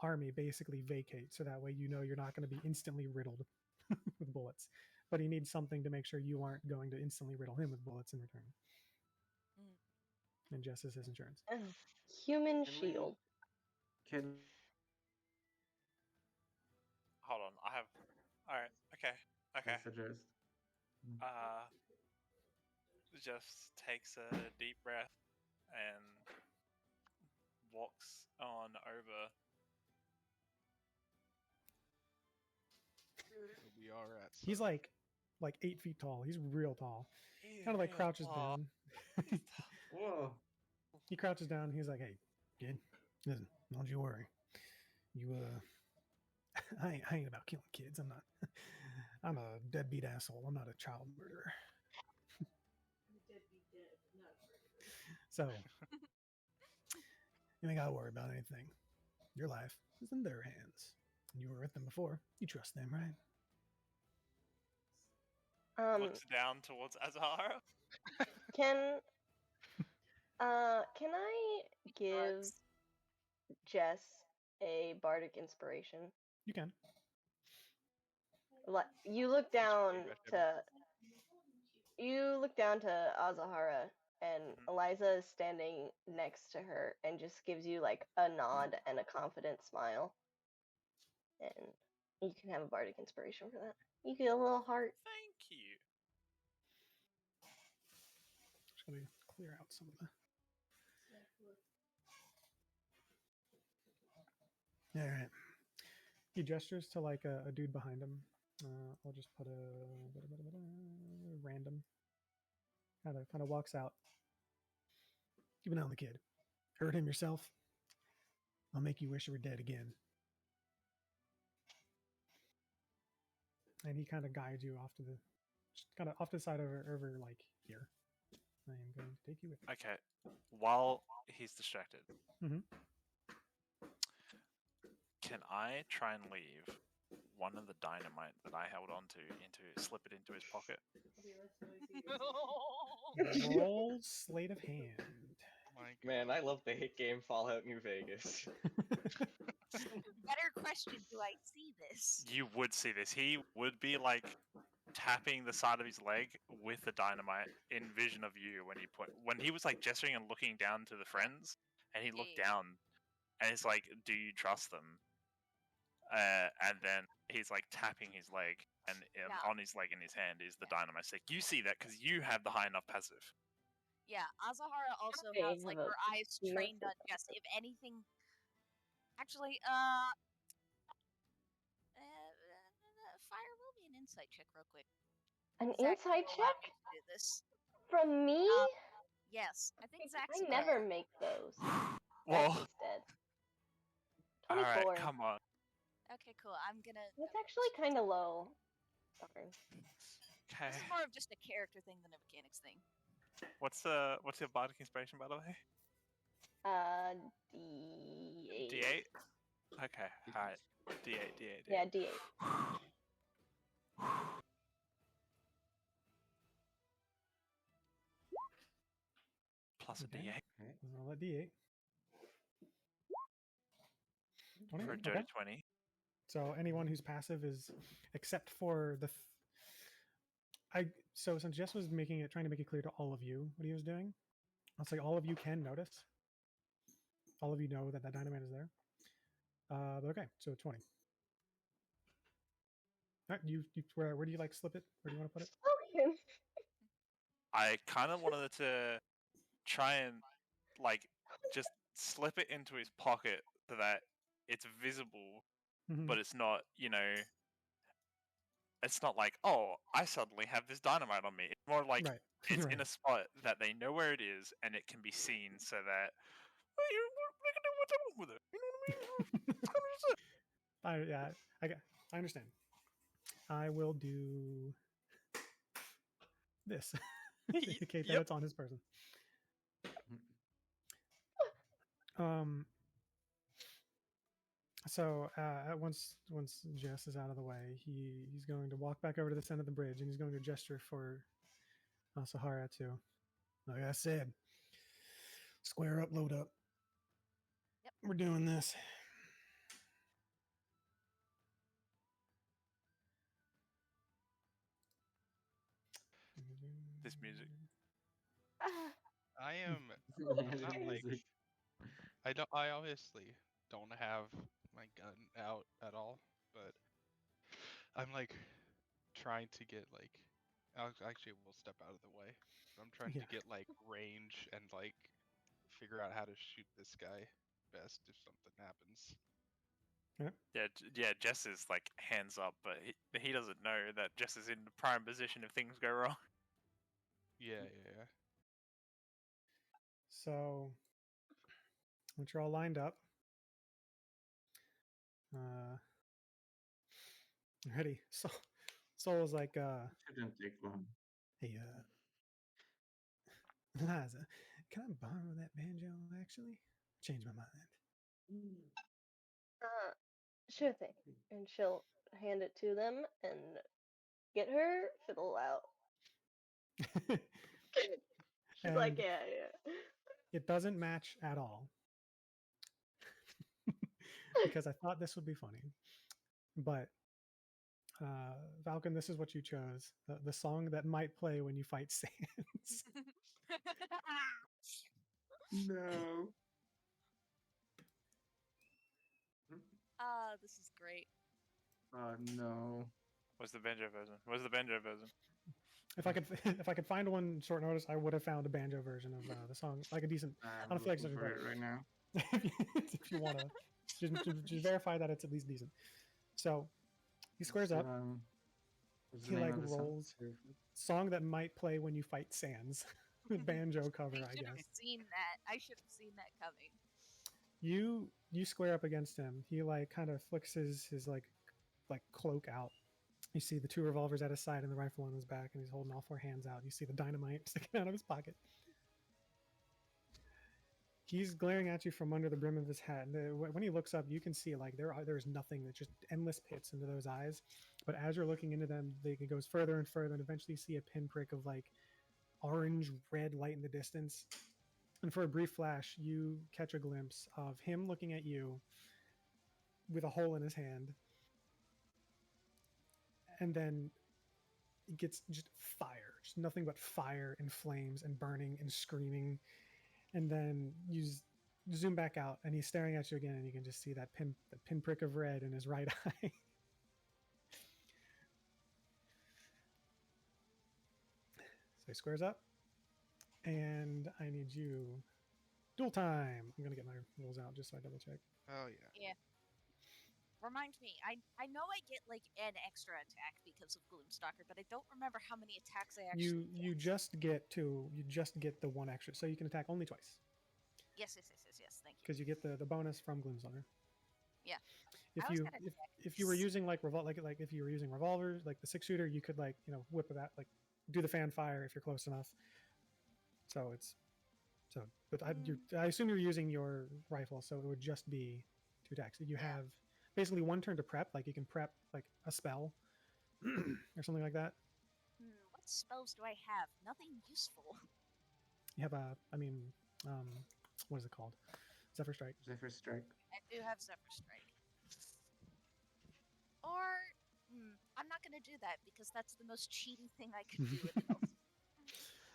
army basically vacate, so that way you know you're not going to be instantly riddled with bullets. But he needs something to make sure you aren't going to instantly riddle him with bullets in return. And Jess is his insurance. Human Can we- shield. Can Hold on, I have. Alright, okay. I suggest? Just takes a deep breath and walks on over. It'll be all right. He's like 8 feet tall. He's real tall. Kind of like crouches down. Whoa. He crouches down. He's like, "Hey, kid, listen, don't you worry. You I ain't about killing kids. I'm not. I'm a deadbeat asshole. I'm not a child murderer. So you ain't gotta worry about anything. Your life is in their hands. You were with them before. You trust them, right?" Looks down towards Azahara. Can I give Jess a bardic inspiration? You can. Like you look down to Azahara, and Eliza is standing next to her and just gives you like a nod and a confident smile. And you can have a bardic inspiration for that. You get a little heart. Thank you. Just gonna clear out some of the All right. He gestures to like a dude behind him. I'll just put a random. Kind of walks out. Keep an eye on the kid. Hurt him yourself. I'll make you wish you were dead again. And he kind of guides you off to the side over like here. I am going to take you with me. Okay. While he's distracted, Mhm. can I try and leave one of the dynamite that I held onto slip it into his pocket? Roll sleight of hand. My Man, I love the hit game Fallout New Vegas. Better question: do I see this? You would see this. He would be like tapping the side of his leg with the dynamite in vision of you when he was like gesturing and looking down to the friends, and he looked Yeah. down and it's like, do you trust them? And then he's like tapping his leg, and Yeah. on his leg in his hand is the dynamite stick. You see that because you have the high enough passive. Yeah, Azahara also Okay, has like have a her eyes nervous trained on Jess. If anything, actually, Fire, roll me an insight check real quick. An Zach insight will allow check me to do this. from me? Yes, I think Zach's. I never make those. Well, That's instead. all 24. right, come on. Okay, cool. I'm gonna. That's actually kind of low. Darn. Okay, This is more of just a character thing than a mechanics thing. what's your bardic inspiration, by the way? D8. D8. Okay, all right. D8. Yeah, D8. Plus a Okay. D8 Roll a d8. 20? for a Okay. dirty 20. So anyone who's passive is, except for the. So since Jess was trying to make it clear to all of you what he was doing, I'll say all of you can notice. All of you know that dynamite is there. But okay, so 20. All right, where do you like slip it? Where do you want to put it? Okay. I kind of wanted to try and like just slip it into his pocket so that it's visible, Mhm. but it's not, it's not like, oh, I suddenly have this dynamite on me. It's more like Right. it's Right. in a spot that they know where it is and it can be seen, so that they can do what they want with it. You know what I mean? It's kind of just it. I understand. I will do this to indicate that Yep. it's on his person. So once Jess is out of the way, he's going to walk back over to the center of the bridge, and he's going to gesture for Sahara to, like I said, square up, load up. Yep. We're doing this. This music. I am not like I obviously don't have my gun out at all, but I'm like trying to get like actually we'll step out of the way. I'm trying Yeah. to get like range and like figure out how to shoot this guy best if something happens. Yeah. Jess is like hands up, but he doesn't know that Jess is in the prime position if things go wrong. Yeah. So once you're all lined up, ready. So Soul was like, Shouldn't take long. hey, Eliza, can I borrow that banjo? Actually, change my mind. Sure thing. And she'll hand it to them and get her fiddle out. She's like, And yeah. it doesn't match at all because I thought this would be funny. But Falcon, this is what you chose: the song that might play when you fight Sans. No. This is great. Oh no. What's the banjo version? If I could find one short notice, I would have found a banjo version of the song, like a decent. I don't feel like looking such a for better it right now. if you want to. Just verify that it's at least decent. So he squares up. What's the He name like of the song? rolls song that might play when you fight Sans. Banjo cover, I should have guess. seen that. I should have seen that coming. You square up against him. He like kind of flicks his like cloak out. You see the two revolvers at his side and the rifle on his back, and he's holding all four hands out. You see the dynamite sticking out of his pocket. He's glaring at you from under the brim of his hat. And when he looks up, you can see like there's nothing. There's just endless pits into those eyes. But as you're looking into them, it goes further and further, and eventually you see a pinprick of like orange red light in the distance. And for a brief flash, you catch a glimpse of him looking at you with a hole in his hand. And then it gets just fire, just nothing but fire and flames and burning and screaming. And then you zoom back out, and he's staring at you again, and you can just see that pinprick of red in his right eye. So he squares up, and I need you duel time. I'm gonna get my rules out just so I double check. Oh yeah. Yeah. Remind me, I know I get like an extra attack because of Gloomstalker, but I don't remember how many attacks I actually You just get the one extra, so you can attack only twice. Yes, thank you. Because you get the bonus from Gloomstalker. Yeah. If you were using like if you were using revolvers, like the 6-shooter, you could like whip that, like do the fan fire if you're close enough. But I assume you're using your rifle, so it would just be 2 attacks. You have basically 1 turn to prep, like you can prep like a spell or something like that. What spells do I have? Nothing useful. You have what is it called? Zephyr Strike. Zephyr Strike. I do have Zephyr Strike. Or I'm not gonna do that because that's the most cheaty thing I could do with health.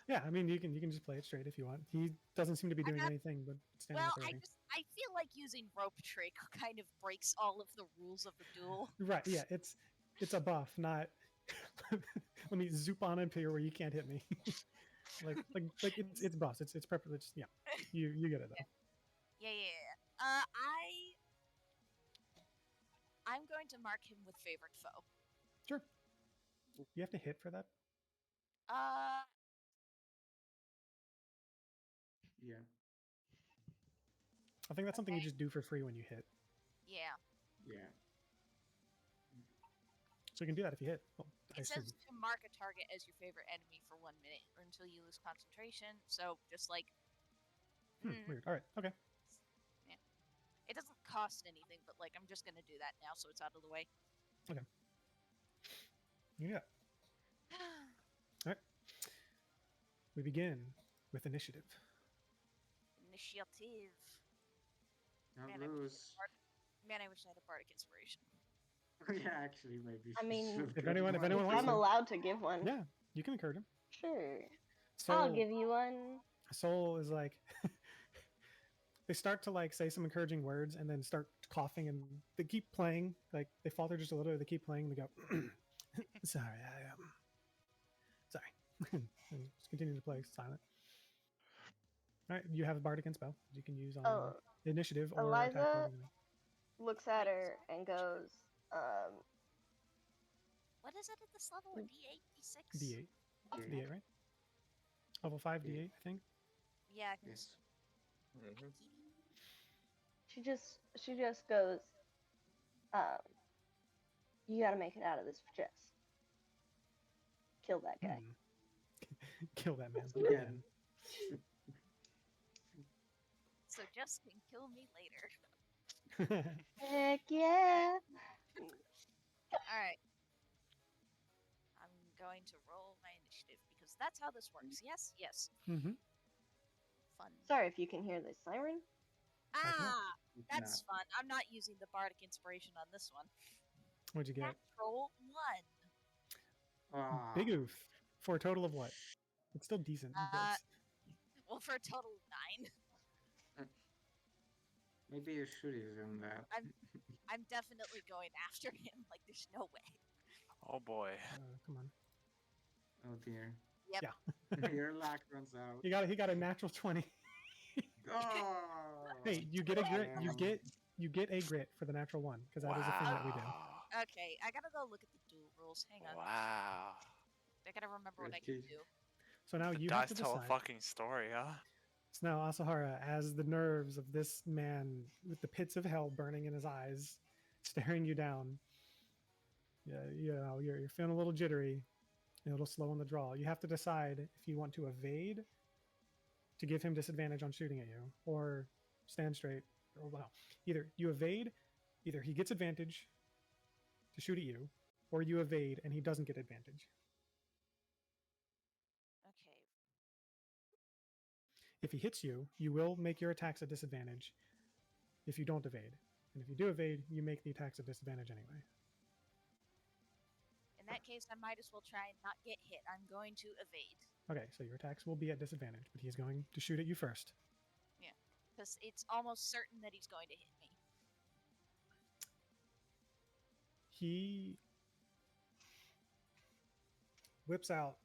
Yeah, I mean you can just play it straight if you want. He doesn't seem to be doing anything but standing Well, up there. I feel like using rope trick kind of breaks all of the rules of the duel. Right, yeah, it's a buff, not let me zoop on up here where you can't hit me. like it's buffs. It's preferably just you get it though. Yeah. I'm going to mark him with favorite foe. Sure. You have to hit for that? Yeah. I think that's something you just do for free when you hit. Yeah. Yeah. So you can do that if you hit. Well, it says to mark a target as your favorite enemy for 1 minute or until you lose concentration. So just like. Weird. All right. Okay. Yeah. It doesn't cost anything, but like I'm just gonna do that now, so it's out of the way. Okay. Yeah. All right. We begin with initiative. Initiative. Now Man, lose. I wish I had a bardic inspiration. Yeah, actually, maybe. I mean, if anyone wants I'm allowed to give one. Yeah, you can encourage him. Sure. Soul, I'll give you one. Soul is like they start to like say some encouraging words and then start coughing, and they keep playing. Like they falter just a little bit. They keep playing. They go, sorry, sorry, and just continue to play silent. All right, you have a bardic spell you can use on initiative or Eliza attack. Looks at her and goes, What is it at this level? A D8, D6? D8. Okay. D8, right? Level 5 D8, I think. Yeah, I think Yes. Mm-hmm. She just goes, you gotta make it out of this chest. Kill that guy. Kill that man. Again. So Jess can kill me later. Heck yeah! Alright. I'm going to roll my initiative because that's how this works. Yes? Yes. Mm-hmm. Fun. Sorry if you can hear the siren. That's fun. I'm not using the bardic inspiration on this one. What'd you get? Natural 1. Big oof. For a total of what? It's still decent. Well, for a total of 9. Maybe you should use him that. I'm definitely going after him. Like, there's no way. Oh boy. Come on. Oh dear. Yep. Yeah. Your luck runs out. He got a natural 20. Oh. Hey, you get You get a grit for the natural one because that is a thing that we do. Okay, I gotta go look at the duel rules. Hang on. Wow. I gotta remember what I Okay. can do. So now The you have dice to tell a decide. fucking story, huh? So now Asahara, as the nerves of this man with the pits of hell burning in his eyes, staring you down, you're feeling a little jittery, a little slow on the draw. You have to decide if you want to evade to give him disadvantage on shooting at you, or stand straight. Or well, either you evade, either he gets advantage to shoot at you, or you evade and he doesn't get advantage. Okay. If he hits you, you will make your attacks a disadvantage if you don't evade. And if you do evade, you make the attacks a disadvantage anyway. In that case, I might as well try and not get hit. I'm going to evade. Okay, so your attacks will be at disadvantage, but he's going to shoot at you first. Because it's almost certain that he's going to hit me. He whips out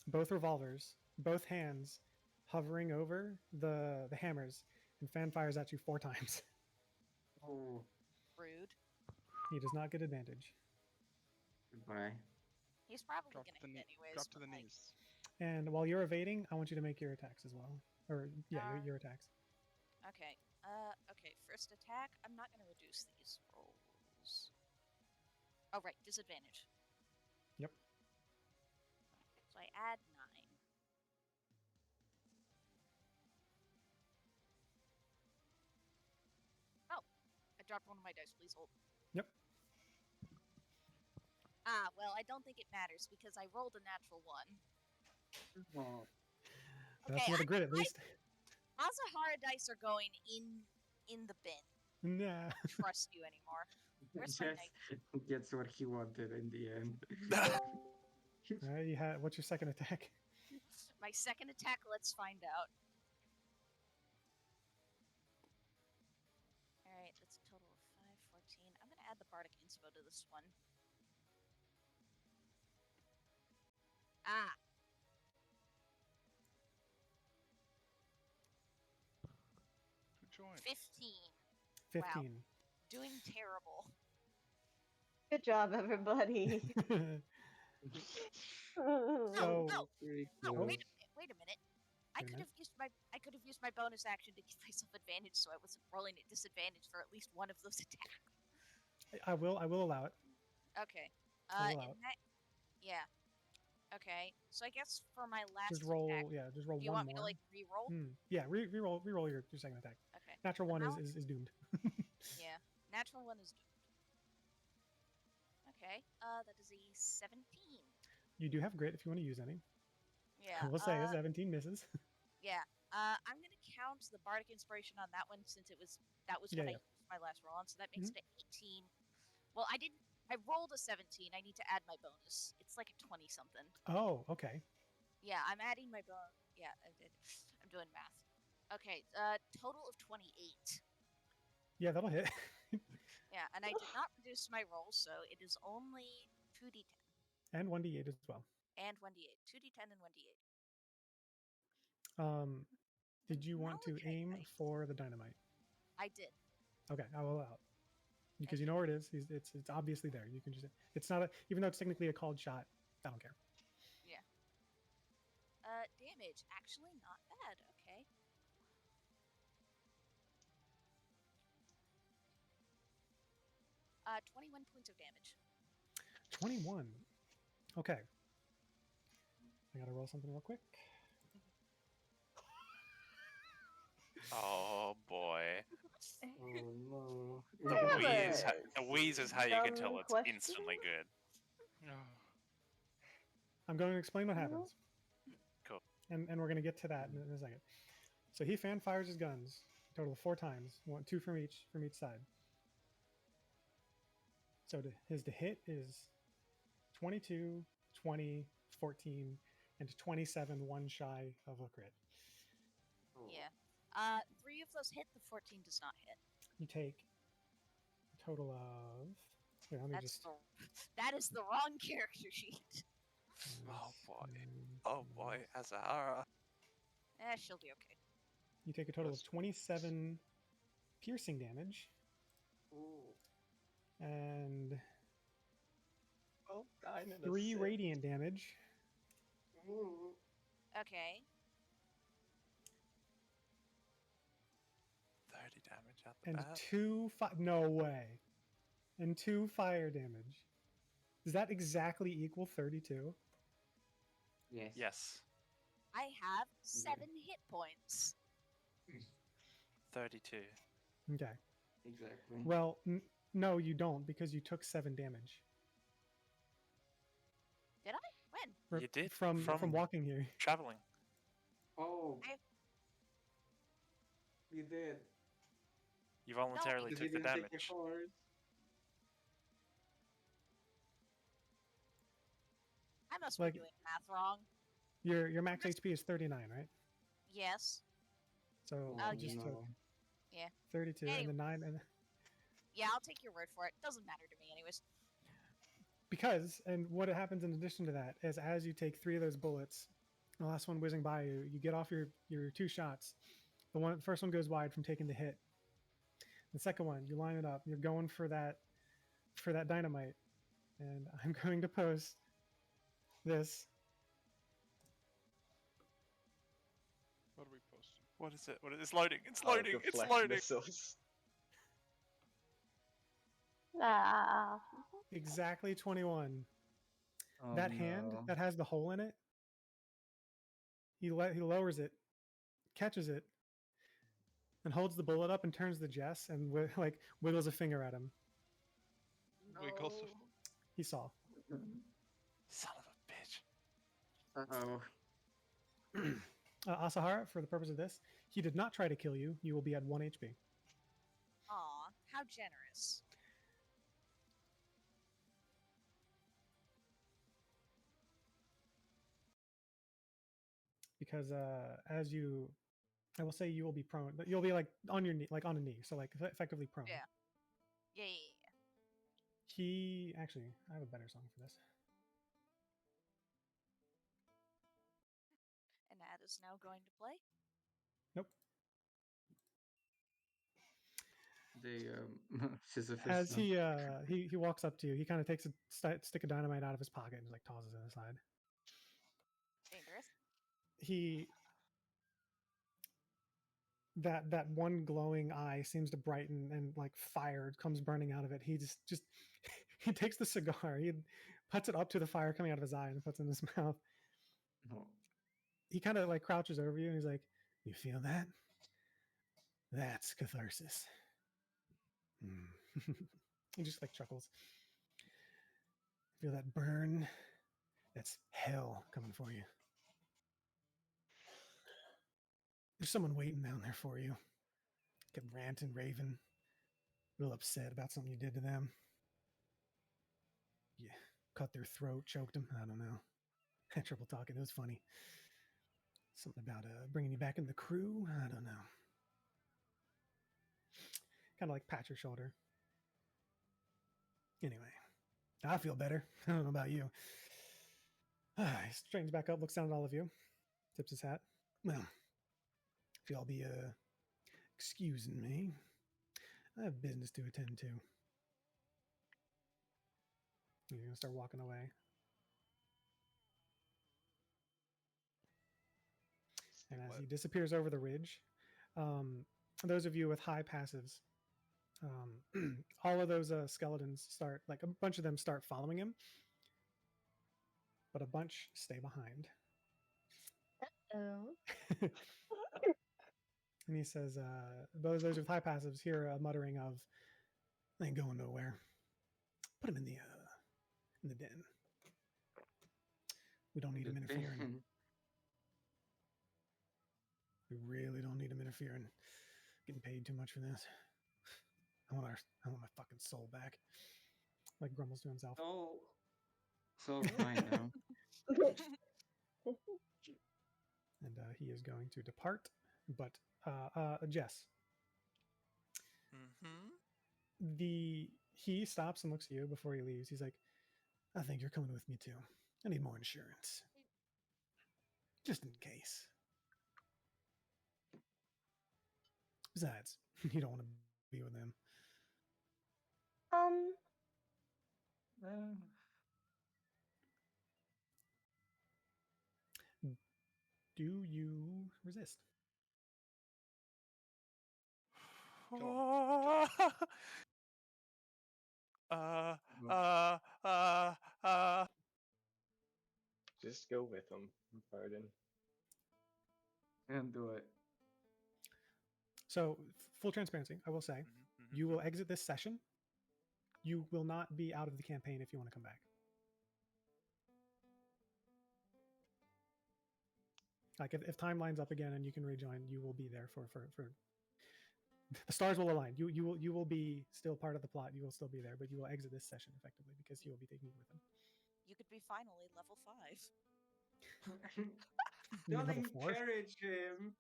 both revolvers, both hands hovering over the hammers, and fan fires at you 4 times. Oh, Rude. He does not get advantage. goodbye. He's probably Drop gonna to the hit knee. anyways. Drop to but, the like, knees. And while you're evading, I want you to make your attacks as well. Or, yeah, your attacks. Okay. Okay. First attack. I'm not gonna reduce these rolls. Oh right, disadvantage. Yep. So I add 9. Oh, I dropped one of my dice. Please hold. Yep. Ah, well, I don't think it matters because I rolled a natural 1. Oh, That's Okay, not a grit, at least. Asahara dice are going in the bin. Nah. I don't trust you anymore. Where's my Jess knife? gets what he wanted in the end. All right, what's your second attack? My second attack, let's find out. Alright, that's a total of 5, 14. I'm gonna add the Bardic Inspo to this one. Ah! Who joined? 15. 15. Wow. Doing terrible. Good job, everybody. So- No, Pretty no, close. wait a minute. I Wait a could have used my bonus action to give myself advantage so I wasn't rolling at disadvantage for at least one of those attacks. I will allow it. Okay. I'll allow it. Yeah. Okay. So I guess for my last Just roll, attack, just roll do you one want me more. to like re-roll? Yeah, re-roll your second attack. Okay. Natural one Now- is doomed. Yeah. Natural 1 is doomed. Okay. That is a 17. You do have grit if you want to use any. Yeah. I will say a 17 misses. Yeah. I'm gonna count the Bardic Inspiration on that one since that was Yeah, what yeah. I used my last roll on, so that makes it 18. Well, I rolled a 17. I need to add my bonus. It's like a 20 something. Oh, okay. Yeah, I'm adding my bonus. Yeah, I'm doing math. Okay, total of 28. Yeah, that'll hit. Yeah, and I did not reduce my roll, so it is only 2d10 And 1d8 as well. and 1d8. 2d10 and 1d8. Did you want to Malachite aim dice. for the dynamite? I did. Okay, I will allow it. Because you know where it is. It's obviously there. You can just. It's not even though it's technically a called shot. I don't care. Damage. Actually, not bad. Okay. Uh, 21 points of damage. 21. Okay. I gotta roll something real quick. Oh boy. Oh no. The I have wheeze, a the wheeze is how you can tell dumb it's question. instantly good. I'm going to explain what happens. Cool. And we're going to get to that in a second. So he fan fires his guns, a total of 4 times, 2 from each side. So his to hit is 22, 20, 14, and 27, one shy of a crit. Yeah. 3 of those hit. The 14 does not hit. You take a total of. Wait, let me just. That is the wrong character sheet. Oh boy. Oh boy, Azahara. She'll be okay. You take a total of 27 piercing damage Ooh. and Well, 9 and a 3 6. radiant damage. Ooh. Okay. 30 damage out the And bat. 2 no way. And 2 fire damage. Does that exactly equal 32? Yes. Yes. I have 7 hit points. 32. Okay. Exactly. Well, no, you don't because you took 7 damage. Did I? When? You did from walking here. traveling. Oh, I- you did. You voluntarily Because you took the didn't take your damage. force. I must Like- be doing math wrong. Your max HP is 39, right? Yes. So Oh, you just no. took Yeah. 32 and the 9 and Yeah, I'll take your word for it. Doesn't matter to me, anyways. because and what happens in addition to that is as you take 3 of those bullets, the last one whizzing by you, you get off your 2 shots. The first one goes wide from taking the hit. The second one, you line it up. You're going for that dynamite, and I'm going to post this. What are we posting? What is it? It's loading. It's Oh, loading. It's deflect loading. missiles. Ah. Exactly 21. Oh, That hand no. that has the hole in it, he lowers it, catches it, and holds the bullet up and turns the Jess and wiggles a finger at him. Wiggles of- No. He saw. Son of a bitch. Uh-oh. Asahara, for the purpose of this, he did not try to kill you. You will be at 1 HP. Aw, how generous. Because I will say you will be prone. But you'll be like on your knee, like on a knee, so like effectively prone. Yeah. Yeah. He actually, I have a better song for this. And that is now going to play. Nope. The Sisyphus. As song. he walks up to you, he kind of takes a stick of dynamite out of his pocket and like tosses it aside. Dangerous. That one glowing eye seems to brighten and like fire comes burning out of it. He just he takes the cigar, he puts it up to the fire coming out of his eye and puts it in his mouth. Oh. He kind of like crouches over you and he's like, "You feel that? That's catharsis." He just like chuckles. Feel that burn? That's hell coming for you. There's someone waiting down there for you. Kept ranting, raving, real upset about something you did to them. You cut their throat, choked them. I don't know. Had trouble talking. It was funny. Something about bringing you back in the crew. I don't know. Kind of like pat your shoulder. Anyway, I feel better. I don't know about you. He straightens back up, looks down at all of you, tips his hat. Well, if y'all be excusing me, I have business to attend to. You're gonna start walking away. And as he disappears over the ridge, those of you with high passives, all of those skeletons start, like a bunch of them start following him, but a bunch stay behind. Oh. And he says, those with high passives hear a muttering of, "I ain't going nowhere. Put him in the den. We don't need him interfering. We really don't need him interfering. Getting paid too much for this. I want my fucking soul back." Like grumbles to himself. Oh. So fine now. And he is going to depart. But Jess, he stops and looks at you before he leaves. He's like, "I think you're coming with me too. I need more insurance, just in case. Besides, you don't want to be with him. Uh, Do you resist? uh, well, uh, uh, uh. Just go with them. Pardon. and do it. So, full transparency, I will say, Mhm, you will exit this session. You will not be out of the campaign if you want to come back. Like if time lines up again and you can rejoin, you will be there for the stars will align. You will be still part of the plot. You will still be there, but you will exit this session effectively because you will be taking you with him. You could be finally level 5. You're Don't level 4. encourage him.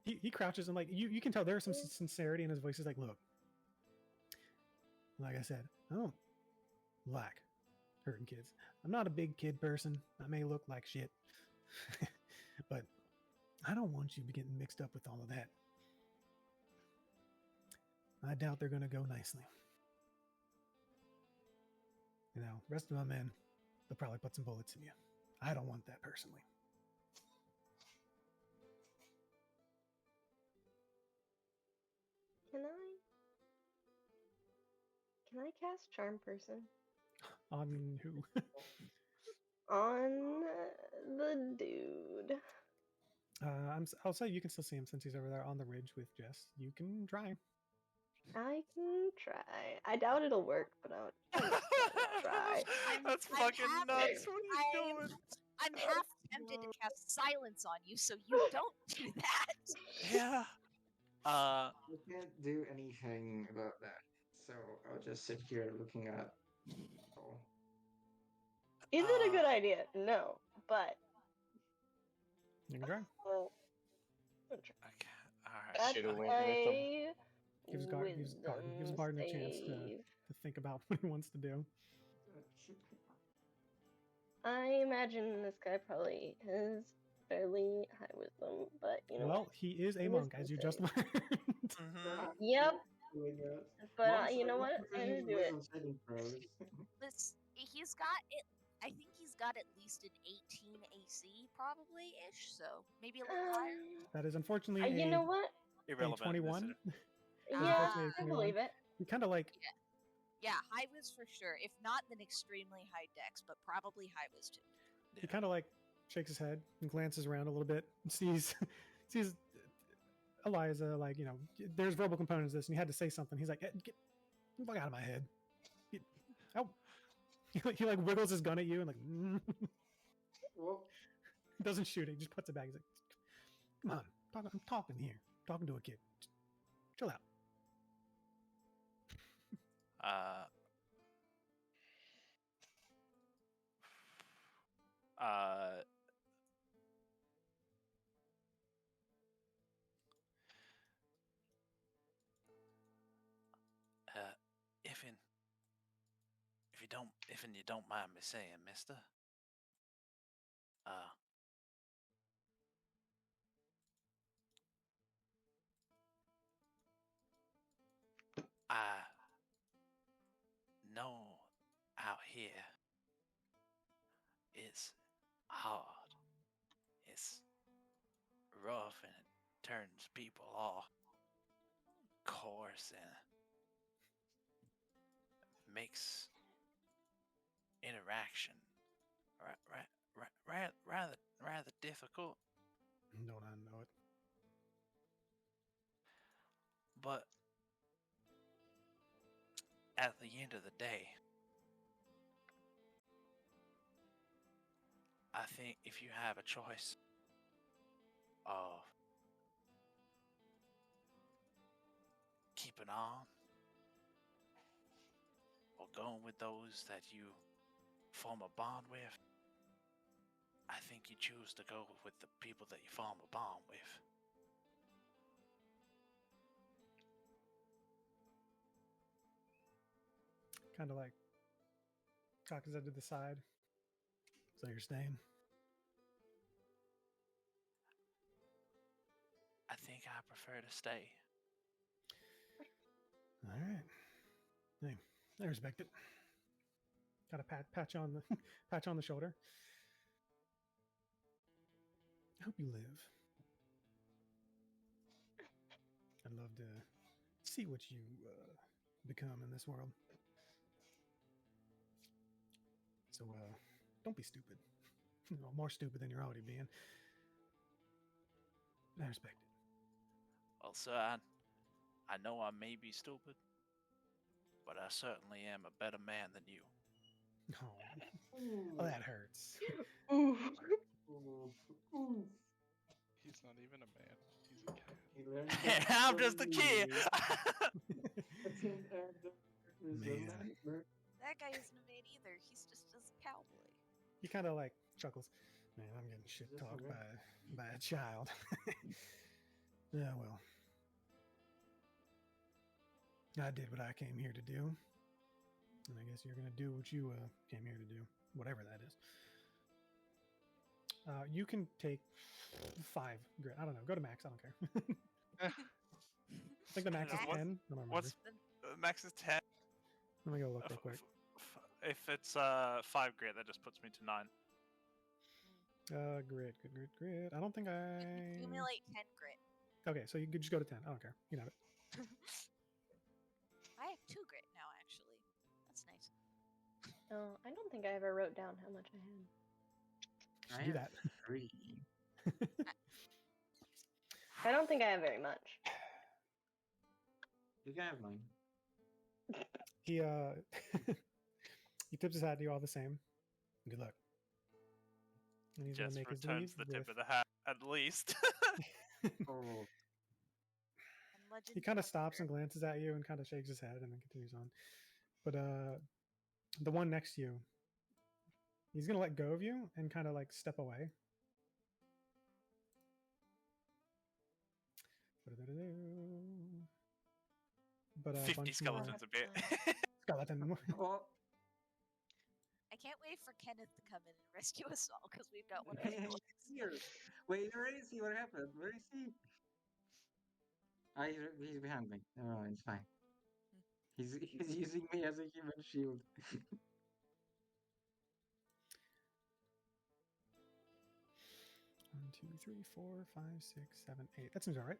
He crouches and like you can tell there is some sincerity in his voice. He's like, look, like I said, I don't like hurting kids. I'm not a big kid person. I may look like shit, but I don't want you to be getting mixed up with all of that. I doubt they're going to go nicely. You know, rest of my men, they'll probably put some bullets in you. I don't want that personally. Can I cast Charm Person On who? on the dude? I'll say you can still see him since he's over there on the ridge with Jess. You can try. I can try. I doubt it'll work, but I'm just gonna try. That's I'm fucking happy- nuts. What are you doing? I'm half tempted to cast silence on you, so you don't do that. Yeah. I can't do anything about that. So I'll just sit here looking at. Oh, Is it a good idea? No, but You can try. well, I'm gonna try. Okay. All I right. That's should have went with them. a Gives Garden a chance to save. think about what he wants to do. I imagine this guy probably has fairly high wisdom, but you know Well, what? he is a Wisdom monk, as you just save. learned. Mhm. Yep, Oh my god. but Monks you are know not what? I'm gonna proficient in do it. wisdom saving throws. He's got it. I think he's got at least an 18 AC, probably ish. So maybe a little higher. That is unfortunately You know what? a Irrelevant. 21. Yeah, Unfortunately, a I 21. believe it. He kind of like Yeah, high whiz for sure. If not, then extremely high dex, but probably high whiz too. he kind of like shakes his head and glances around a little bit and sees Eliza, like, you know, there's verbal components to this, and he had to say something. He's like, get the fuck out of my head. Oh. He like wiggles his gun at you and like Well, doesn't shoot it. He just puts it back. He's like, come on, I'm talking here. I'm talking to a kid. Just chill out. Uh. Uh. If you don't mind me saying, Mister. Uh. I know out here it's hard. It's rough and it turns people off course and makes interaction rather difficult. Don't I know it? But at the end of the day, I think if you have a choice of keeping on or going with those that you form a bond with, I think you choose to go with the people that you form a bond with. Kind of like cock his head to the side. So you're staying? I prefer to stay. All right. Hey, I respect it. Got a patch on the patch on the shoulder. I hope you live. I'd love to see what you become in this world. So don't be stupid. More stupid than you're already being. But I respect it. Well, sir, I know I may be stupid, but I certainly am a better man than you. Oh, that hurts. Ooh. He's not even a man. He's a cat. He learned I'm just a kid. Man. That guy isn't a man either. He's just a cowboy. He kind of like chuckles. Man, I'm getting shit Is this talked okay? by a child. Yeah, well. I did what I came here to do. And I guess you're going to do what you came here to do. Whatever that is. You can take 5 grit. I don't know. Go to max. I don't care. I think the max is What's- 10. I don't remember. What's max is 10? Let me go look real quick. If it's 5 grit, that just puts me to 9. Grit. I don't think I... Accumulate 10 grit. Okay, so you could just go to 10. I don't care. You know it. I have 2 grit now, actually. That's nice. Oh, I don't think I ever wrote down how much I had. Should do that. 3. I don't think I have very much. You can have mine. He he tips his hat to you all the same. Good luck. And he's gonna Just make his returns leave the tip with- of the hat, at least. Oh, And legend He kind of of stops Wonder. and glances at you and kind of shakes his head and then continues on. But the one next to you, he's gonna let go of you and kind of like step away. But 50 bunch more skeletons a bit. skeleton. well, I can't wait for Kenneth to come in and rescue us all because we've got one of his bullets. here. Wait, where is he? What happened? Where is he? He's behind me. Oh, it's fine. He's using me as a human shield. 1, 2, 3, 4, 5, 6, 7, 8. That seems all right.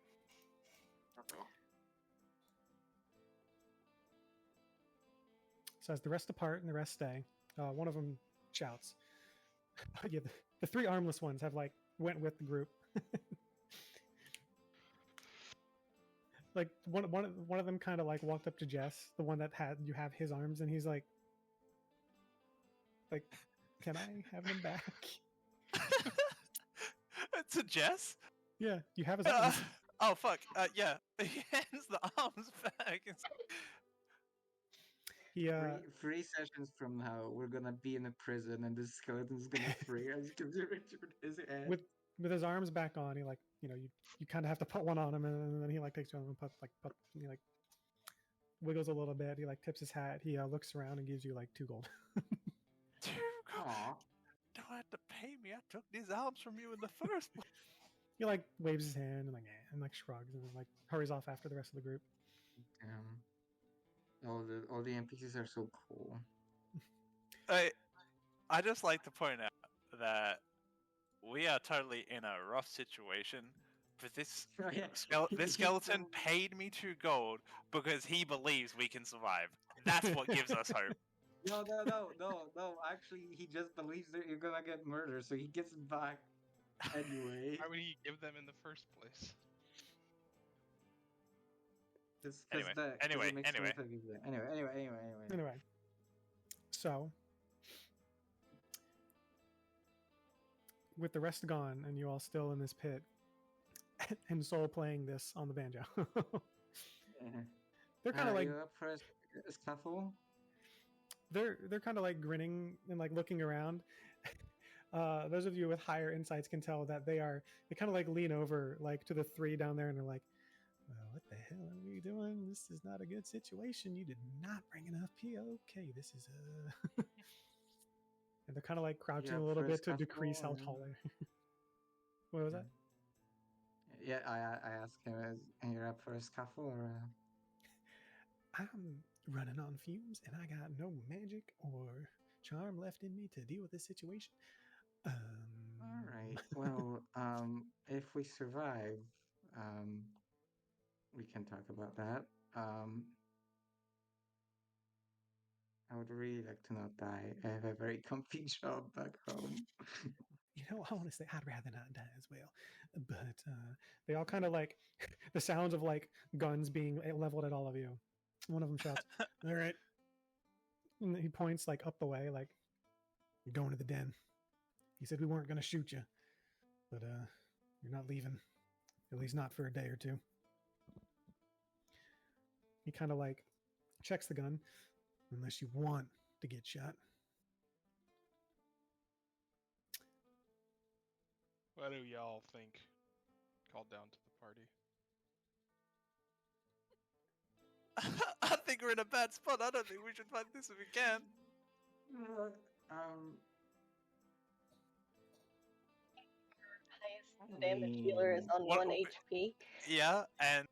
So as the rest depart and the rest stay, one of them shouts. Yeah, the 3 armless ones have like went with the group. Like one of them kind of like walked up to Jess, the one that you have his arms, and he's like, can I have them back? To Jess? Yeah, you have his arms. Oh fuck! Yeah, he hands the arms back. He Three sessions from now, we're gonna be in a prison, and this skeleton's gonna free us because Richard is head. with his arms back on, he like you kind of have to put one on him, and then he like takes one and he like wiggles a little bit. He like tips his hat. He looks around and gives you like 2 gold. 2 gold. Aw. Don't have to pay me. I took these arms from you in the first place. He like waves his hand and like shrugs and then like hurries off after the rest of the group. All the NPCs are so cool. I just like to point out that we are totally in a rough situation. But this Oh, yeah. this skeleton paid me 2 gold because he believes we can survive. That's what gives us hope. No. Actually, he just believes that you're gonna get murdered, so he gets back anyway. Why would he give them in the first place? Anyway. Anyway, so with the rest gone and you all still in this pit, and Soul playing this on the banjo, they're kind of like you up for a scuffle? they're kind of like grinning and like looking around. Those of you with higher insights can tell that they kind of like lean over like to the 3 down there and they're like, well, what the hell are we doing? This is not a good situation. You did not bring enough POK. This is a and they're kind of like crouching Yeah, a little for a bit to decrease how scuffle, tall they are. What was that? Yeah, I ask him, "Are you up for a scuffle or?" I'm running on fumes and I got no magic or charm left in me to deal with this situation. All right. Well, if we survive, um, we can talk about that. I would really like to not die. I have a very comfy job back home. You know, honestly, I'd rather not die as well. But they all kind of like the sounds of like guns being leveled at all of you. One of them shouts, "All right!" And he points like up the way, like, "You're going to the den." He said we weren't going to shoot you, but you're not leaving. At least not for a day or two. He kind of like checks the gun, unless you want to get shot. What do y'all think? Called down to the party. I think we're in a bad spot. I don't think we should fight this if we can. Um, Highest damage dealer is on What- 1 HP. Yeah, and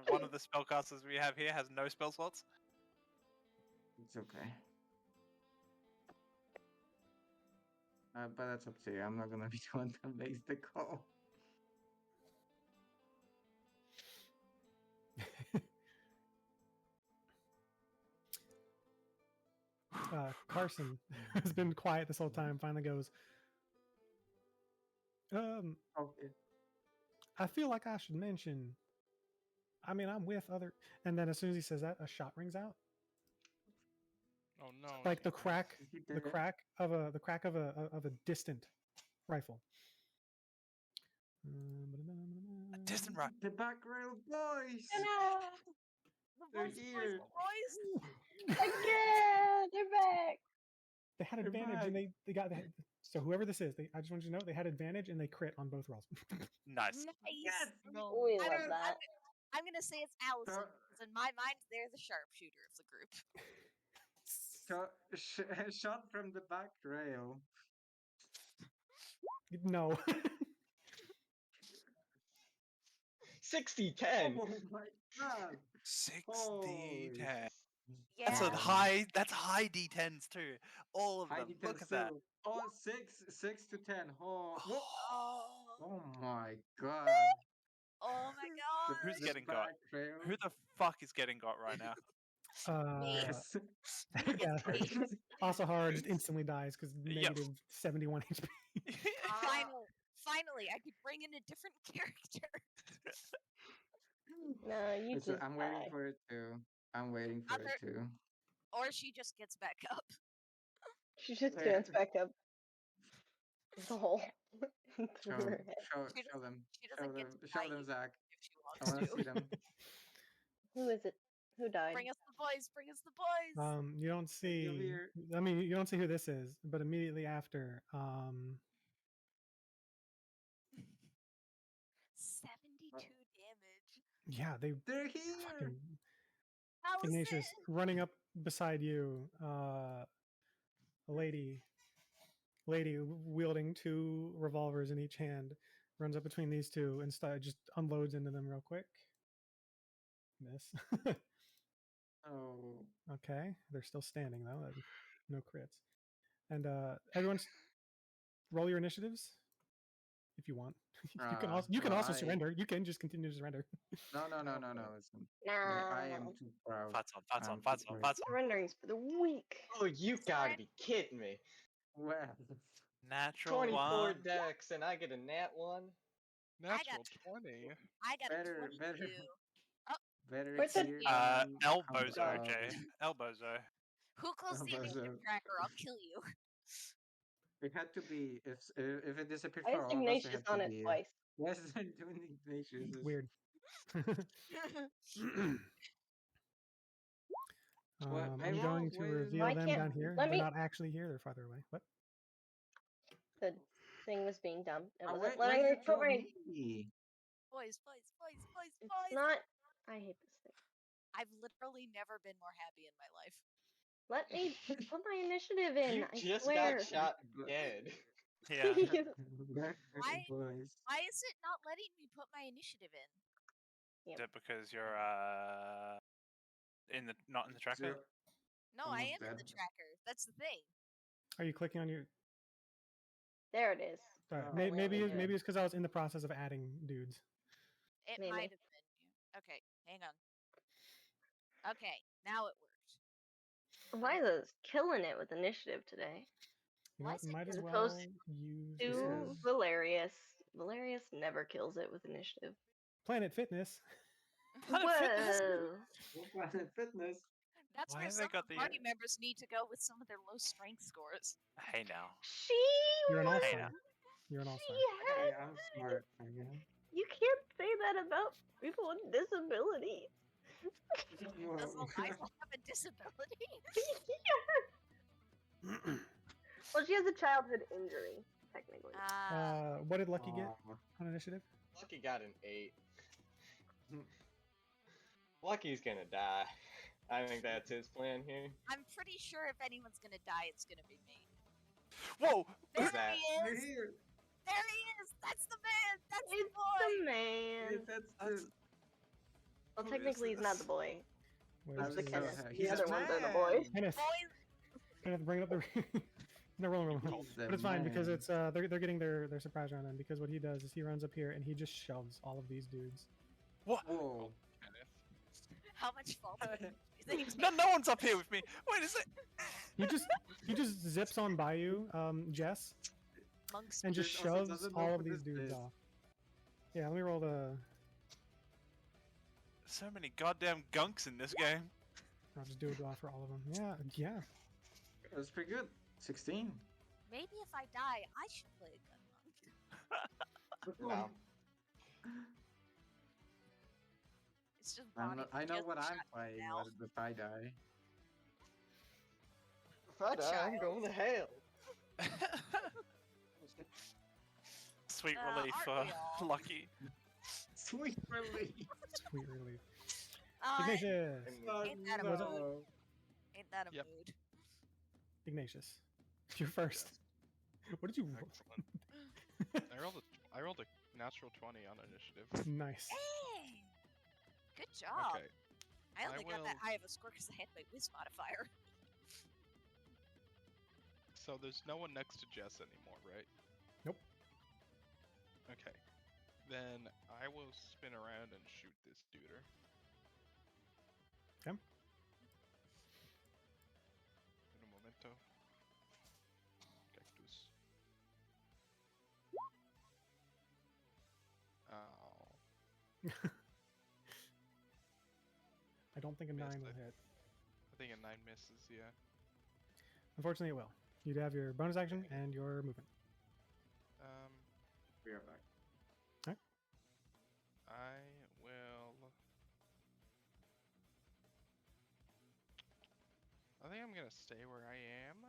one of the spellcasters we have here has no spell slots. it's okay. But that's up to you. I'm not gonna be the one that makes the call. Carson has been quiet this whole time. Finally goes, Okay. I feel like I should mention. I mean, I'm with other. And then as soon as he says that, a shot rings out, Oh no! like the damn it. crack, Is he the dead? crack of a distant rifle. Distant right. The back rail boys. The They're boys, here. Again, they're back. They had They're advantage, back. and they got. So whoever this is, I just want you to know they had advantage, and they crit on both rolls. Nice. Nice. Yes. No. We I'm, love I'm, that. I'm gonna say it's Allison So, because in my mind they're the sharpshooter of the group. shot from the back rail. No. 60-10. Oh my god. 60 Holy 10. Yeah. That's a Um, high. That's high D10s too. All of high them. Look D10 at that. too. Oh, 6 to 10. Oh, whoa. Oh. Oh my god. Oh my Who's gosh. getting got? back rail. Who the fuck is getting got right now? Me. Yes. Yeah. Me. Asahara just instantly dies because Yep. negative 71 HP. Finally, I could bring in a different character. No, you So just I'm waiting die. for it too. I'm waiting for it too. Or she just gets back up. She just Yeah. gets back up the hole through Show, her head. She show them. doesn't get to Show die them, even Zach. if she I wants want to to. see them. Who is it? Who died? Bring us the boys. Bring us the boys. You don't see. here. I mean, you don't see who this is, but immediately after, 72 damage. yeah, they They're here. fucking Allison. Ignatius running up beside you. A lady wielding two revolvers in each hand runs up between these two and just unloads into them real quick. Miss. Oh. Okay, they're still standing though. No crits. And everyone's roll your initiatives if you want. You can also surrender. You can just continue to surrender. No. Listen. No. I am too proud. Fights on. Fights on. I'm Fights too on. proud. Fights on. Surrendering's for the weak. Oh, you gotta be kidding me. Well, Natural 24 one. dex and I get a nat 1? Natural 20. I got better, a 22. better Where's the- clear than Elbozo, God. Jay. Elbozo. Who closed the Elbows initiative up. tracker? I'll kill you. It had to be if it disappeared Why for is all of us. It Ignatius had to on it be. twice? Yes, doing Ignatius. Weird. Hey, I'm going to reveal Why them can't- down here. let They're me- not actually here. They're farther away. What? The thing was being dumb. It wasn't wait, letting you me put told my. me. boys. It's not. I hate this thing. I've literally never been more happy in my life. Let me put my initiative in. You I just swear. got shot dead. Yeah. Very boys. Why is it not letting me put my initiative in? Is it because you're not in the tracker? Zero. No, Almost I am in dead. the tracker. That's the thing. Are you clicking on your? There it is. Sorry, Oh, maybe yeah. maybe it's because I was in the process of adding dudes. It Maybe. might have been. Okay, hang on. Okay, now it worked. Liza's killing it with initiative today. You know what? Liza Might as as well opposed use This To is- Valerius. Valerius never kills it with initiative. Planet Fitness. Planet Fitness? Whoa! Planet Fitness. That's Why where have they some got the- party members need to go with some of their low strength scores. Hey now. She You're an was. Hey all-star. now. You're an all-star. She had. Hey, I'm smart. I am. You can't say that about people with disabilities. Whoa. Does Eliza have a disability? Well, she has a childhood injury, technically. What did Lucky get Aw. on initiative? Lucky got an 8. Lucky's gonna die. I think that's his plan here. I'm pretty sure if anyone's gonna die, it's gonna be me. Whoa! There that? he You're is! here. There he is! That's the man! That's the It's boy! the man. That's Well, Who technically, is he's not this? the boy. Where's It's the so Kenneth. happy. The He's other a ones are the man. boy. Kenneth? Boys, Kenneth, bring up the. No, roll. He's But a it's fine because man. it's they're getting their surprise round in because what he does is he runs up here and he just shoves all of these dudes. What? Whoa. how much fault do you think? No one's up here with me. Wait, is it? He just zips on by you, Jess, Monks and just This also shoves doesn't know all who of these this dudes is. off. Yeah, let me roll the. So many goddamn gunks in this game. I'll just do it off for all of them. Yeah. That was pretty good. 16. Maybe if I die, I should play a gun monk. No. It's just I'm Bonnie. not- I know just what I'm shot playing now. if I die. If I die, I'm child. going to hell. Sweet Aren't relief we for all? Lucky. Sweet relief. Sweet relief. Uh, Ignatius. Ain't that a Was it- mood? Ain't that a Yep. mood? Ignatius. You're first. What did you roll? Excellent. I rolled a natural 20 on initiative. Nice. Dang! Good job. Okay. I only got that will- high of a score because I had my whiz modifier. So there's no one next to Jess anymore, right? Nope. Okay. Then I will spin around and shoot this duder. Okay. In a momento. Cactus. Oh. I don't think a 9 Missed will it. hit. I think a 9 misses, yeah. Unfortunately, it will. You'd have your bonus action and your movement. We are back. I will. I think I'm gonna stay where I am.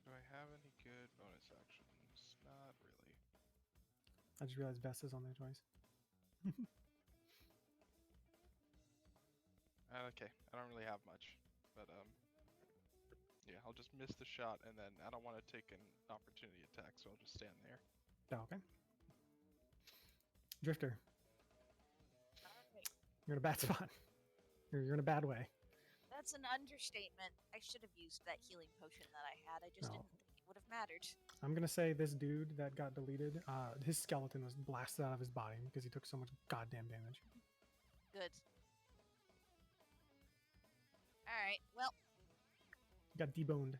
Do I have any good bonus actions? Not really. I just realized Vesta's on there twice. Okay, I don't really have much, but yeah, I'll just miss the shot, and then I don't want to take an opportunity attack, so I'll just stand there. Oh, okay. Drifter, Alright, you're in a bad spot. You're in a bad way. that's an understatement. I should have used that healing potion that I had. I just No. didn't think it would have mattered. I'm gonna say this dude that got deleted, his skeleton was blasted out of his body because he took so much goddamn damage. Good. Alright, well, He got deboned.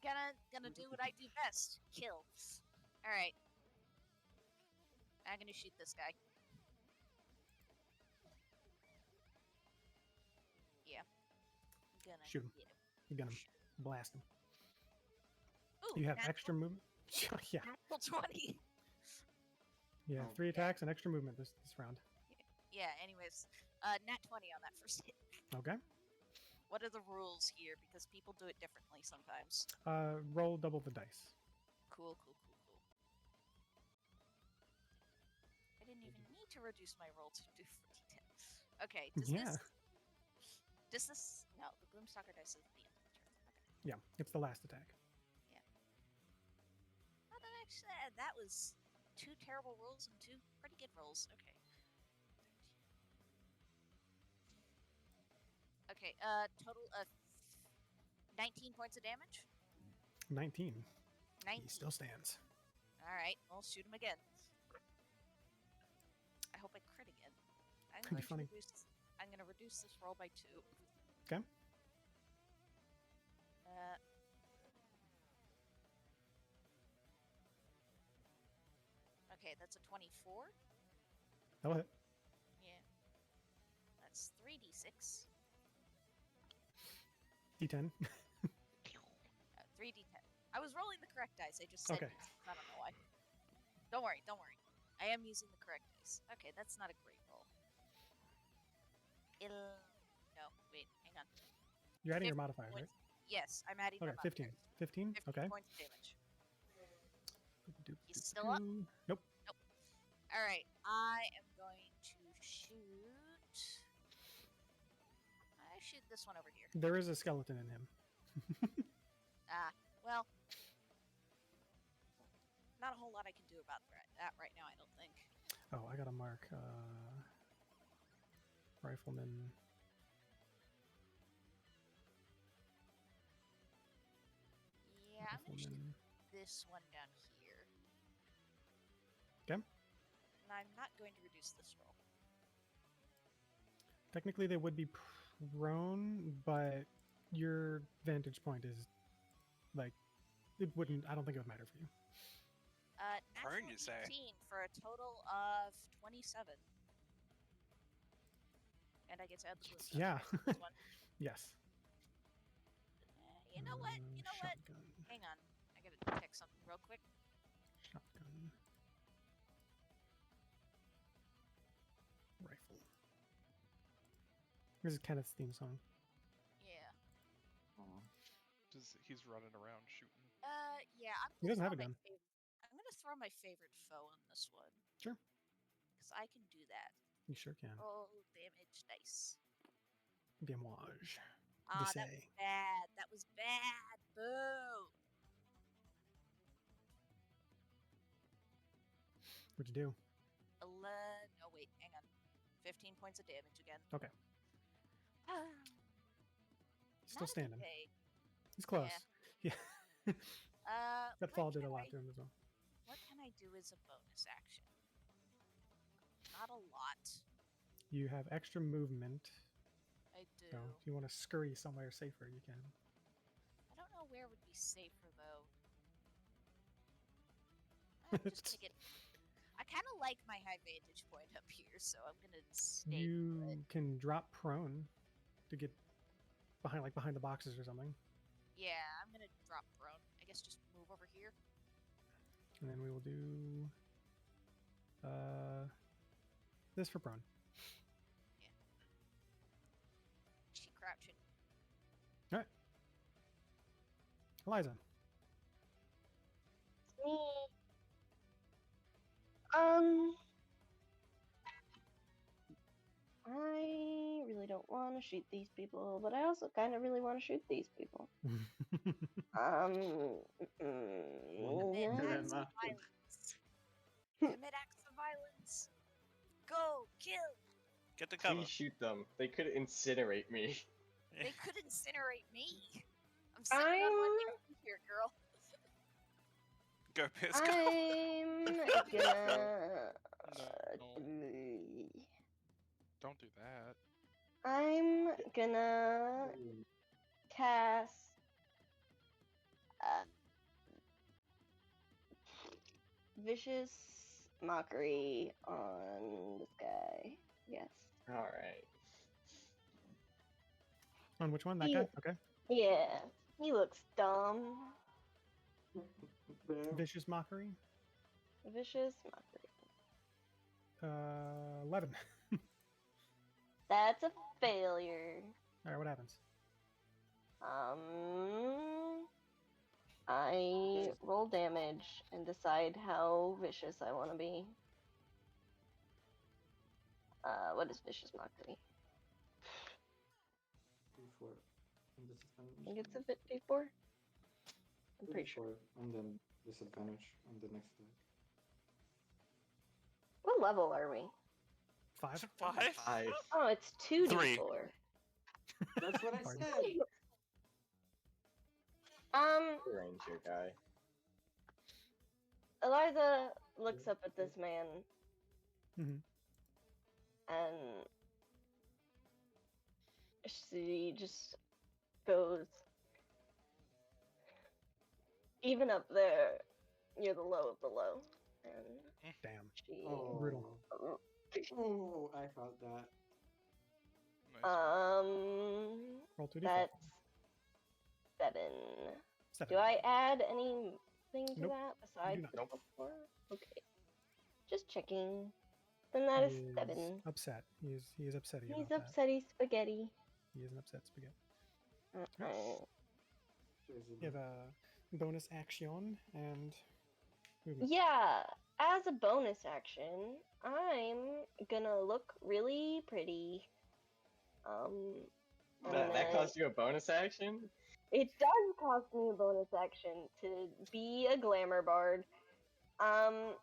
gonna do what I do best. Kill. Alright. I'm gonna shoot this guy. Yeah. Gonna Shoot him. get him. You got him. Blast him. Ooh, You have natural- extra movement. Yeah, natural 20. yeah. Oh. 3 attacks and extra movement this round. Yeah, anyways. Nat 20 on that first hit. Okay. What are the rules here? Because people do it differently sometimes. Roll double the dice. Cool. I didn't even need to reduce my roll to do 4d10. Okay, Yeah. Does this... No, the Gloomstalker dice is at the end of the turn. Okay. Yeah, it's the last attack. said, that was 2 terrible rolls and 2 pretty good rolls. Okay. Okay, total of 19 points of damage. 19. 19. He still stands. Alright, I'll shoot him again. I hope I crit again. That'd be funny. I'm going to reduce this roll by 2. Okay. Okay, that's a 24. That'll hit. Yeah. That's 3d6. D10. 3d10. I was rolling the correct dice. I just said Okay. D6. I don't know why. Don't worry. I am using the correct dice. Okay, that's not a great roll. No, wait, hang on. You're adding your 15 modifiers, right? points. Yes, I'm adding Okay, my 15. modifiers. 15? 15 Okay. points of damage. He's Doop, still up? doo. Nope. Alright, I am going to shoot... I shoot this one over here. There is a skeleton in him. Well... Not a whole lot I can do about that right now, I don't think. Oh, I gotta mark rifleman. Yeah, I'm gonna shoot Rifleman. this one down here. Okay. And I'm not going to reduce this roll. Technically, they would be prone, but your vantage point is like it wouldn't. I don't think it would matter for you. Prone, Natural you say? 18 for a total of 27. And I get to add the boost. Yeah. Okay, this one. Yes. You know what? Shotgun. Hang on. I gotta check something real quick. Shotgun. Rifle. This is Kenneth's theme song. Yeah. He's running around shooting. Yeah. He doesn't have a gun. I'm gonna throw my favorite foe on this one. Sure. Because I can do that. You sure can. Roll damage dice. Damage. Ah, that Say. was bad. That was bad. Boo. What'd you do? 11. Oh, wait. Hang on. 15 points of damage again. Okay. He's still Not standing. okay. He's close. Yeah. That What fall did a can lot I- to him as well. What can I do as a bonus action? Not a lot. You have extra movement, I do. so if you want to scurry somewhere safer, you can. I don't know where would be safer though. I'm just gonna get. I kind of like my high vantage point up here, so I'm gonna stay. You can drop prone to get behind the boxes or something, Yeah, I'm gonna drop prone. I guess just move over here. and then we will do this for prone. She crouching. All right, Eliza. Me. I really don't want to shoot these people, but I also kind of really want to shoot these people. Dilemma. Violence. Commit acts of violence. Go kill. Get the cover. Please shoot them. They could incinerate me. They could incinerate me. I'm sitting on one HP here, girl. Go piss. Go. I'm gonna. No, don't do that. I'm gonna cast vicious mockery on this guy. Yes. Alright. On which one? That Yeah. guy? Okay. Yeah. He looks dumb. Vicious mockery. Vicious mockery. 11. That's a failure. All right, what happens? I roll damage and decide how vicious I want to be. What is vicious mockery? D4. And this is I think it's a bit D4. I'm pretty sure. 34, and then disadvantage on the next attack. What level are we? 5. 5? 5. Oh, it's 2d4. 3. That's what I Pardon? said. Ranger guy. Eliza looks up at this man Mhm. and she just goes, even up there, you're the low of the low. And Damn. she, Brutal. Oh, I felt that. Nice. Roll 2d4. that's 7. 7. Do I add anything to Nope, that besides not. the Nope. 4? Okay. Just checking. Then that is He is 7. upset. He is upsetty He's about that. upsetty spaghetti. He is an upset spaghetti. Uh-oh. You have a bonus action and movement. Yeah, as a bonus action, I'm gonna look really pretty. I'm That gonna- cost you a bonus action? It does cost me a bonus action to be a glamour bard. I'm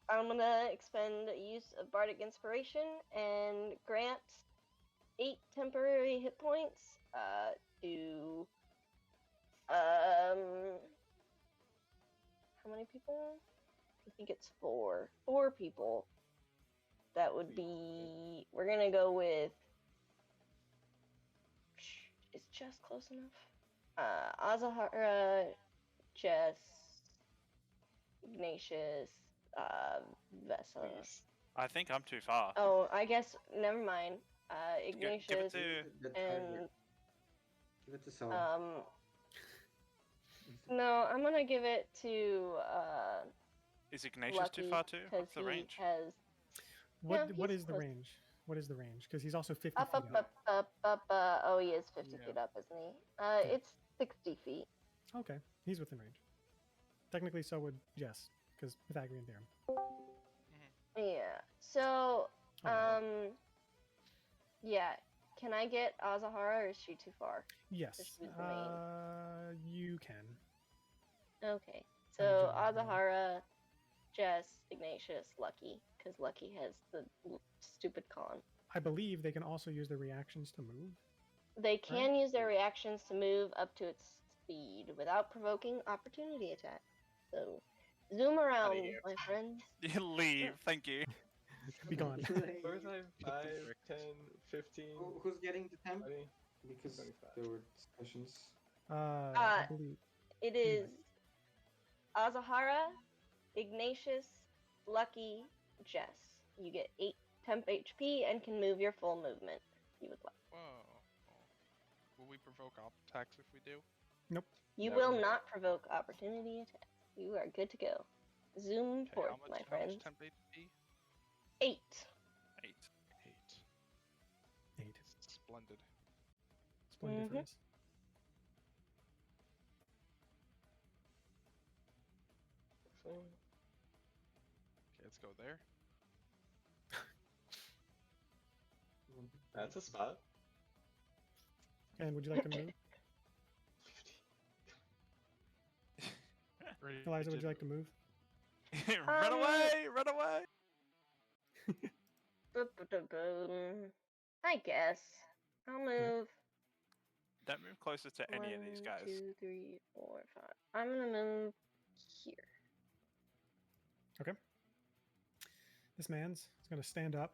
gonna expend use of bardic inspiration and grant 8 temporary hit points to how many people? I think it's 4 people. That would be, we're gonna go with, is Jess close enough? Azahara, Jess, Ignatius, Vesa. Please. I think I'm too far. Oh, I guess, never mind. Give it Ignatius to. The target. and, Give it to Saul. no, I'm gonna give it to, Is Ignatius Lucky, too far too? because What's the he range? has What he's is the close. range? What is the range? Because he's also 50 Up, feet up. oh, he is 50 Yeah. feet up, isn't he? It's 60 feet. Okay, he's within range. Technically, so would Jess, because Pythagorean theorem. Yeah. So, Oh, yeah. Can I get Azahara, or is she too far? yes, Just use the main. you can. Okay. I'm So doing it, yeah. Azahara, Jess, Ignatius, Lucky, because Lucky has the stupid con. I believe they can also use their reactions to move. They can use their reactions to move up to its speed without provoking opportunity attack. So, zoom around, here. my friends. You leave. Thank you. Be gone. Where was I? 5, 10, 15, Who's getting the temp? 20? Because 25. there were discussions. I believe. It is Azahara, Ignatius, Lucky, Jess. You get 8 temp HP and can move your full movement if you would like. Whoa. Will we provoke op attacks if we do? Nope. You No, will no. not provoke opportunity attacks. You are good to go. Zoom Okay, forth, how much, my how friends. much temp HP? 8. 8. 8. Splendid. Splendid for Mhm. us. So, Okay, let's go there. that's a spot. And would you like to move? 50. Ready Eliza, would to you like to move? Run away! Run away! I guess. I'll move. Don't move closer to any of these 1, guys. 2, 3, 4, 5. I'm gonna move here. Okay. This man's is going to stand up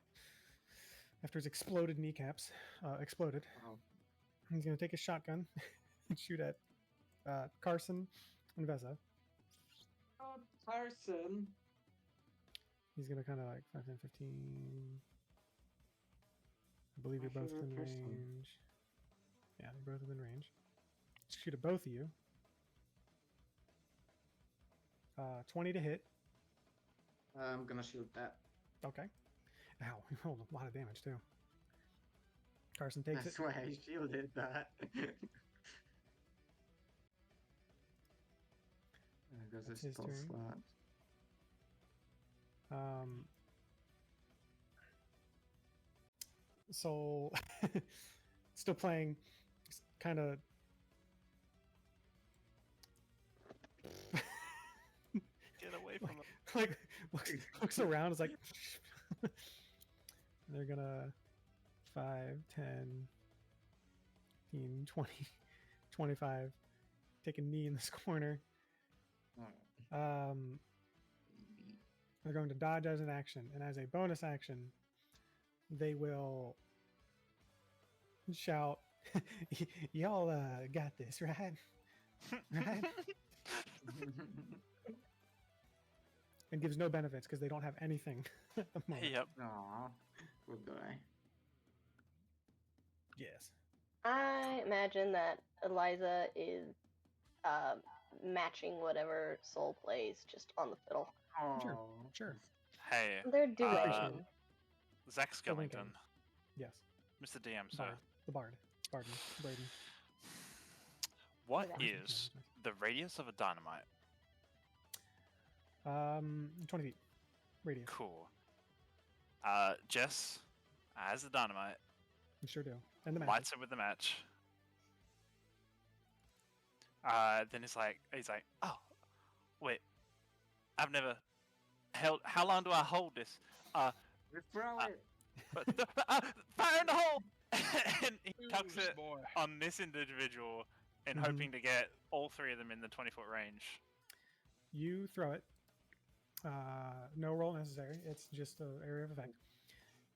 after his exploded kneecaps exploded. Wow. He's going to take his shotgun and shoot at Carson and Vesa. Oh, Carson. He's going to kind of like 5, 10, 15. I believe My you're both favorite within person. range. Yeah, you're both within range. Shoot at both of you. 20 to hit. I'm gonna shoot that. Okay. Ow, you rolled a lot of damage too. Carson takes That's it. why I shielded that. There goes That's his his spell turn. slot. So still playing kind of like looks around. It's like they're gonna 5, 10, 15, 20, 25. Take a knee in this corner. They're going to dodge as an action, and as a bonus action, they will shout, "Y'all got this, right? Right?" And gives no benefits because they don't have anything at the moment. Yep. Aw, good guy. Yes. I imagine that Eliza is matching whatever Soul plays just on the fiddle. Sure. Oh, Sure. Hey, They're duetting. Zach The Lincoln. Skellington, Yes. Mr. DM, sir. Bard. The Bard. Barden. Braden. What Yeah. is the radius of a dynamite? 20 feet radius. Cool. Jess has the dynamite, You sure do. And the match. lights it with the match. Then he's like, oh, wait, I've never held. How long do I hold this? Just throw it. Fire in the hole! And he tucks Loose it boy. on this individual, and hoping to get all three of them in the 20-foot range. You throw it. No roll necessary. It's just an area of effect.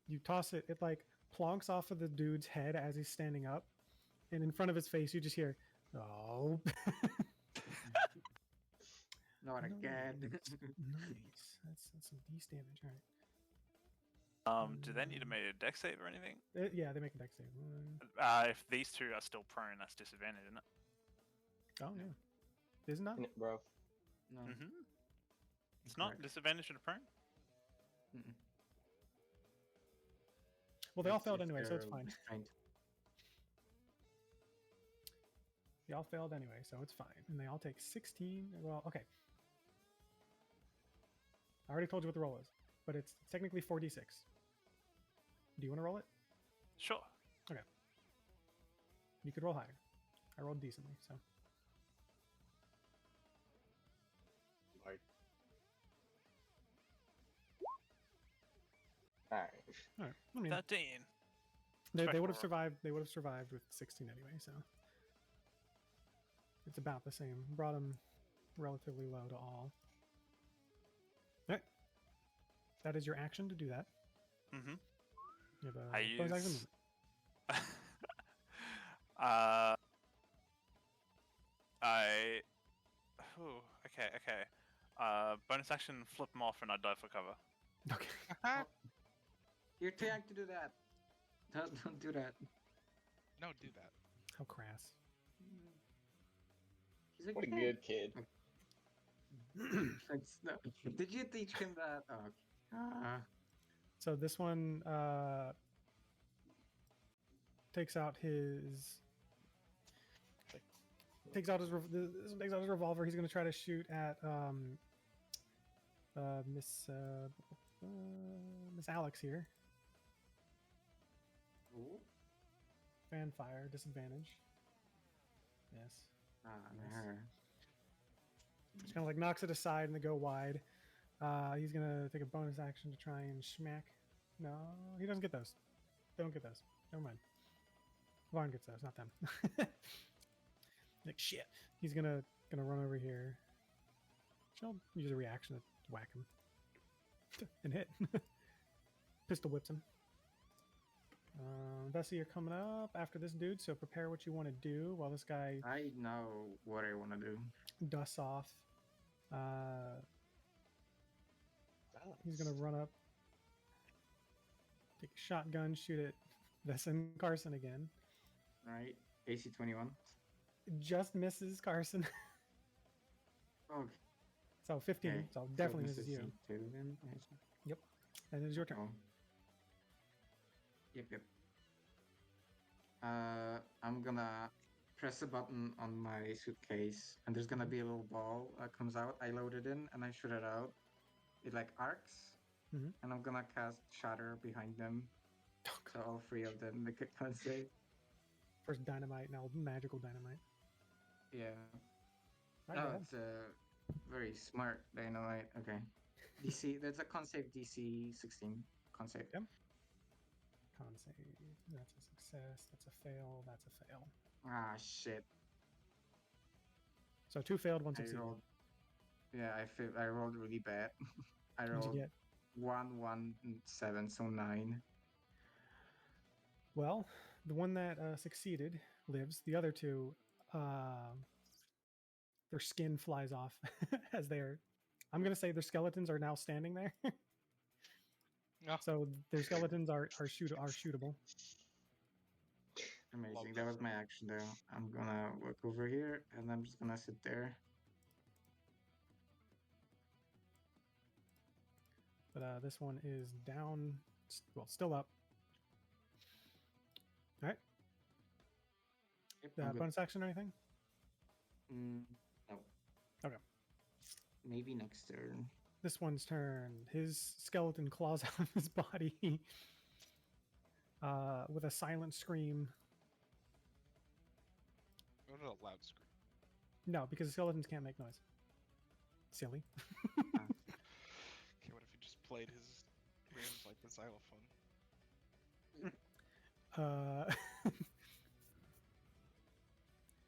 You toss it. It like plonks off of the dude's head as he's standing up, and in front of his face, you just hear, "Oh." Not again. Nice. That's some decent damage. All right. Do they need to make a dex save or anything? Yeah, they make a dex save. If these two are still prone, that's disadvantage, isn't it? Oh yeah. Isn't that? Bro. No. Mm-hmm. It's not Correct. disadvantage to the prone? Mm-mm. Well, they all It's- failed anyway, so it's their fine. restraint. They all failed anyway, so it's fine. And they all take 16. Well, okay. I already told you what the roll is, but it's technically 4d6. Do you want to roll it? Sure. You could roll higher. I rolled decently, so. Like. Alright. All right. I mean, 13. they would have Respectable. survived. They would have survived with 16 anyway, so it's about the same. Brought them relatively low to all. All right. That is your action to do that. Mm-hmm. You have a I bonus action use... movement. Okay. Bonus action, flip them off, and I dive for cover. Okay. You're too young to do that. Don't do that. No, do that. How crass. He's a What a kid. good kid. Did you teach him that? Oh. So this one takes out his this one takes out his revolver. He's going to try to shoot at Miss Alex here. Ooh. Fan fire, disadvantage. Yes. Her. Just kind of like knocks it aside and they go wide. He's gonna take a bonus action to try and smack. No, he doesn't get those. They don't get those. Never mind. Varn gets those, not them. Like shit. He's gonna run over here. She'll use a reaction to whack him and hit. Pistol whips him. Bessie, you're coming up after this dude, so prepare what you want to do while this guy I know what I want to do. dusts off. He's gonna run up, take a shotgun, shoot at Vesson Carson again. Right. AC 21. Just misses Carson. Oh, So 15. okay. So definitely this misses is you. C2 then. And it's your turn. Oh. Yep. I'm gonna press a button on my suitcase, and there's gonna be a little ball that comes out. I load it in, and I shoot it out. It like arcs, Mhm. and I'm gonna cast Shatter behind them, so all three of them make a con save. First dynamite, now magical dynamite. Yeah. All right, go Oh, ahead. it's a very smart dynamite. Okay. DC. That's a con save DC 16. Con save. Yep. Con save. That's a success. That's a fail. That's a fail. Ah, shit. So 2 failed, 1 I succeeded. rolled. Yeah, I rolled really bad. I What'd you rolled get? 1, 1, and 7, so 9. Well, the one that succeeded lives. The other two, their skin flies off as they're. I'm gonna say their skeletons are now standing there. Oh. So their skeletons are shootable. Amazing. That was my action though. I'm gonna walk over here and I'm just gonna sit there. But this one is down. Well, still up. All right. Yep, I'm good. Bonus action or anything? No. Okay. Maybe next turn. This one's turn. His skeleton claws out of his body with a silent scream. What a loud scream. No, because the skeletons can't make noise. Silly. Okay, what if he just played his rhythms like the xylophone?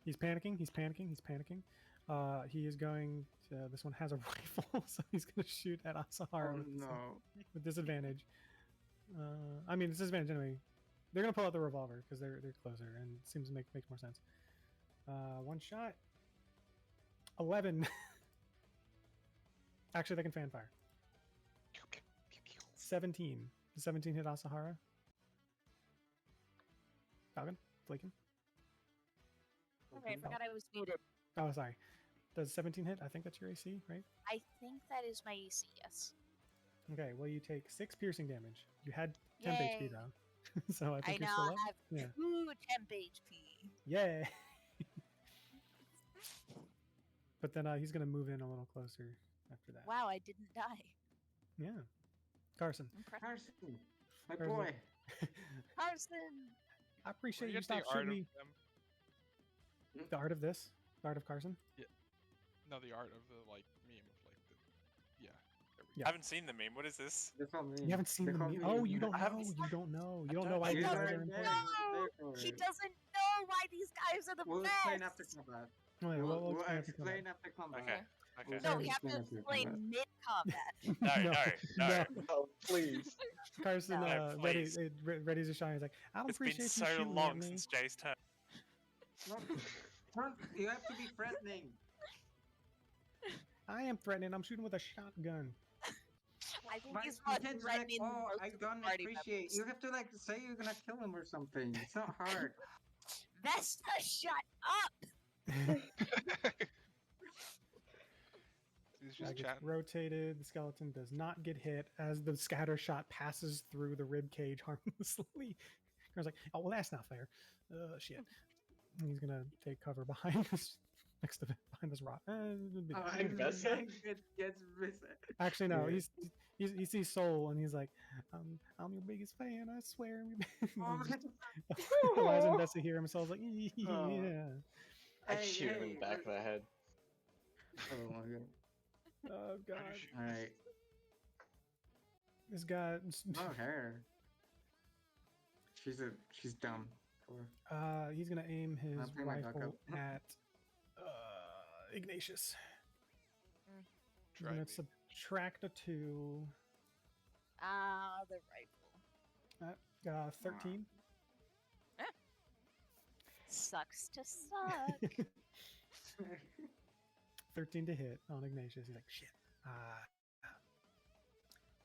He's panicking. He's panicking. He's panicking. He is going to. This one has a rifle, so he's going to shoot at Asahara with disadvantage. I mean, it's disadvantage anyway. They're going to pull out the revolver because they're closer and it seems to makes more sense. One shot. 11. Actually, they can fan fire. 17. Does 17 hit Asahara? Falcon? Flaken? Okay, I forgot I was muted. Oh, sorry. Does 17 hit? I think that's your AC, right? I think that is my AC, yes. Okay, well, you take 6 piercing damage. You had temp HP, Yay. though. So I I think you're know, still I up. have Yeah. 2 temp HP. Yay! But then he's going to move in a little closer after that. Wow, I didn't die. Yeah. Carson. Impressive. Carson, my Carson. boy. Carson! I appreciate you Forget the stop art shooting of me. them. The art of this? The art of Carson? No, the art of the like meme of like the yeah. There we Yeah. I haven't seen the meme. What is this? That's all me. You haven't seen They the call meme? me- Oh, you don't I know. haven't- You don't know. You I don't know don't why know. these You're guys right are there. important. There for He it. doesn't know why these guys are the We'll best! explain after combat. Oh, yeah, We'll explain after explain after combat. Okay. Okay. No, We'll we have to explain after explain combat. mid-combat. No, no. Oh, please. Carson, No, ready, please. ready to shine. He's like, I don't It's been appreciate you so shooting long at me. since Jay's turn. No, you have to be threatening. I am threatening. I'm shooting with a shotgun. I think But he's you not can't just like, threatening oh, most I of the don't party appreciate. members. You have to like say you're gonna kill him or something. It's not hard. Vesta, shut up! He's That just gets chatting. rotated. The skeleton does not get hit as the scatter shot passes through the rib cage harmlessly. I was like, oh well, that's not fair. Shit. And he's gonna take cover behind this, next to behind this rock. I guess so. Actually, no. Yeah. He sees Soul and he's like, I'm your biggest fan. I swear. Eliza and Bessie hear him. Soul's like, yeah. I shoot him in the back of the head. Oh my god. Oh god. All right. This guy. No hair. She's dumb. He's gonna aim his I'll bring my duck rifle up. at Ignatius. He's Try gonna me. subtract a 2. Ah, the rifle. 13. Sucks to suck. 13 to hit on Ignatius. He's like, shit.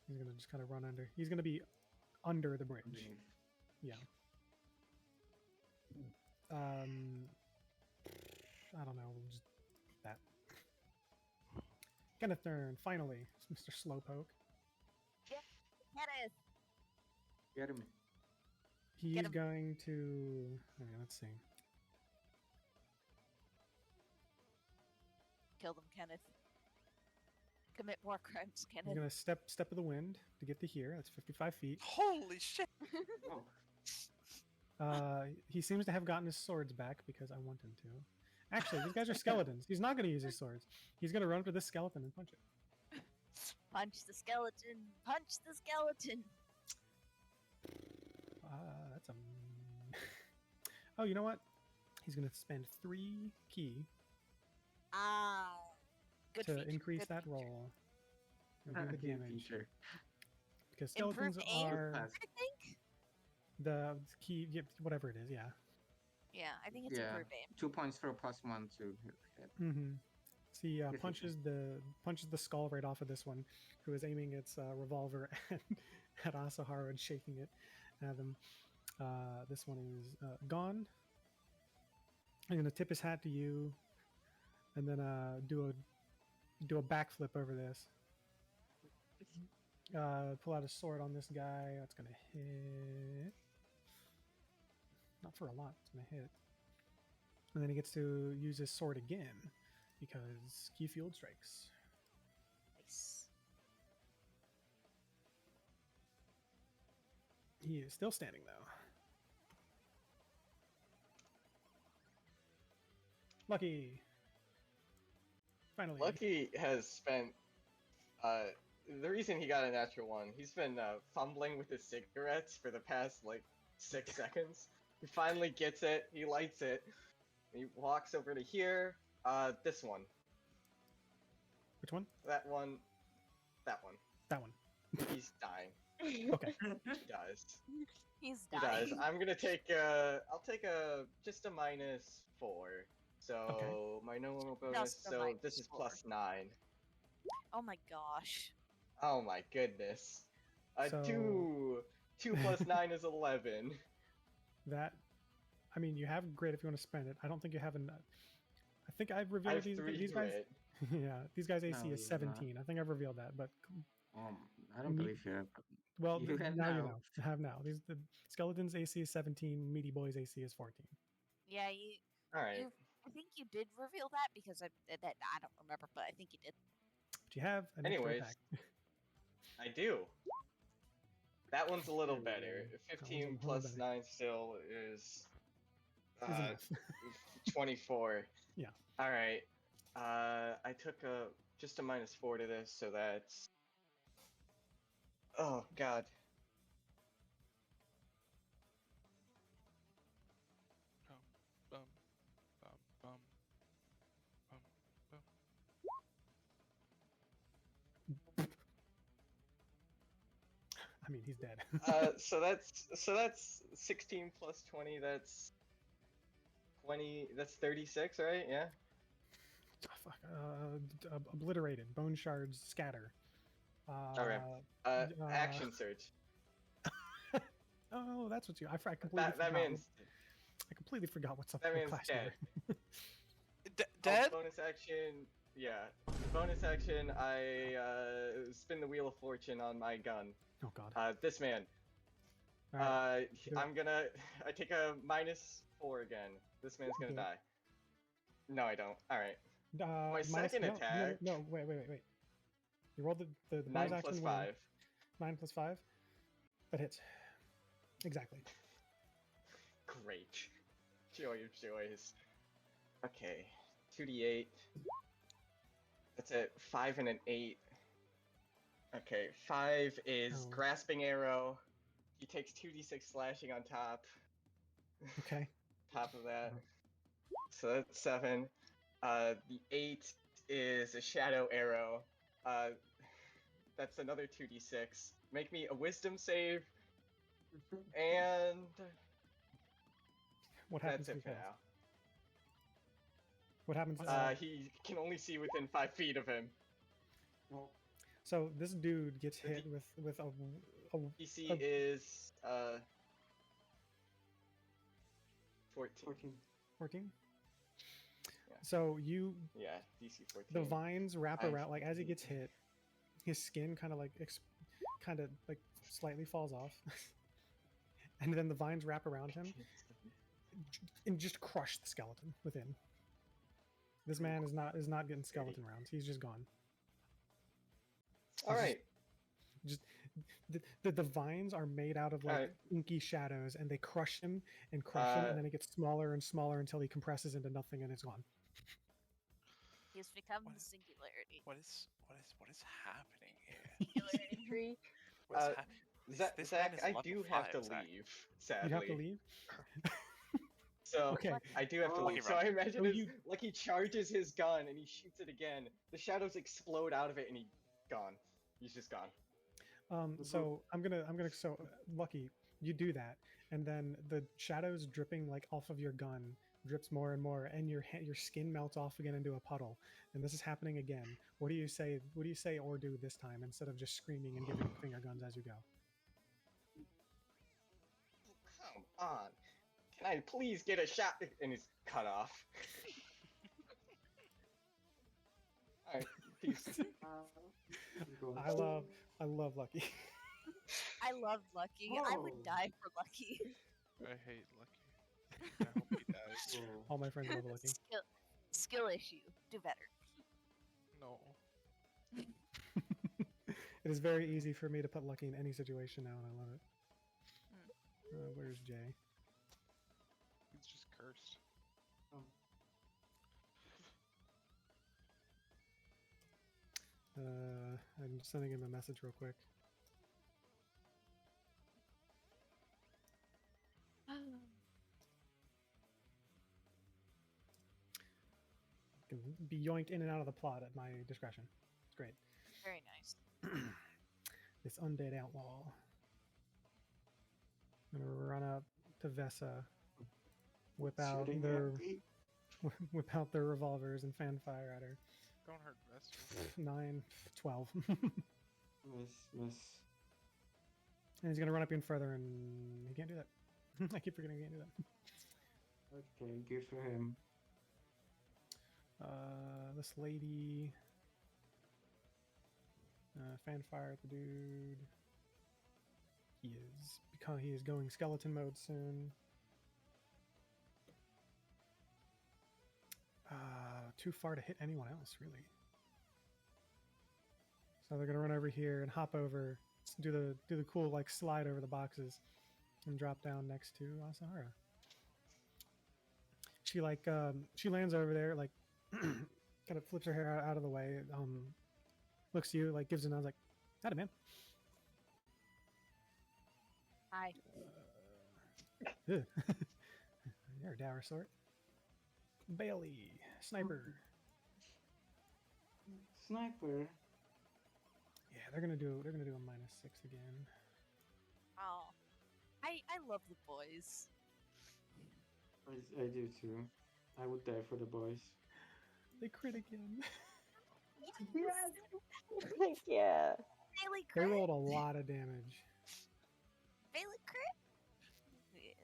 He's gonna just kind of run under. He's gonna be under the bridge. Yeah. I don't know. Just that. Kenneth turn. Finally, it's Mr. Slowpoke. Kenneth! Get him. He's Get him. going to. Okay, let's see. Kill them, Kenneth. Commit war crimes, He's Kenneth. gonna step of the wind to get to here. That's 55 feet. Holy shit! Oh. He seems to have gotten his swords back because I want him to. Actually, these guys are skeletons. He's not gonna use his swords. He's gonna run for this skeleton and punch it. Punch the skeleton! Punch the skeleton! That's a. Oh, you know what? He's going to spend 3 key Ah, good to feature. increase good that feature. roll and do the Good damage. feature. Because skeletons Improved aim, are I think. the key, whatever it is, yeah. Yeah, I think it's Yeah. improved aim. 2 points for a +1 to hit. Mm-hmm. So he Good punches the skull right off of this one, who is aiming its revolver at Asaharu and shaking it at him. This one is gone. I'm gonna tip his hat to you, and then do a backflip over this. Pull out a sword on this guy. That's gonna hit. Not for a lot. It's gonna hit. And then he gets to use his sword again because key field strikes. Nice. He is still standing though. Lucky. Finally. Lucky has spent the reason he got a natural one. He's been fumbling with his cigarettes for the past like 6 seconds. He finally gets it. He lights it. He walks over to here. This one. Which one? That one. That one. That one. He's dying. Okay. He dies. He's He dying. dies. I'm gonna take I'll take just a -4. So my normal bonus. Just a So this is -4. +9. Oh my gosh. Oh my goodness. So- 2 plus 9 is 11. That. I mean, you have grit if you want to spend it. I don't think you have enough. I think I've I revealed have these 3 guys. grit. Yeah, these guys AC No, is you have not. 17. I think I've revealed that, but I don't Me- believe you. well, You have now you now. know. I have now. The skeletons AC is 17. Meaty boys AC is 14. Yeah, you. Alright. I think you did reveal that because I don't remember, but I think you did. But you have an extra Anyways. attack. I do. That one's a little Ooh, better. that one's a 15 little plus better. 9 still is Is enough. 24. Yeah. Alright. I took just a -4 to this, so that's... Oh, God. Bum, bum, bum, bum, bum. I mean, he's dead. So that's 16 plus 20. That's 20. That's 36, right? Yeah. Oh, fuck. Obliterated. Bone shards scatter. Okay. Action surge. Oh, that's what you. I completely That forgot. man's I completely forgot what's up that what man's class you dead. were. Dead? Bonus action. Yeah. Bonus action. I spin the wheel of fortune on my gun. Oh god. This man. All right. do it. I take a -4 again. This man's gonna Do it. die. No, I don't. All right. my minus- second no, attack. No, wait. You rolled the bonus 9 action plus win. 5. 9 plus 5. That hits. Exactly. Great. Joy of joys. Okay. 2d8. That's a 5 and an 8. Okay, 5 is Oh. grasping arrow. He takes 2d6 slashing on top. Okay. Top of that. So that's 7. The 8 is a shadow arrow. That's another 2d6. Make me a wisdom save. And What happens that's if it he for fails? now. What happens? He can only see within 5 feet of him. Well, So this dude gets The hit with a DC Uh, is 14. 14. 14. Yeah. So you Yeah, DC 14. the vines wrap I've- around like as he gets hit, his skin kind of like slightly falls off, and then the vines wrap around him and just crush the skeleton within. This man is not getting skeleton rounds. He's just gone. All right. Just the vines are made out of like Alright. inky shadows, and they crush him and crush him, Uh, and then it gets smaller and smaller until he compresses into nothing and it's gone. He's become What- the singularity. What is happening Tree. What's Uh, happening? This Zach, man is I level do have to 5, Zach. leave, You have to sadly. leave. So Okay. I do have to Oh. leave. So I imagine So as you- like he charges his gun and he shoots it again. The shadows explode out of it and he's gone. He's just gone. So I'm gonna so Lucky, you do that, and then the shadows dripping like off of your gun drips more and more, and your skin melts off again into a puddle, and this is happening again. What do you say? What do you say or do this time instead of just screaming and giving finger guns as you go? Come on. Can I please get a shot? And he's cut off. Alright, peace. I love Lucky. I love Lucky. I would Oh. die for Lucky. I hate Lucky. I hope he dies. All my friends love Lucky. Skill issue. Do better. No. It is very easy for me to put Lucky in any situation now, and I love it. Where's Jay? He's just cursed. I'm sending him a message real quick. Can be yoinked in and out of the plot at my discretion. It's great. Very nice. This undead outlaw. I'm gonna run up to Vesa, whip out Shooting their at me? whip out their revolvers and fan fire at her. Don't hurt Vester. 9, 12. Miss. And he's gonna run up even further, and he can't do that. I keep forgetting he can't do that. Okay, good for him. This lady. Fanfire at the dude. He is going skeleton mode soon. Too far to hit anyone else, really. So they're gonna run over here and hop over, do the cool like slide over the boxes, and drop down next to Asahara. She lands over there, like kind of flips her hair out of the way, looks to you, like gives a nod, like, "Got it, man." Hi. Ugh. You're a dour sort. Bailey, sniper. Sniper. Yeah, they're gonna do a -6 again. Oh. I love the boys. I do too. I would die for the boys. They crit again. Yeah. Bailey They crit. rolled a lot of damage. Bailey crit. Yeah.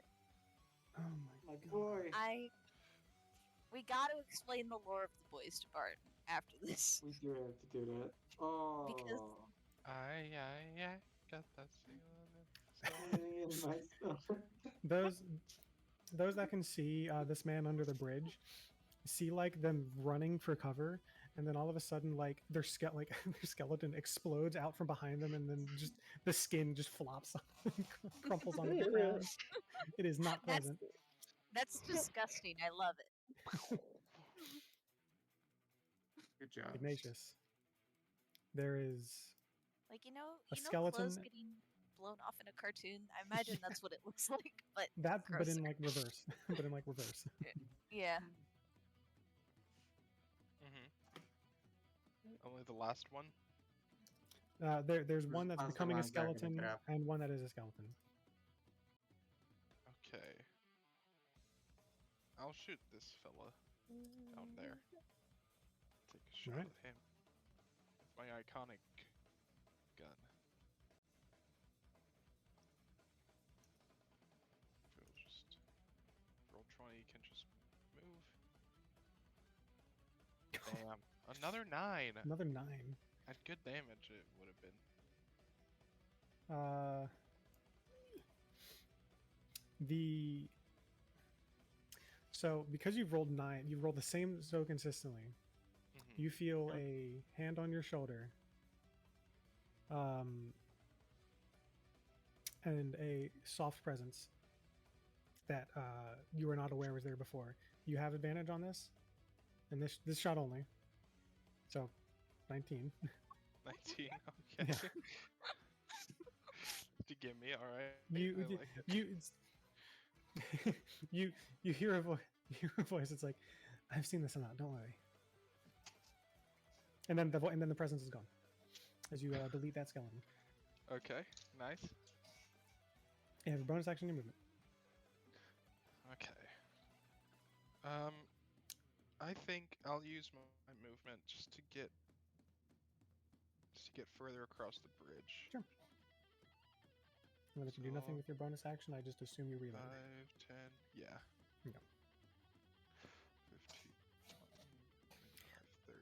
Oh My my god. boy. We got to explain the lore of the boys to Bart after this. We do have to do that. Oh. I got that Feeling in myself. Those that can see this man under the bridge see like them running for cover, and then all of a sudden like their skeleton explodes out from behind them, and then just the skin just flops and crumples onto the ground. It is not pleasant. That's disgusting. I love it. Good job. Ignatius. There is Like A clothes skeleton- getting blown off in a cartoon. I imagine that's what it looks like, but that, but in grosser. like reverse. But in like reverse. Yeah. Only the last one? There's one that's That's the becoming a ones that are gonna skeleton, grab. and one that is a skeleton. Okay. I'll shoot this fella down there. Take a shot Alright. at him. With my iconic gun. If it will just roll 20, you can just move. Damn. Another 9! Another 9. At good damage it would have been. So because you've rolled 9, you've rolled the same so consistently. Mhm. You feel a hand on your shoulder, and a soft presence that you were not aware was there before. You have advantage on this, and this shot only. So, 19. 19. Okay. To get me, all right. You I like it. you hear a voice. You hear a voice. It's like, I've seen this amount. Don't worry. And then the presence is gone as you delete that skeleton. Okay. Nice. You have a bonus action in your movement. Okay. I think I'll use my movement just to get further across the bridge. Sure. And if you do nothing So, with your bonus action, I just assume you reload. 5, 10, yeah. Yeah. 15, 20, 25, 30.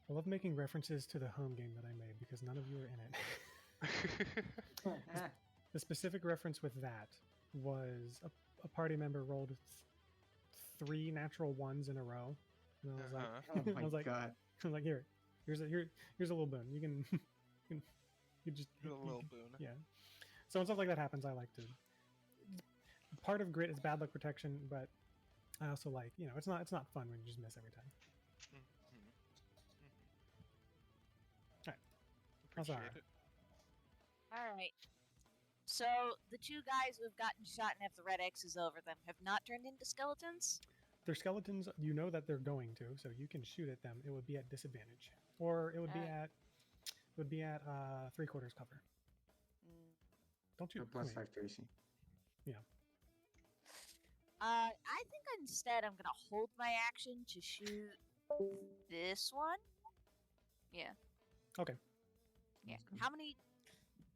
I love making references to the home game that I made because none of you are in it. The specific reference with that was a party member rolled 3 natural ones in a row, and I was like, Oh my I was like, god. I was like, here's a little boon. You can, you just A little boon. yeah. So when stuff like that happens, I like to. Part of grit is bad luck protection, but I also like, it's not fun when you just miss every time. How's that? Appreciate it. All right. So the 2 guys who have gotten shot and have the red X's over them have not turned into skeletons. They're skeletons. You know that they're going to, so you can shoot at them. It would be at disadvantage, or it would be at 3/4 cover. Mm. Don't So shoot. plus Wait. 5 to AC. I think instead I'm gonna hold my action to shoot this one. Yeah. Okay. Yeah. How many?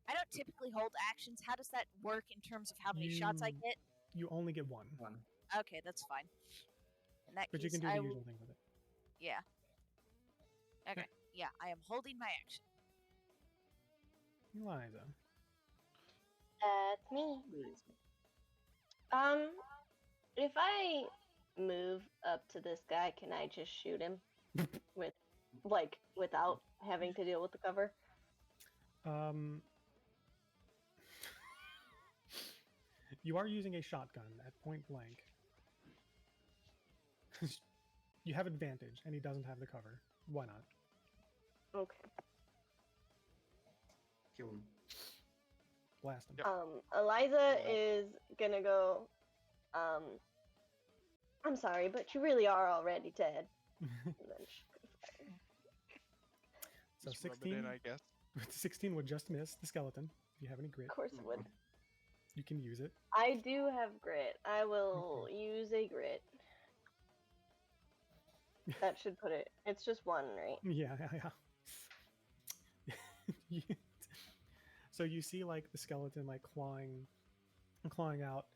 I don't typically hold actions. How does that work in terms of how many shots I get? You only get one, Okay, that's fine. In that but case, you can do I the will. usual thing with it. Yeah. Okay. Yeah, I am holding my action. Eliza. That's me. If I move up to this guy, can I just shoot him without having to deal with the cover? You are using a shotgun at point blank. You have advantage, and he doesn't have the cover. Why not? Okay. Kill him. Blast him. Yep. Eliza is gonna go. I'm sorry, but you really are already dead. And then she's gonna fire. So Just rub it 16. in, I guess. 16 would just miss the skeleton. If you have any grit, Of course it would. you can use it. I do have grit. I will use a grit. That should put it. It's just 1, right? Yeah. So you see like the skeleton like clawing out,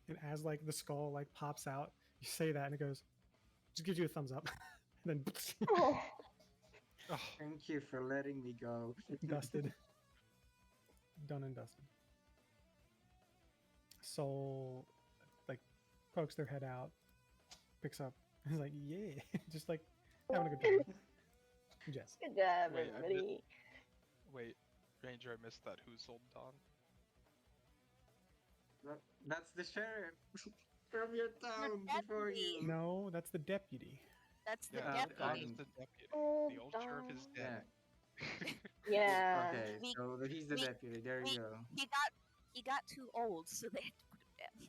and as like the skull like pops out, you say that and it goes, just gives you a thumbs up, and then Oh. Oh, Thank you for letting me go. dusted, done and dusted. Soul like pokes their head out, picks up, and is like, yeah, just like having a good time. Jess. Good job, Wait, everybody. wait, Ranger, I missed that. Who sold Dawn? That's the sheriff from your town before you. No, that's the deputy. That's the Yeah, Dawn deputy. is the deputy. Oh, The old sheriff is Dawn. dead. Yeah. Okay, We- so he's the we- deputy. There you go. He got too old, so they had to put him down.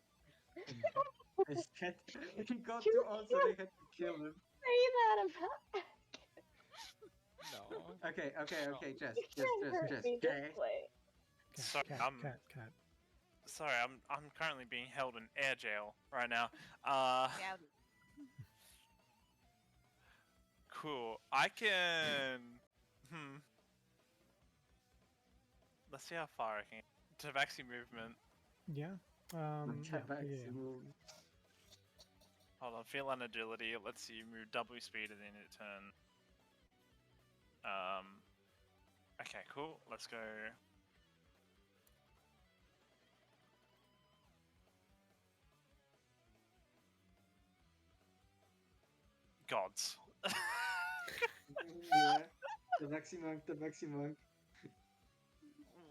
He got too old, so they had to kill him. Say that about. No. Okay, Jess, You can't hurt me this way. Sorry, Cat. Sorry, I'm currently being held in air jail right now. Rowdy. Cool. I can. Let's see how far I can. Tabaxi movement. Yeah. Yeah. Hold on. Feel and agility. Let's see. Move double speed at the end of the turn. Okay. Cool. Let's go. Gods. Yeah, the Maxi Monk.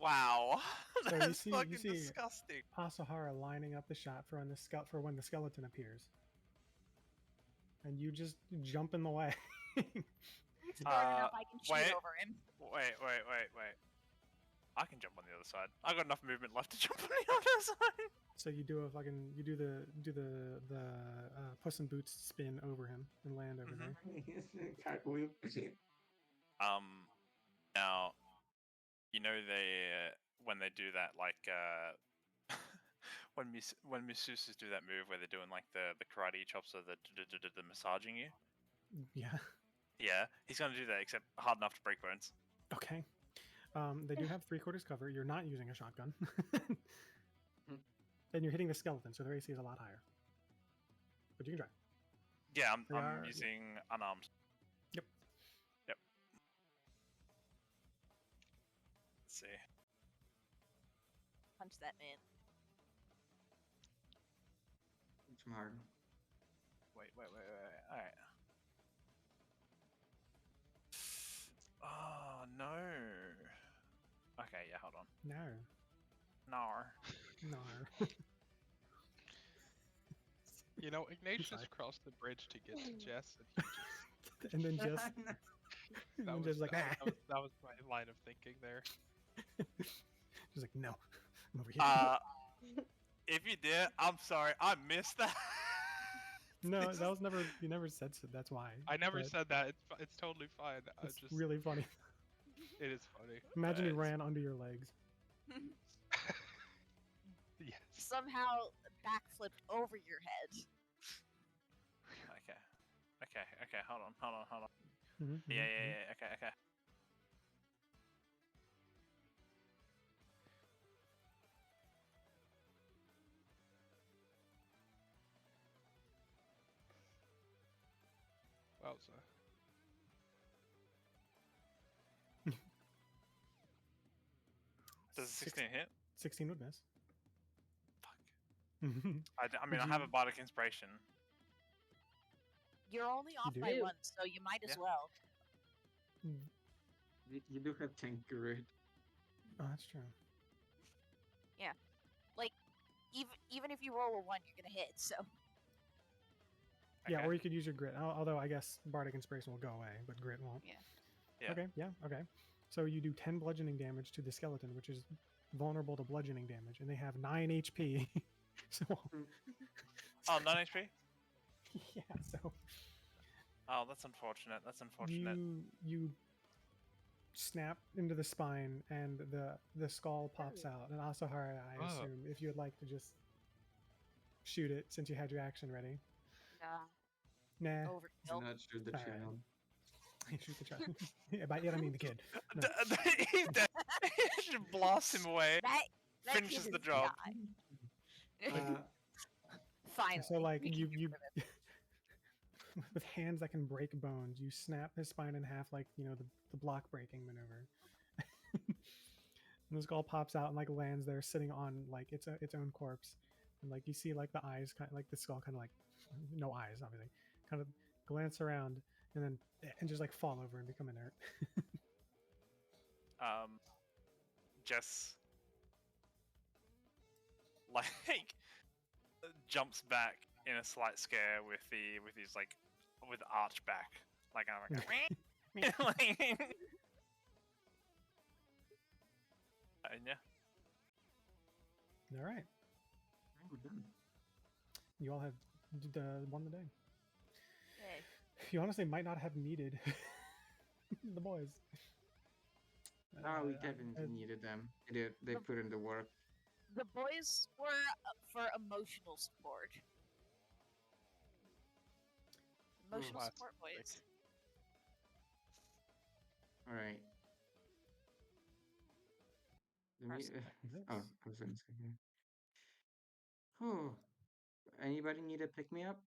Wow. So That's you fucking see disgusting. Asahara lining up the shot for when the skeleton appears, and you just jump in the way. Short enough, I can shoot wait. over him. Wait. I can jump on the other side. I got enough movement left to jump on the other side. So you do the Puss in Boots spin over him and land over there. Cartwheel. Now, you know when they do that, like when masseuses do that move where they're doing like the karate chops or the massaging you. Yeah. Yeah, he's gonna do that, except hard enough to break bones. Okay. They do have 3/4 cover. You're not using a shotgun. And you're hitting the skeleton, so their AC is a lot higher. But you can try. Yeah, They I'm are- using unarmed. Yep. Let's see. Punch that man. It's hard. Wait. Alright. Oh, no. Okay, yeah, hold on. No. No. No. You know, Ignatius sorry. crossed the bridge to get to Jess, and he just And then just, and that then was, just like, that, ah. that was my line of thinking there. She's like, no, I'm over here. If you did, I'm sorry, I missed that. No, this that is- was never. You never said so. That's why. I never but said that. It's totally fine. I It's just really funny. it is funny. Imagine you It's- ran under your legs. Yes. Somehow backflipped over your head. Okay, hold on. Mm-hmm, Yeah, okay. Wowza. Does a 16 hit? 16 would miss. Fuck. Mhm. I mean, I have a bardic inspiration. You're only off do? by one, so you might as Yeah. well. You do have Tankerud. Oh, that's true. Even if you roll a 1, you're gonna hit. So Yeah, Okay. or you could use your grit. Although I guess bardic inspiration will go away, but grit won't. Yeah. Okay. Yeah. Okay. So you do 10 bludgeoning damage to the skeleton, which is vulnerable to bludgeoning damage, and they have 9 HP. So Oh, 9 HP? yeah. So Oh, that's unfortunate. you snap into the spine, and the skull pops out. And Asahara, I Oh. assume, if you would like to just shoot it since you had your action ready. Nah. Do overkill. not shoot the Alright. child. Shoot the child. Yeah, by it I mean the kid. No. He's dead. Should blast him away. That Finishes kid the is job. died. Finally. So like we can you get rid of it. with hands that can break bones, you snap his spine in half, like the block breaking maneuver. And the skull pops out and like lands there, sitting on like its own corpse, and like you see like the eyes, kind like the skull, kind of like no eyes, obviously, kind of glance around and just like fall over and become inert. Jess like jumps back in a slight scare with his like with arch back, like I'm like, and yeah. All right, We're done. you all have won the day. Yay. You honestly might not have needed the boys. No, we Uh, definitely needed them. They put in the work. The boys were for emotional support. Emotional Classic. support boys. All right. Let me, Yes. oh, I was gonna say. Yeah. Oh, anybody need a pick me up?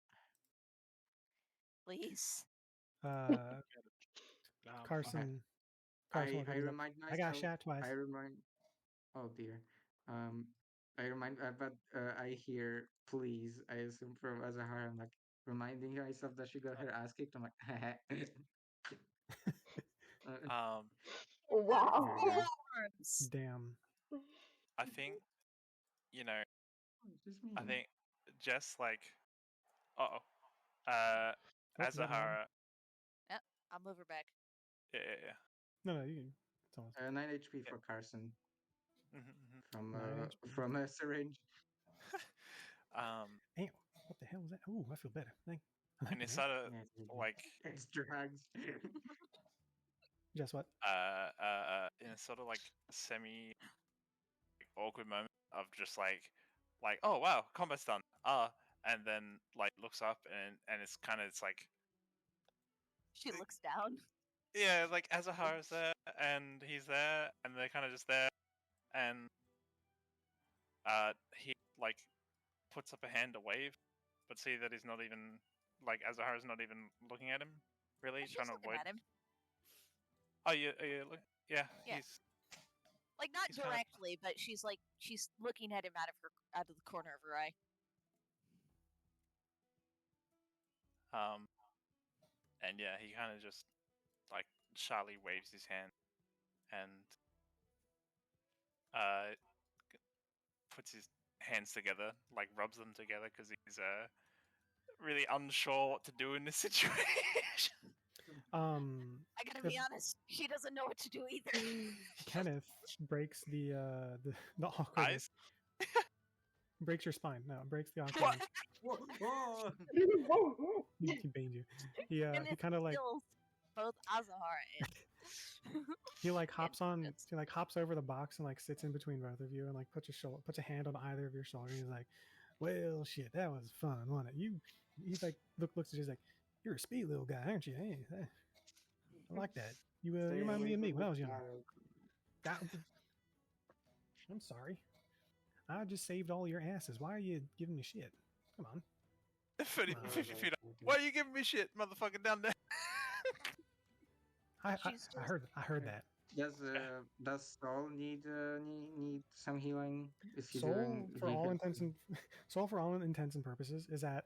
Please. Carson. I will pick it up. remind I got myself. shot twice. I remind. Oh dear. I remind. But I hear please. I assume from Azahar. I'm like reminding myself that she got her ass kicked. I'm like. Wow. There you go. Arms. Damn. I think It's just me. I think just like Oh, is that mine? Azahara I'll move her back. Yeah. No, you can. It's almost 9 HP for Carson Mhm. 9 HP. from a syringe. Damn, what the hell was that? Ooh, I feel better. I like And it, it's man. sort of Yeah, it's like it's drugs. Just what? in a sort of like semi awkward moment of just like oh wow, combat's done. And then like looks up and it's like She looks down. yeah, like Azahara's there and he's there and they're kind of just there and he like puts up a hand to wave, but see that he's not even like Azahara's not even looking at him really, She's trying to looking avoid. at him. Oh yeah, look, yeah, Yeah. he's Like not he's kinda- directly, but she's looking at him out of the corner of her eye. and yeah, he kind of just like shyly waves his hand and uh puts his hands together, like rubs them together because he's really unsure what to do in this situation. I gotta be honest, she doesn't know what to do either. Kenneth breaks the awkwardness. Eyes. Breaks your spine. No, breaks the awkwardness. Whoa, whoa. He banged you. He Kenneth kind of like kills both Azahara and he like hops on. Vince. He like hops over the box and like sits in between both of you and like puts a hand on either of your shoulder. He's like, "Well, shit, that was fun, wasn't it? You." He's like looks at you. He's like, "You're a speedy little guy, aren't you? Hey, I like that. You Stay remind away me of me from when I the was younger." child. I'm sorry. I just saved all your asses. Why are you giving me shit? Come on. 50 Come on. 50 feet up. Why are you giving me shit, motherfucker, down there? I She's just heard that. Does Saul need some healing? Is he Soul doing? for all intents and Soul for all intents and purposes is at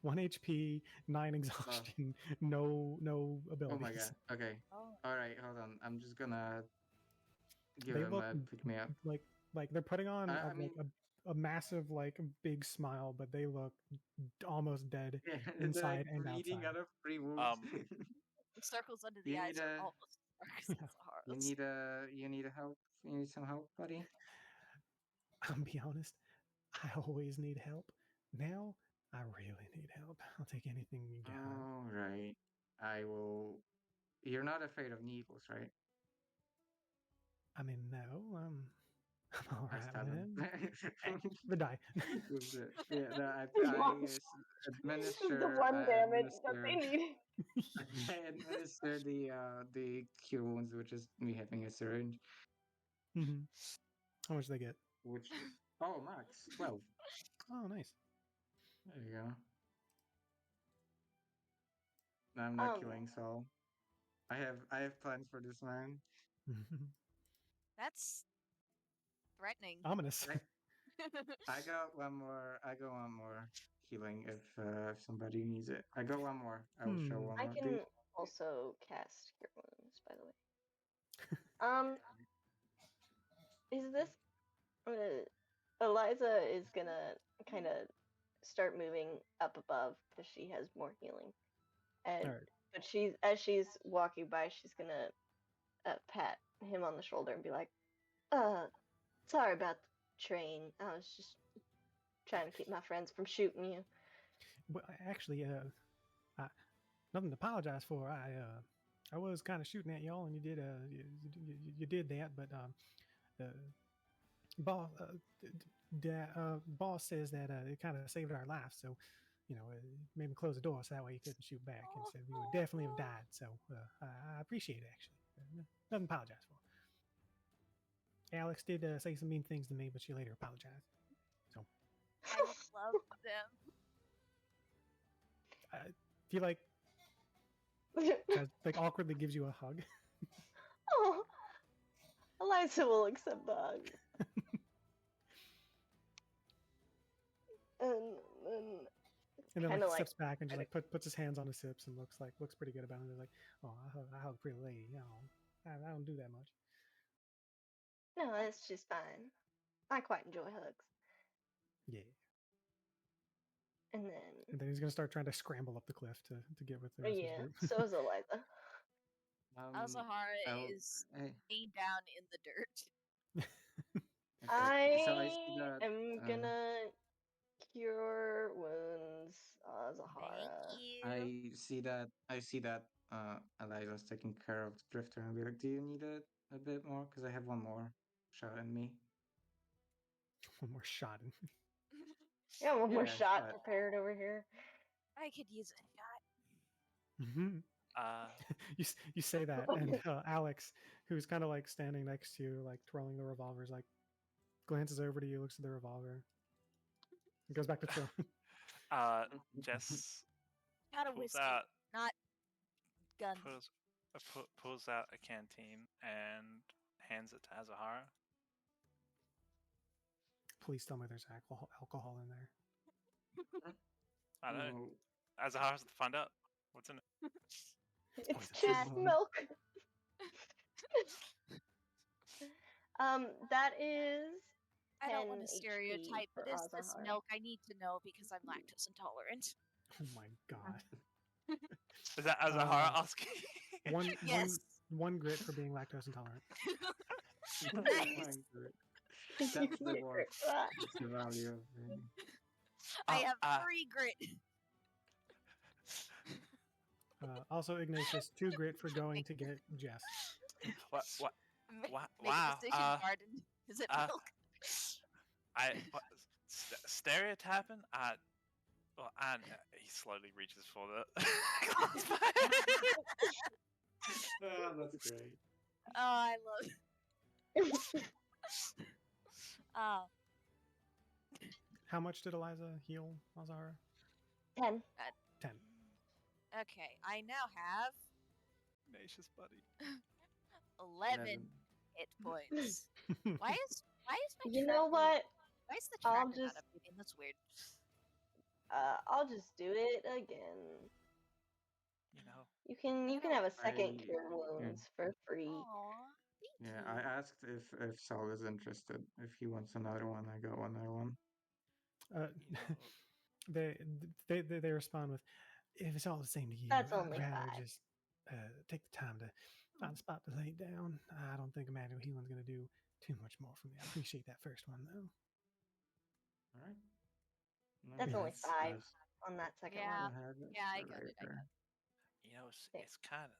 1 HP, 9 exhaustion, no Oh abilities. my god. Okay. oh, All right. Hold on. I'm just gonna give They him look a pick me up. like they're putting on I mean, a massive like big smile, but they look almost dead yeah, they're like inside and bleeding outside. out of three wounds. the circles under the You eyes need are a almost as dark as you Azahara's. need a you need a help. You need some help, buddy. I'll be honest, I always need help. Now I really need help. I'll take anything you got. All right. I will. You're not afraid of needles, right? I mean, no, I'm all I right stab with it. him. The die. With yeah, no, This is the one damage that they need. I administer the cure wounds, which is me having a syringe. Hmm. How much do they get? Which max 12. Oh, nice. There you go. No, I'm not killing Saul. I have plans for this man. That's threatening. Ominous. I got one more. I got one more healing if somebody needs it. I got one more. I will show one I more. can also cast Cure Wounds, by the way. Is this Eliza is gonna kind of start moving up above because she has more healing, and All right. but she's walking by, she's gonna pat him on the shoulder and be like, sorry about the train. I was just trying to keep my friends from shooting you." Well, actually, nothing to apologize for. I was kind of shooting at y'all, and you did you did that, but boss boss says that it kind of saved our life, so made me close the door so that way you couldn't shoot back, and said we would definitely have died. So I appreciate it actually. Nothing to apologize for. Alex did say some mean things to me, but she later apologized. So I love them. he like awkwardly gives you a hug. Oh, Eliza will accept the hug. And then Kinda like like- steps back and just like puts his hands on his hips and looks pretty good about it. He's like, "Oh, I hug pretty lady. I don't do that much." No, it's just fine. I quite enjoy hugs. Yeah. And then, And then he's gonna start trying to scramble up the cliff to get with the rest of his yeah, group. so is Eliza. Alzahara I'll, is I, laying down in the dirt. okay. So I see I that. am gonna cure wounds, Thank Zahara. you. I see that Eliza's taking care of the drifter and be like, do you need a bit more? Because I have one more shot in me. One more shot. Yeah, one more Yeah, shot shot. prepared over here. I could use a shot. Mhm. Uh, You say that, and Alex, who's kind of like standing next to you, like twirling the revolvers, like glances over to you, looks at the revolver, and goes back to twirling. Jess Not a pulls whiskey, out not gun. pulls out a canteen and hands it to Azahara. Please tell me there's alcohol in there. I don't know. No. Azahara has to find out what's in it. It's poison. just milk. That is I don't want 10 to HP stereotype, but for is this Azahara. milk? I need to know because I'm lactose intolerant. Oh my god. Is that Azahara asking? One Yes. one grit for being lactose intolerant. Nice. That's the Get work. grit for that. That's the value of it. I have 3 grit. Also, Ignatius, 2 grit for going to get Jess. What? Make Wow. a decision, Arden. Is it milk? Stereotyping. And he slowly reaches for the. Oh, that's great. Oh, I love it. Oh, How much did Eliza heal Azahara? 10. 10. okay. I now have Tenacious buddy. 11 hit points. Why is my You know tracker- what? Why is the I'll tracker just- not updating? That's weird. I'll just do it again. You know. You can have a second I- cure wounds for free. Aww, thank Yeah, you. I asked if Saul is interested. If he wants another one, I got another one. You know. They respond with, if it's all the same to you, That's I'd only rather 5. just take the time to find a spot to lay down. I don't think a magical healing's going to do too much more for me. I appreciate that first one, though. All right. No, That's only Yes. 5 yes. on that second Yeah. one. Yeah, I got it. You know, it's Yeah. kind of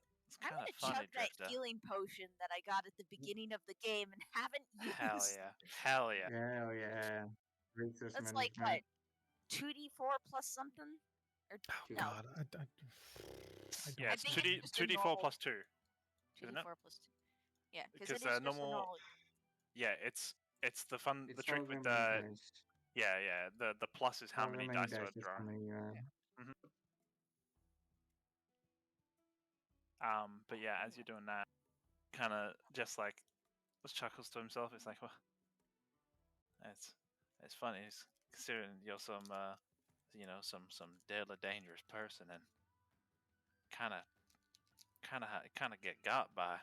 I'm kind of gonna funny, chug that Drifter. healing potion that I got at the beginning of the game and haven't used. Hell yeah, hell yeah. Hell yeah. Resource That's like management. what? 2d4 plus something? Or Oh, no, God. I Yeah, don't it's think know. it's just a 2d4 normal- plus 2. isn't it? 2d4 plus 2. Yeah, because Because it is just a normal. normal. Yeah, it's the fun It's the trick all with remaining the dice. yeah the plus is how All many remaining dice you is draw. how many you have. But yeah, as you're doing that, kind of just like chuckles to himself. It's like, well, it's funny. It's considering you're some some deadly dangerous person and kind of get got by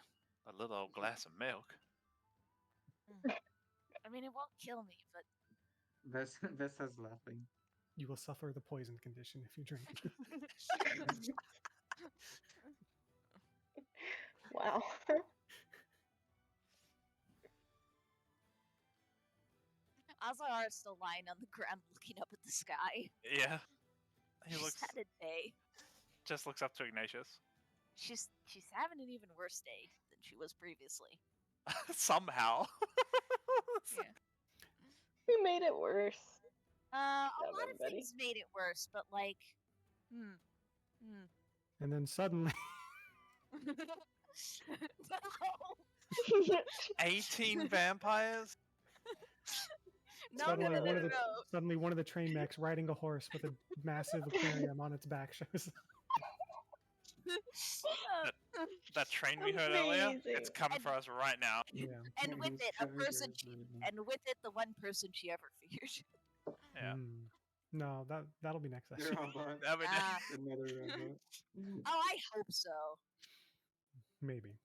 a little old glass of milk. I mean, it won't kill me, but Vesta's laughing. You will suffer the poison condition if you drink. Wow. Azahara is still lying on the ground looking up at the sky. Yeah, he She's looks had a day. just looks up to Ignatius. She's having an even worse day than she was previously. Somehow. Yeah. Who made it worse? A Job, lot of everybody. things made it worse, but like, And then suddenly, no. 18 vampires. No, suddenly, no, no, one no, of the no. suddenly one of the train mechs riding a horse with a massive aquarium on its back shows. That train we heard earlier, it's Amazing. coming for us right now. Yeah. And with He's it, a coming person, to us right now. and with it, the one person she ever feared. Yeah. No, that'll be next The session. robot. That'd be Ah. Another robot. Oh, I hope so. Maybe.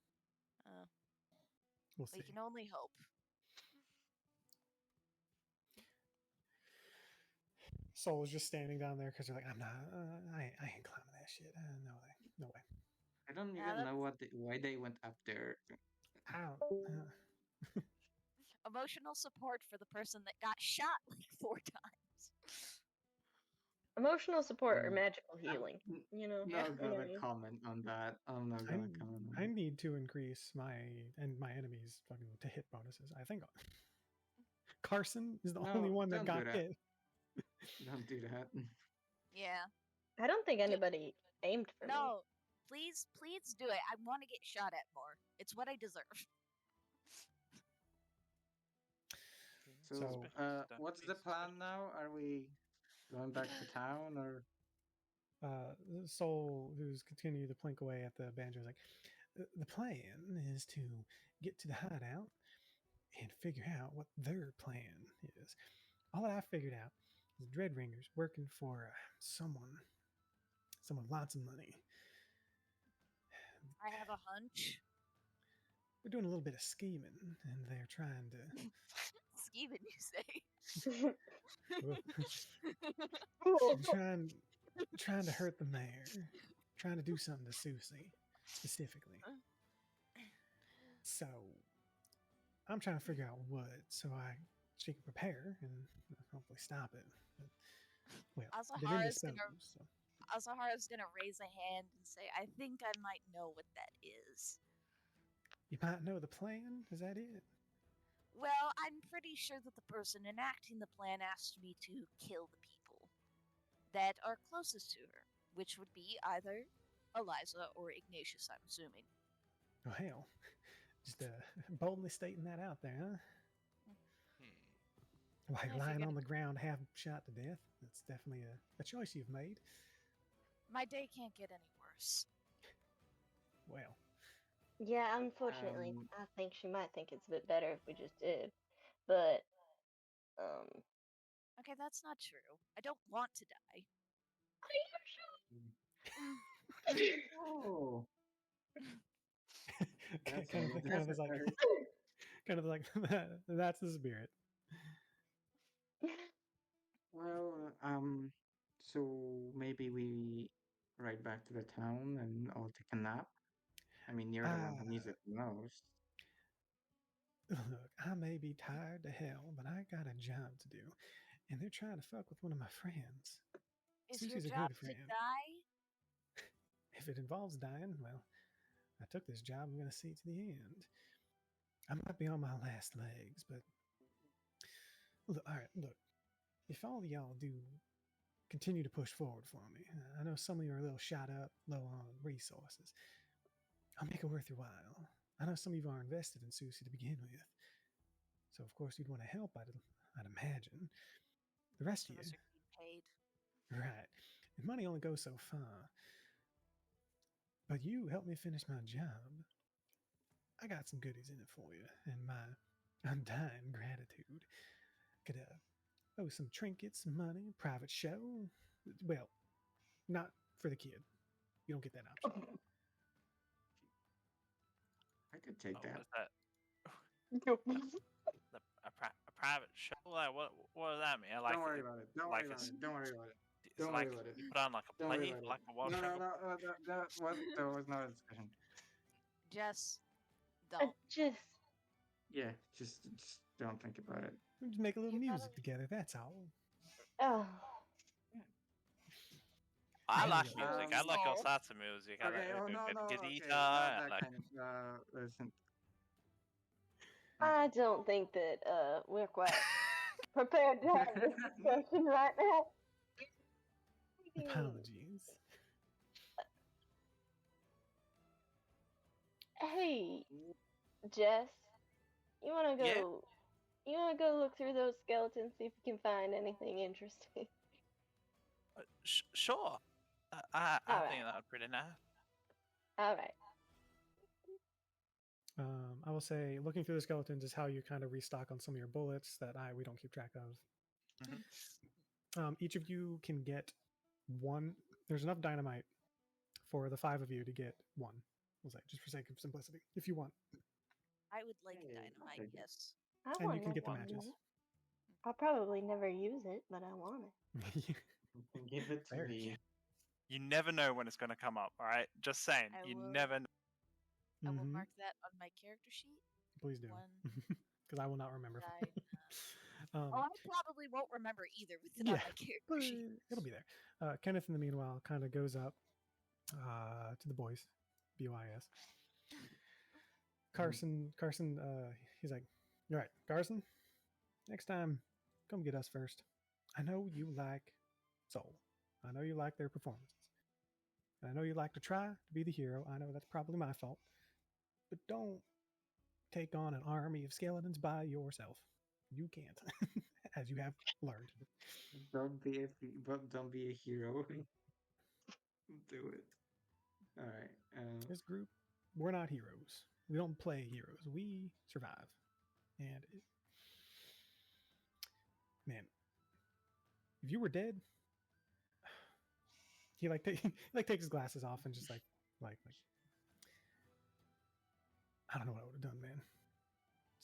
We'll see. We can only hope. Soul is just standing down there because you're like, I'm not. I ain't climbing that shit. No way. I don't Yeah, even that's know why they went up there. Ow. emotional support for the person that got shot like 4 times. Emotional support or Mm, magical I'm healing. Yeah. not You know what gonna I mean? comment on that. I'm not gonna comment on I that. need to increase my enemies fucking to hit bonuses. I think Carson is the only No, one that don't do got that. hit. Don't do that. Yeah. I don't think Do- anybody aimed for me. No, please do it. I want to get shot at more. It's what I deserve. So, Suspicious what's the identities, plan suspicious. now? Are we going back to town or? Soul, who's continued to plink away at the banjo, is like, the plan is to get to the hideout and figure out what their plan is. All that I figured out is Dreadringer's working for someone with lots of money. I have a hunch. They're doing a little bit of scheming, and they're trying to Steven, you say? trying to hurt the mayor, trying to do something to Susie specifically. So I'm trying to figure out what, so she can prepare and hopefully stop it. But, well, they're indisposed. So. Asahara's gonna raise a hand and say, "I think I might know what that is." You might know the plan. Is that it? Well, I'm pretty sure that the person enacting the plan asked me to kill the people that are closest to her, which would be either Eliza or Ignatius, I'm assuming. Oh hell, just boldly stating that out there, huh? While you're If you're lying on gonna, the ground, half shot to death, that's definitely a choice you've made. my day can't get any worse. Well, Yeah, unfortunately, Um, I think she might think it's a bit better if we just did. But, Okay, that's not true. I don't want to die. oh, that's kind of, kind that's of is like, very. kind of like that's the spirit. Well, so maybe we ride back to the town and all take a nap. I mean, you're the one who needs Uh, it the most. look, I may be tired to hell, but I got a job to do, and they're trying to fuck with one of my friends. Is your Susie's a job good to friend. die? If it involves dying, well, I took this job. I'm going to see it to the end. I might be on my last legs, but look, all right, look. If all of y'all do continue to push forward for me, I know some of you are a little shot up, low on resources. I'll make it worth your while. I know some of you are invested in Susie to begin with, so of course you'd want to help. I'd imagine. The rest Most of of you, us are getting paid. right? And money only goes so far. But you helped me finish my job. I got some goodies in it for you, and my undying gratitude. Could owe some trinkets, some money, private show. Well, not for the kid. You don't get that option. I could take Oh, that. what's that? Nope. A private show? Like what does that mean? Like Don't worry about it. Don't like worry about it. Don't worry about it. it's Don't like worry about it. you put on like a Don't worry play, about it. like a one No, no, show. no. There was no discussion. Just I don't. just. Yeah, just don't think about it. We just make a little You music gotta- together. That's all. Oh. I I Hell like yeah. music. Um, I like all understand. sorts of music. I Okay. Oh no, like no. the Okay, guitar. not I that like kind of. Listen. I don't think that we're quite prepared to have this discussion right now. Apologies. Hey, Jess, you wanna Yeah, go? You wanna go look through those skeletons, see if you can find anything interesting? sure. I All think right, that would pretty nice. all right. I will say, looking through the skeletons is how you kind of restock on some of your bullets that we don't keep track of. Each of you can get one. There's enough dynamite for the 5 of you to get one. We'll say, just for sake of simplicity, if you want, I would like Hey, I'll dynamite, take it. yes. I and want you can that get the one. matches. I'll probably never use it, but I want it. Give it to Fair. me. You never know when it's going to come up. All right, just saying. I You will- never know. I will Mhm. mark that on my character sheet. Please do, One because I will not remember. died. um, Oh, I probably won't remember either with it yeah, on my character but sheet. it'll be there. Kenneth, in the meanwhile, kind of goes up to the boys, BYS. Carson, he's like, all right, Carson, next time, come get us first. I know you like Soul. I know you like their performances. And I know you like to try to be the hero. I know that's probably my fault. But don't take on an army of skeletons by yourself. You can't, as you have learned. Don't be a hero. Do it. All right. This group, we're not heroes. We don't play heroes. We survive. And man, if you were dead, he like takes his glasses off and just like I don't know what I would have done, man.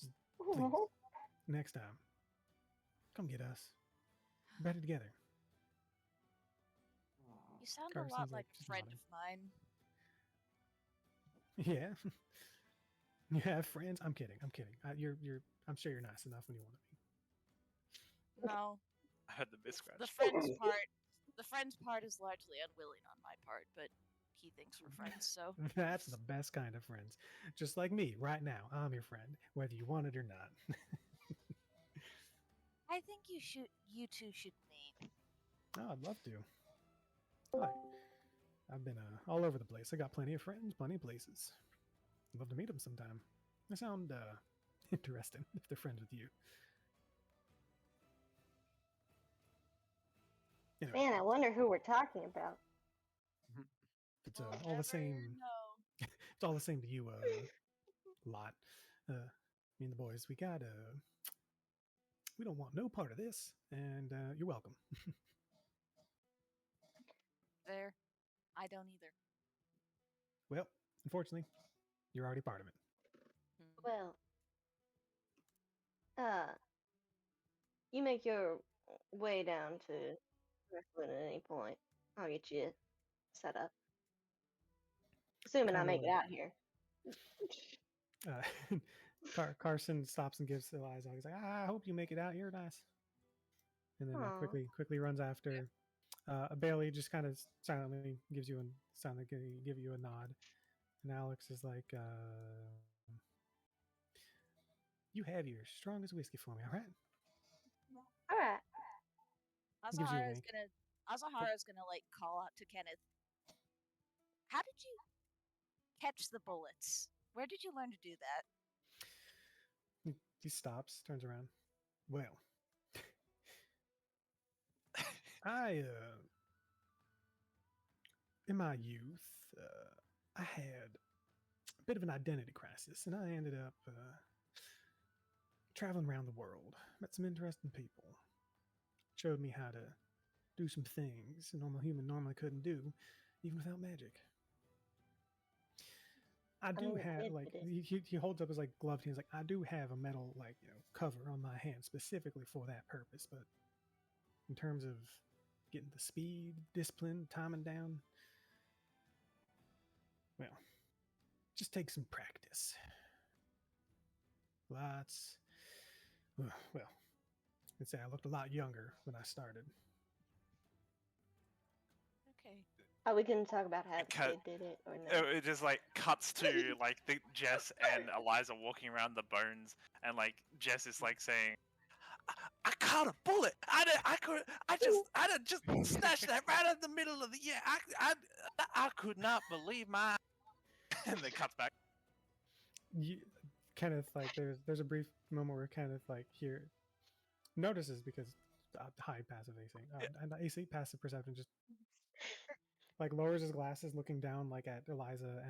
Just please, next time, come get us. We're better together. You sound a Carson's lot like like a just friend nodding. of mine. Yeah. You have friends? I'm kidding. I'm kidding. I'm sure you're nice enough when you want to be. No, I heard the bit scratch. the friends part is largely unwilling on my part, but he thinks we're friends, so That's the best kind of friends. Just like me right now. I'm your friend, whether you want it or not. I think you two should meet. Oh, I'd love to. Hi. I've been all over the place. I got plenty of friends, plenty of places. I'd love to meet them sometime. They sound interesting if they're friends with you. Anyway, Man, I wonder who we're talking about. it's We'll all the never same. know. It's all the same to you, lot. Me and the boys, we don't want no part of this, and you're welcome. There, I don't either. Well, unfortunately, you're already part of it. Well, you make your way down to Brooklyn at any point. I'll get you set up. Assuming I Kinda make it like- out here. Carson stops and gives Eliza. He's like, I hope you make it out here, nice. And then Aw. quickly runs after. Bailey just kind of silently give you a nod, and Alex is like, "You have your strongest whiskey for me, all right?" All right. Gives you a Azuhara's wink. gonna like call out to Kenneth. How did you catch the bullets? Where did you learn to do that? He stops, turns around. Well, I in my youth, I had a bit of an identity crisis, and I ended up traveling around the world. Met some interesting people. Showed me how to do some things a normal human normally couldn't do, even without magic. I do mean, have it like is. he holds up his like gloved hands like I do have a metal cover on my hand specifically for that purpose, but in terms of getting the speed, discipline, timing down, well, just take some practice. Lots. Well, I'd say I looked a lot younger when I started. Okay. Oh, we can talk about how Cut. they did it or no. It just like cuts to like the Jess and Eliza walking around the bones, and like Jess is like saying, "I caught a bullet. I just snatched that right out of the middle of the I could not believe my." And then cuts back. Kenneth, like there's a brief moment where Kenneth like here notices because high passive AC and AC passive perception just like lowers his glasses, looking down like at Eliza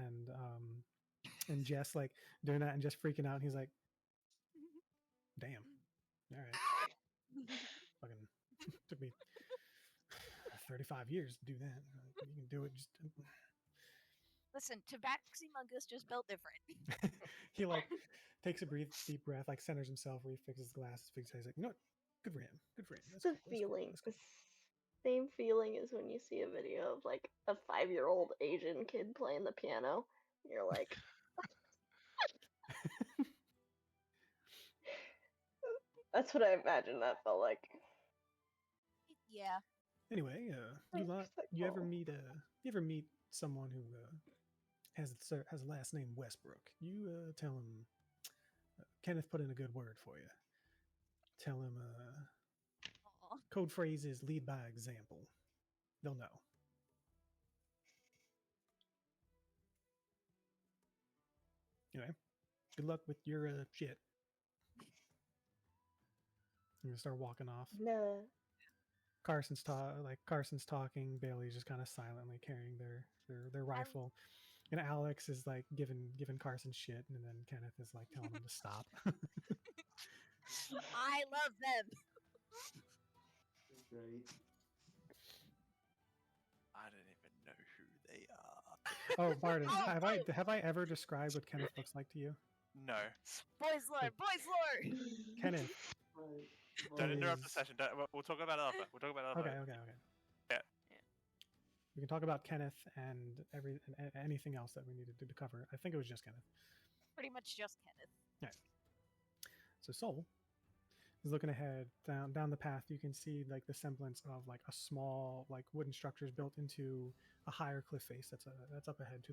and Jess like doing that and just freaking out. And he's like, "Damn, all right, fucking took me 35 years to do that. You can do it just." Listen, Tabaxi Mungus just built different. He like takes a deep breath, like centers himself, refixes his glasses, fixes. He's like, "You know what? Good for him. Good for him. That's The cool. That's cool. feeling. That's cool." Same feeling as when you see a video of like a 5-year-old Asian kid playing the piano. You're like, that's what I imagine that felt like. Yeah. Anyway, you ever meet someone who has a last name Westbrook? You tell him Kenneth put in a good word for you. Tell him Aw. code phrase is lead by example. They'll know. Anyway, good luck with your shit. I'm gonna start walking off. No. Carson's talking. Bailey's just kind of silently carrying their rifle, and Alex is like giving Carson shit, and then Kenneth is like telling him to stop. I love them. Right. I don't even know who they are. Oh, Barden, Oh, have I ever described what Kenneth looks like to you? No. Boys lore, boys lore. Kenneth. Don't interrupt the is- session. We'll talk about it after. We'll talk about it after. Okay. Yeah. We can talk about Kenneth and anything else that we needed to cover. I think it was just Kenneth. Pretty much just Kenneth. Yeah. So Soul is looking ahead down the path. You can see like the semblance of like a small like wooden structures built into a higher cliff face. That's up ahead to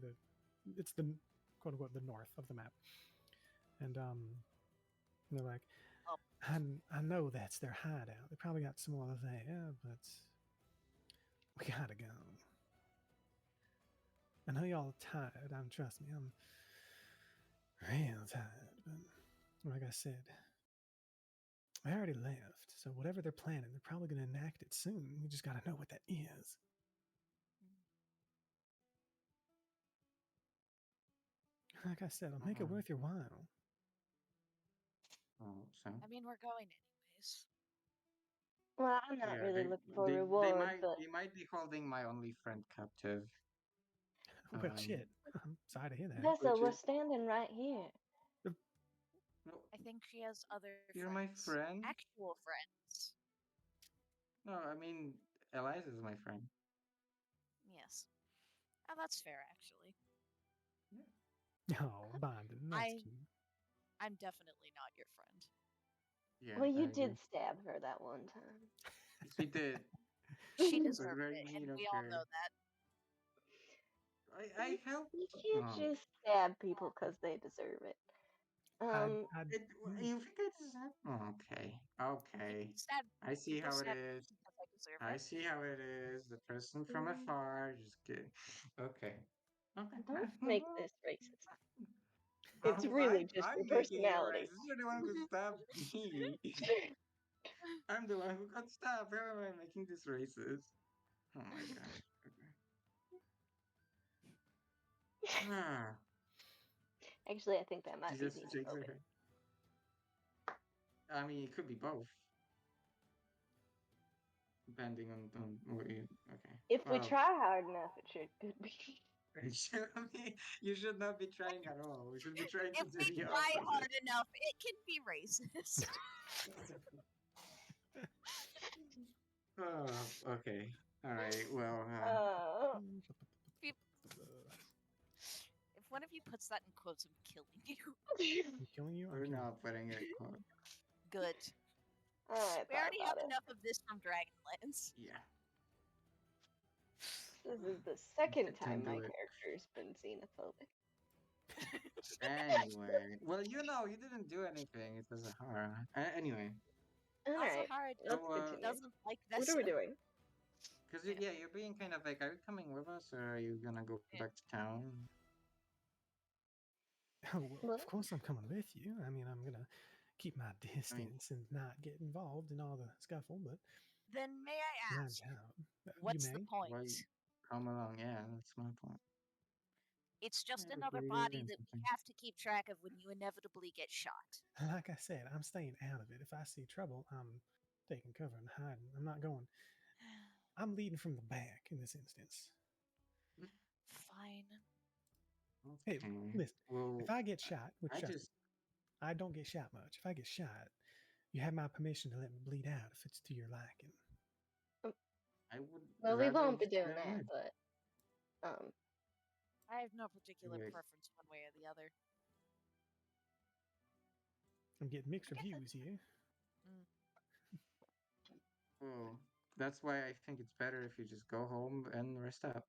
it's the quote unquote the north of the map. And they're like, Oh. I know that's their hideout. They probably got some more there, but we gotta go. I know y'all are tired. Trust me, I'm real tired. But like I said, I already left. So whatever they're planning, they're probably going to enact it soon. We just got to know what that is. Like I said, I'll make it worth your while. Oh, so I mean, we're going anyways. Well, I'm not yeah, really looking for they reward, but they might be holding my only friend captive. Well, shit. I'm sorry to hear that. Vessa, which we're is- standing right here. No, I think she has other you're my friends. friend. Actual friends. No, I mean Eliza's my friend. Yes. Oh, that's fair, actually. Oh, Bonding. That's cute. I'm definitely not your friend. Yeah, Well, you I did agree. stab her that one time. She did. She It was deserved very it, mean and of we all her. know that. I helped. You can't Oh. just stab people because they deserve it. You think I deserve? Oh, okay, okay. Stab I see people how it stab is. because I deserve I it. see how it is. The person from afar. Just kidding. Okay. Okay. Don't make this racist. I'm, It's really just I'm your making it personality. racist. You're the one who stabbed me. I'm the one who got stabbed. How am I making this racist? Oh my gosh. Okay. Ah, Actually, I think that might be Jesus shakes her xenophobic. head. I mean, it could be both. Depending on what you. Okay. If we Well, try hard enough, it should could be. I mean, you should not be trying at all. We should be trying to If do we the try opposite. hard enough, it can be racist. Oh, okay. All right. Well, If one of you puts that in quotes, I'm killing you. I'm killing you? I'm we're killing not putting it. Quote. Good. Alright, We already have it. enough of this from Dragonlance. Yeah. This is the second Can time my do it. character's been xenophobic. Anyway, well, you didn't do anything. It was a horror. Anyway, Alright, Azahara let's So, continue. doesn't like What this. are we doing? because you're being kind of like, are you coming with us, or are you gonna go back to town? Oh, well, What? of course I'm coming with you. I mean, I'm going to keep my distance and not get involved in all the scuffle, but Then may I my ask, job. what's You the may? point? Why come along? Yeah, that's my point. It's just Yeah, another we're body doing that we something. have to keep track of when you inevitably get shot. Like I said, I'm staying out of it. If I see trouble, I'm taking cover and hiding. I'm not going. I'm leading from the back in this instance. Fine. Hey, Okay. listen. Well, If I get shot, which I trust just me, I don't get shot much. If I get shot, you have my permission to let me bleed out if it's to your liking. I would Well, we rather won't be just doing have that, mid. but I have no particular Wait. preference one way or the other. I'm getting mixed I guess reviews here. Oh, that's why I think it's better if you just go home and rest up.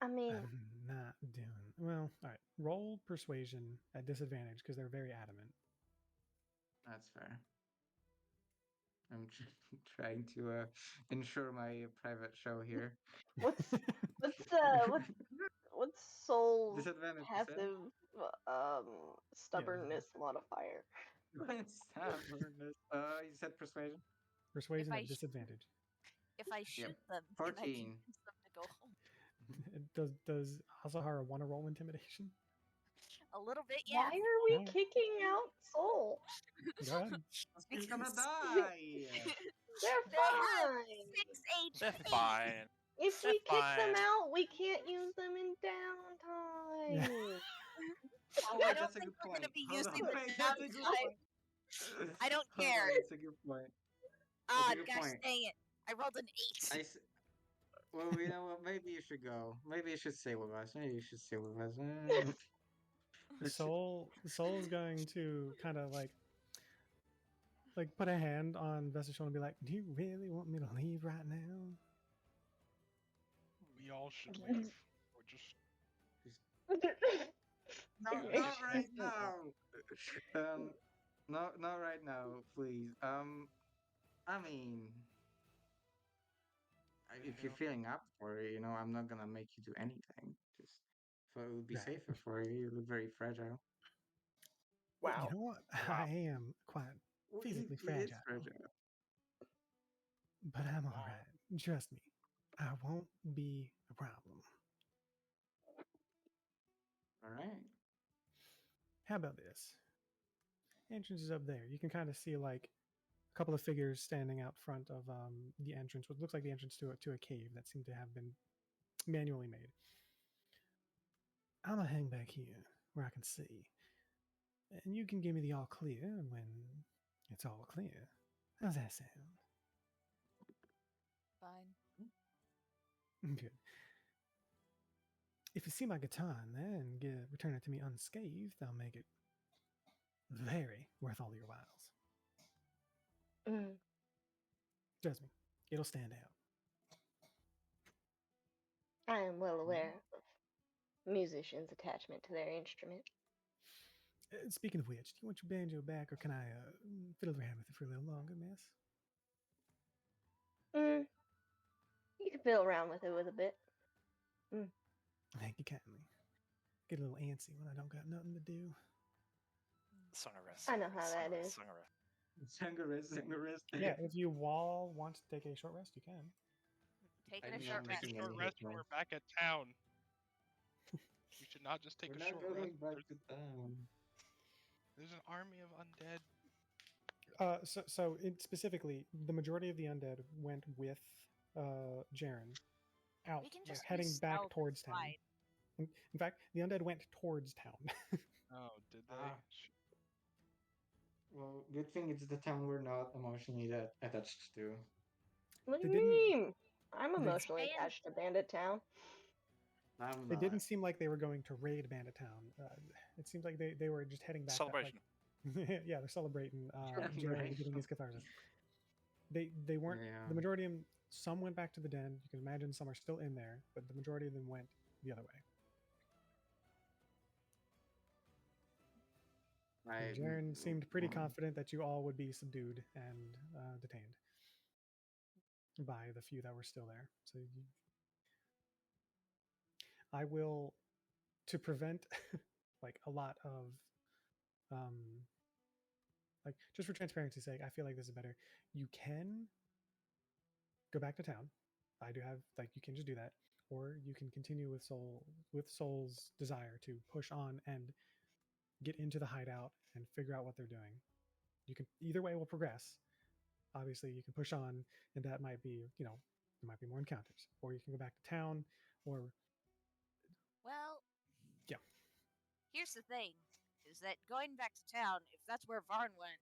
I mean, I'm not doing well. All right, roll persuasion at disadvantage because they're very adamant. That's fair. I'm trying to ensure my private show here. what's what's Soul's Disadvantage, you said? passive stubbornness modifier? Stubbornness. You said persuasion? Persuasion I at disadvantage. If I Yep. shoot them, can I 14. convince them to go home? Does Asahara want to roll intimidation? A little bit, Why yeah. are we Alright. kicking out Soul? Go ahead. He's gonna Because die! They're they have fine. 6 They're HP. fine. If They're we kick them fine. out, we can't use them in downtime. Oh, I wait, don't that's a think good we're point. gonna be Hold on, using the wait, that's a good downtime. point. I don't Hold care. on, that's a good point. That's a good Gosh point. dang it. I rolled an 8. Well, you know what? Maybe you should go. Maybe you should stay with us. Maybe you should stay with us. Soul's going to kind of like put a hand on Vesta's shoulder and be like, "Do you really want me to leave right now?" We all should leave. Or just No, It not makes right sense. now. Not right now, please. I mean, if you're feeling up for it, I'm not gonna make you do anything. Just so it would be Right. safer for you. You look very fragile. You Wow. know what? Wow. I am quite Well, physically he is fragile, fragile. but I'm all Wow. right. Trust me, I won't be a problem. All right. How about this? Entrance is up there. You can kind of see like a couple of figures standing out front of the entrance, what looks like the entrance to a cave that seemed to have been manually made. I'm gonna hang back here where I can see, and you can give me the all clear when it's all clear. How's that sound? Fine. Good. If you see my guitar in there and return it to me unscathed, I'll make it very worth all your whiles. Mm. Trust me, it'll stand out. I am well aware of musicians' attachment to their instrument. Speaking of which, do you want your banjo back, or can I fiddle around with it for a little longer, miss? You can fiddle around with it with a bit. Thank you kindly. Get a little antsy when I don't got nothing to do. Songarist. I know how that is. Sangarist. Yeah, if you all want to take a short rest, you can. Taking I a mean, short I'm rest. take a making short any rest hit and rolls. we're back at town. We should not just take We're a not short going rest. back to town. There's an army of undead. So specifically, the majority of the undead went with Jaren out, We can like, just heading use back stealth and towards town. slide. In fact, the undead went towards town. Oh, did they? Ah. Well, good thing it's the town we're not emotionally attached to. What do They you didn't- mean? I'm they- emotionally Stay in- attached to Bandit Town. I'm They not. didn't seem like they were going to raid Bandit Town. It seemed like they were just heading back. Celebration. Yeah, they're celebrating Jaren Right. getting his catharsis. They weren't. Yeah. The majority of them. Some went back to the den. You can imagine some are still in there, but the majority of them went the other way. And Jaren seemed pretty confident that you all would be subdued and detained by the few that were still there. So I will, to prevent like a lot of like, just for transparency's sake, I feel like this is better. You can go back to town. I do have, like, you can just do that, or you can continue with Soul's desire to push on and get into the hideout and figure out what they're doing. You can, either way will progress. Obviously, you can push on, and that might be, there might be more encounters, or you can go back to town, or Well, yeah. Here's the thing, is that going back to town, if that's where Varn went,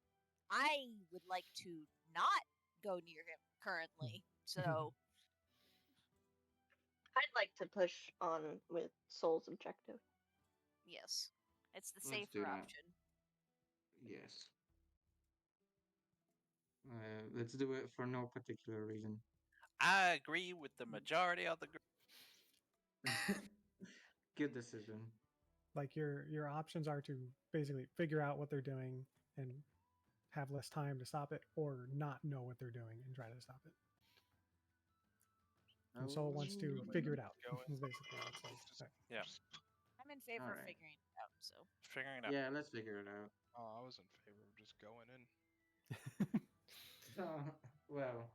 I would like to not go near him currently. So I'd like to push on with Soul's objective. Yes. It's the Let's do safer that. option. Yes. Let's do it for no particular reason. I agree with the majority of the group. Good decision. Like your options are to basically figure out what they're doing and have less time to stop it, or not know what they're doing and try to stop it. And Soul wants to figure it out. Is basically what Soul's saying. Yeah, I'm in favor of Alright. figuring it out, so. figuring it out. Yeah, let's figure it out. Oh, I was in favor of just going in. Well,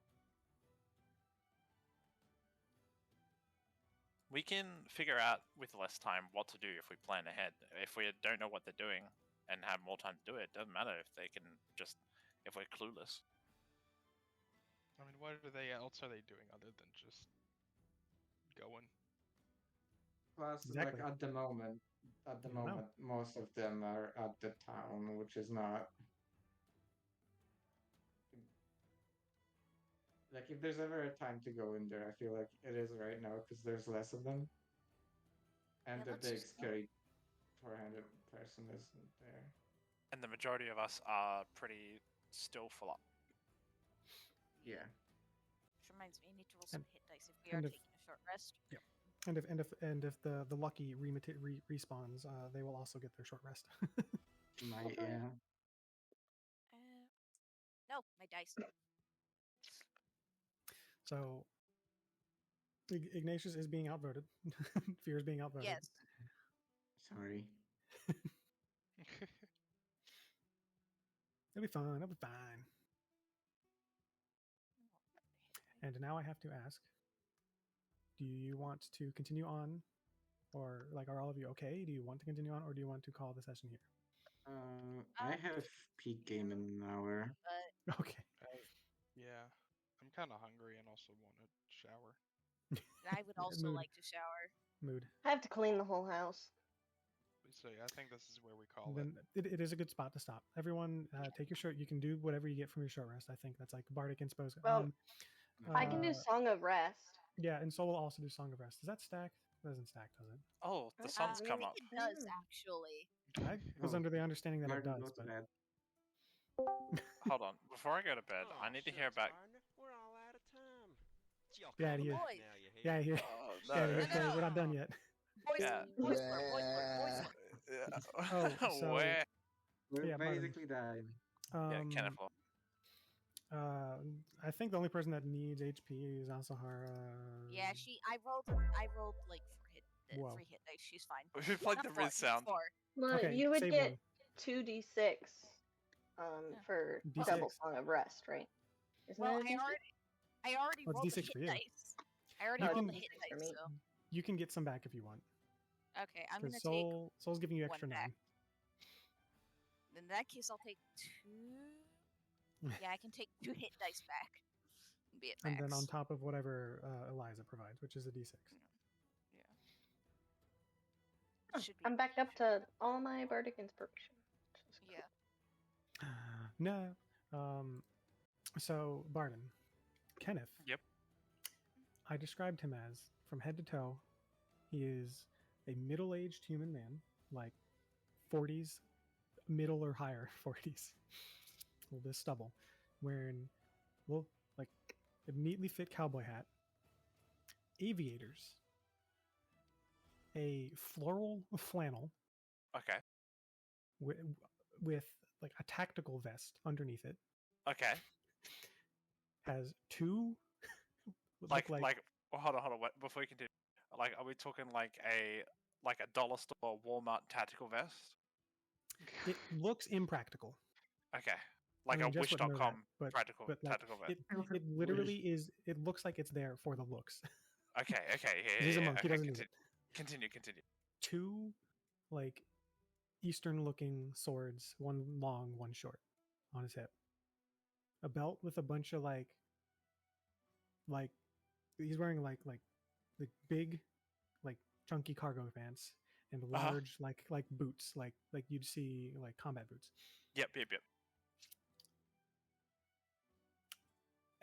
We can figure out with less time what to do if we plan ahead. If we don't know what they're doing and have more time to do it, doesn't matter if they can just if we're clueless. I mean, what else are they doing other than just going? plus, Exactly. like at the moment, You don't know. most of them are at the town, which is not. Like, if there's ever a time to go in there, I feel like it is right now because there's less of them, and Yeah, the let's big just go. scary 400 person isn't there. And the majority of us are pretty still full up. Yeah. Which reminds me, I need to roll some And- hit dice if we are and if- taking a short rest. Yeah. And if the lucky respawns, they will also get their short rest. Yeah. No, my dice. So Ignatius is being outvoted. Fear is being outvoted. Yes. Sorry. It'll be fun. It'll be fine. And now I have to ask: do you want to continue on, or like, are all of you okay? Do you want to continue on, or do you want to call the session here? I have peak game in an hour. But Okay. Yeah, I'm kind of hungry and also want to shower. I would also Mood. like to shower. Mood. I have to clean the whole house. So yeah, I think this is where we call Then it is a good spot to stop. Everyone, take your short. You can do whatever you get from your short rest. I think that's like Bardic Inspo. Well, I can do Song of Rest. Yeah, and Soul will also do Song of Rest. Does that stack? That doesn't stack, does it? Oh, the I sun's mean, come we up. It does, actually. I was Oh, under the understanding that it Martin, does, go to but bed. Hold on. Before I go to bed, I need to hear back. We're all out of time. Y'all Yeah, come yeah. back Boys. now, you hear? yeah, here, Oh, yeah, no. here, okay, we're not done yet. Voice, Yeah. voice slur, voice slur, voice slur. Yeah. Oh, so- Where? We're Yeah, Martin. basically dying. Yeah, Kenneth. I think the only person that needs HP is Asahara. Yeah, I rolled like Whoa. 3 hit dice. She's fine. We played Not the 4, Riz sound. 4. Well, Okay, you would save get one. 2d6 for D6. double Song of Rest, right? Isn't Well, it a D6? I already Well, rolled it's the D6 for hit you. dice. I already You rolled can- the hit D6 for dice, me. so. You can get some back if you want. Okay, I'm gonna Because take. Soul's giving you one extra back. 9. In that case, I'll take 2. Yeah, I can take 2 hit dice back. And be at max. And then on top of whatever Eliza provides, which is a D6. It should be I'm back up to all my Bardic Inspiration. Yeah. No. So Barden, Kenneth. Yep. I described him as, from head to toe, he is a middle-aged human man, like 40s, middle or higher 40s, with this stubble, wearing, well, like a neatly fit cowboy hat, aviators, a floral flannel Okay. with like a tactical vest underneath it, Okay. has two Like oh, hold on. Wait, before we continue, like, are we talking like a dollar store Walmart tactical vest? it looks impractical. Okay. Like I mean, a Jess wouldn't know Wish.com that, practical but like, tactical vest. it literally is. It looks like it's there for the looks. Okay. Yeah. He's a Yeah, monk. He okay, doesn't need it. Continue. Two, like, Eastern-looking swords, one long, one short, on his hip. A belt with a bunch of like he's wearing like big, like chunky cargo pants and large like boots, like you'd see like combat boots. Yep.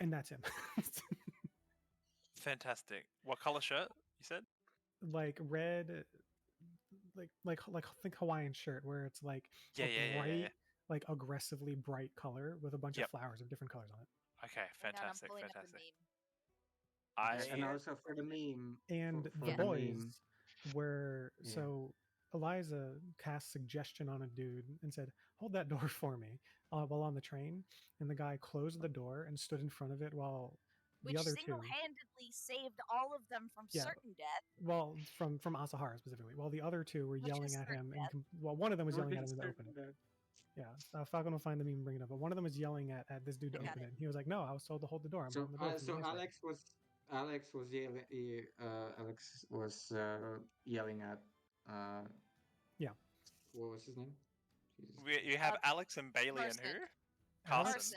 And that's him. Fantastic. What color shirt? said? like red, like think Hawaiian shirt where it's like Yeah, a yeah. bright, like aggressively bright color with a bunch Yep. of flowers of different colors on it. Okay, Hang on, I'm fantastic, pulling up the fantastic. meme. And also for the meme. And for the the boys meme. were Yeah. so Eliza cast suggestion on a dude and said, "Hold that door for me," while on the train, and the guy closed the door and stood in front of it while the Which other two, single-handedly saved all of them from Yeah. certain death. well, from Asahara specifically, while the other two were Which yelling is at him, certain and one of them was yelling at him to Certain open it. death. Yeah, Falcon will find the meme and bring it up. But one of them was yelling at this dude to I got open it. He was like, "No, I was told to hold the door. I'm So, holding the door." for you so guys right Alex was yelling. Alex was yelling at. Yeah. What was his name? Jesus. You have Uh, Alex and Bailey and Carson. who? Alex-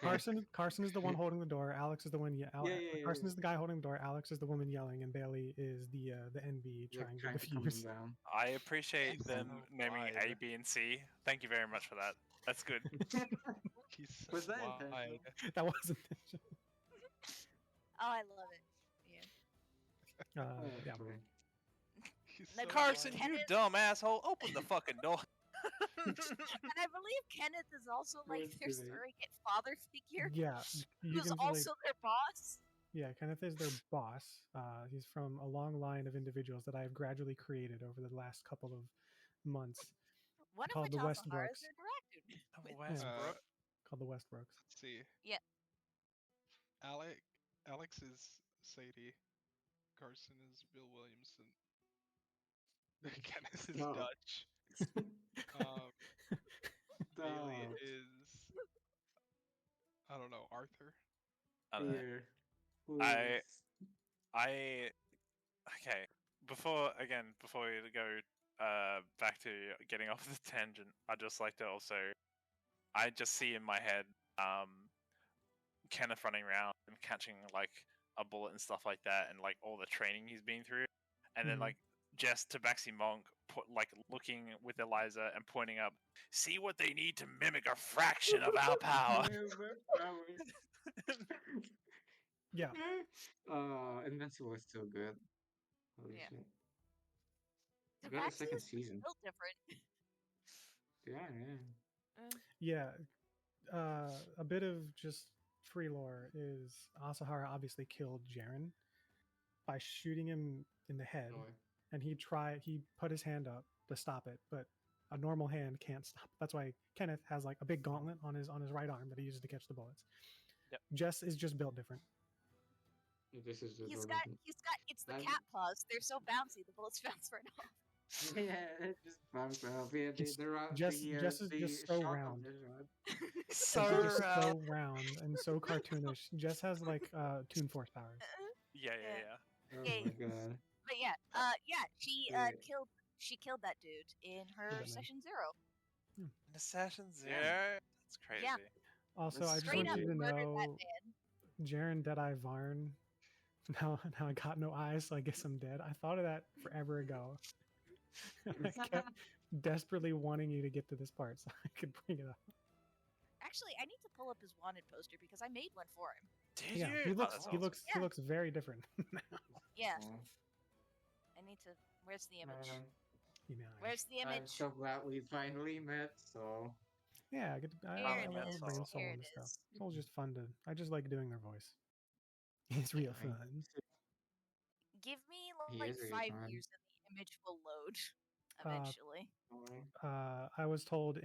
Carson. And Carson is the one holding the door. Alex is the one. Yeah, Carson yeah. is the guy holding the door. Alex is the woman yelling, and Bailey is the NB Like, trying to trying to calm defuse. him down. I appreciate He's them so naming A, wide. B, and C. Thank you very much for that. That's good. He's so Was that wide. intentional? That wasn't intentional. Oh, I love it. Yeah. Yeah. Okay. He's Like so Carson, wide. you Kenneth- dumb asshole! Open the fucking door. And I believe Kenneth is also like Where's their the- surrogate father figure, Yeah, you who's can also their boss. yeah. Kenneth is their boss. He's from a long line of individuals that I have gradually created over the last couple of months, One of Called which the Asahara is Westbrooks. their director. with. Westbrook. called the Westbrooks. Let's see. Yeah. Alex is Sadie. Carson is Bill Williamson. Kenneth is No. Dutch. Bailey Stop. is I don't know, Arthur. I don't know. Here. Who I- is- Okay. Before we go back to getting off the tangent, I'd just like to also I just see in my head Kenneth running around and catching like a bullet and stuff like that, and like all the training he's been through, and then Mhm. like Jess Tabaxi Monk looking with Eliza and pointing up, see what they need to mimic a fraction of our power. Yeah, Invincible is still good. Holy Yeah. shit. The We got a Baxi second is season. built different. Yeah. yeah. A bit of just free lore is Asahara obviously killed Jaren by shooting him in the head, Oh, and he put his hand up to stop it, but a normal hand can't stop. That's why Kenneth has like a big gauntlet on his right arm that he uses to catch the bullets. Yep. Jess is just built different. this is just It's the I'm- cat paws. They're so bouncy. The bullets bounce right off. Yeah, it just bounced off. Yeah, It's the Jess is the just so shot of round. this one. So Jess is round. so round and so cartoonish. Jess has like Toon Force powers. Yeah. Oh Okay. my god. But yeah, she Yeah. killed that dude in her that man. session 0. An Assassin Zero. Yeah. That's crazy. Yeah. Also, That's I just Straight want up you to murdered that know, man. Jaren Deadeye Varn. Now I got no eyes, so I guess I'm dead. I thought of that forever ago. I kept desperately wanting you to get to this part so I could bring it up. Actually, I need to pull up his wanted poster because I made one for him. Did Yeah, you? he Oh, looks that's he awesome. looks he Yeah. looks very different. Yeah, Oh, I need to. Where's the image? man. Email. Where's the I'm image? so glad we finally met. So Yeah, I Here love it bringing is. Soul Here into it stuff. is. Soul's just fun to. I just like doing their voice. It's real Right. fun. Give me He like is really 5 fun. years and the image will load Uh, eventually. I was told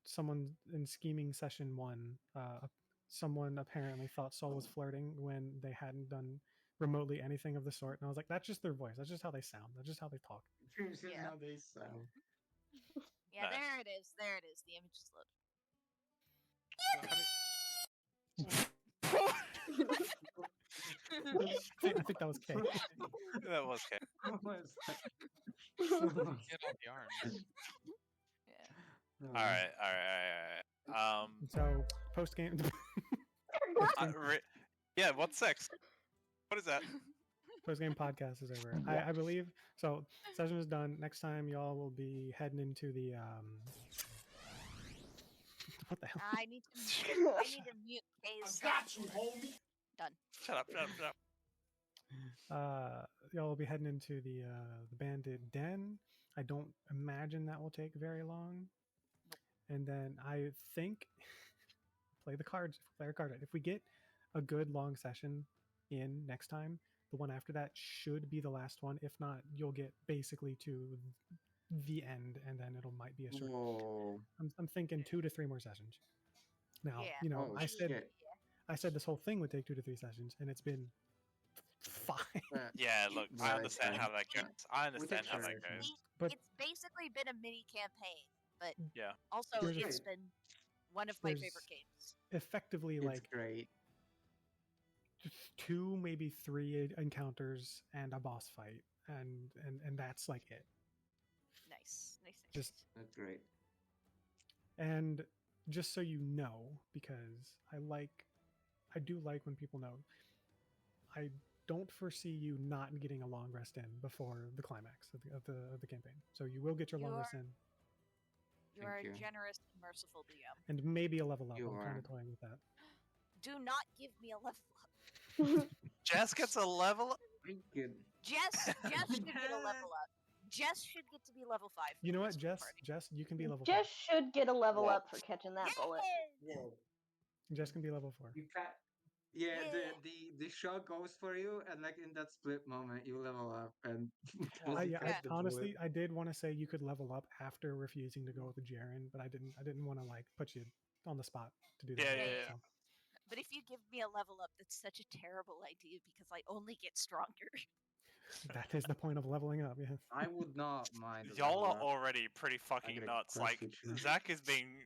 someone in scheming session 1, someone apparently thought Soul was flirting when they hadn't done remotely anything of the sort, and I was like, that's just their voice. That's just how they sound. That's just how they talk. this is Yeah. how they sound. Yeah, Nice. there it is. There it is. The image is loaded. I think that was K. That was okay. What was that? Get on the arms. Yeah. All right. So post game. Yeah. What's sex? What is that? Post game podcast is over. I believe so. Session is done. Next time, y'all will be heading into the what the hell? I need to mute Kay's. you, homie. Shut up. Y'all will be heading into the bandit den. I don't imagine that will take very long. And then I think play the cards, play our cards right. If we get a good long session in next time, the one after that should be the last one. If not, you'll get basically to the end, and then it'll might be a short. Whoa. I'm thinking 2 to 3 more sessions. Now, Yeah. you know, Oh, I said shit. I said this whole thing would take 2 to 3 sessions, and it's been 5. Yeah, look, I Right, understand right. how that Yeah. goes. I We understand take how our that sessions. goes. But It's basically been a mini campaign, but Yeah. also There's a- it's been one of my there's favorite games. effectively It's like great. 2, maybe 3 encounters and a boss fight, and that's like it. Nice. Just That's great. and just so you know, because I do like when people know, I don't foresee you not getting a long rest in before the climax of the campaign. So you will get your long rest in, You are Thank you. a generous and merciful DM. and maybe a level up. You I'm kind are. of toying with that. Do not give me a level up. Jess gets a level. Pretty good. Jess should get a level up. Jess should get to be level 5. For You know the what, rest of the Jess? party. Jess, you can be level Jess 4. should get a level Yeah. up for catching that bullet. Yeah! Whoa. Jess can be level 4. You can't. Yeah, Yeah. the show goes for you, and like in that split moment, you level up, and Well, you Yeah, catch the bullet. honestly, I did want to say you could level up after refusing to go with the Jaren, but I didn't want to like put you on the spot to do that. Yeah, right yeah, now, yeah. so. But if you give me a level up, that's such a terrible idea because I only get stronger. That is the point of leveling up. Yeah. I would not mind. a Y'all level are up. already pretty fucking got a nuts. crush Like with you. Zach is being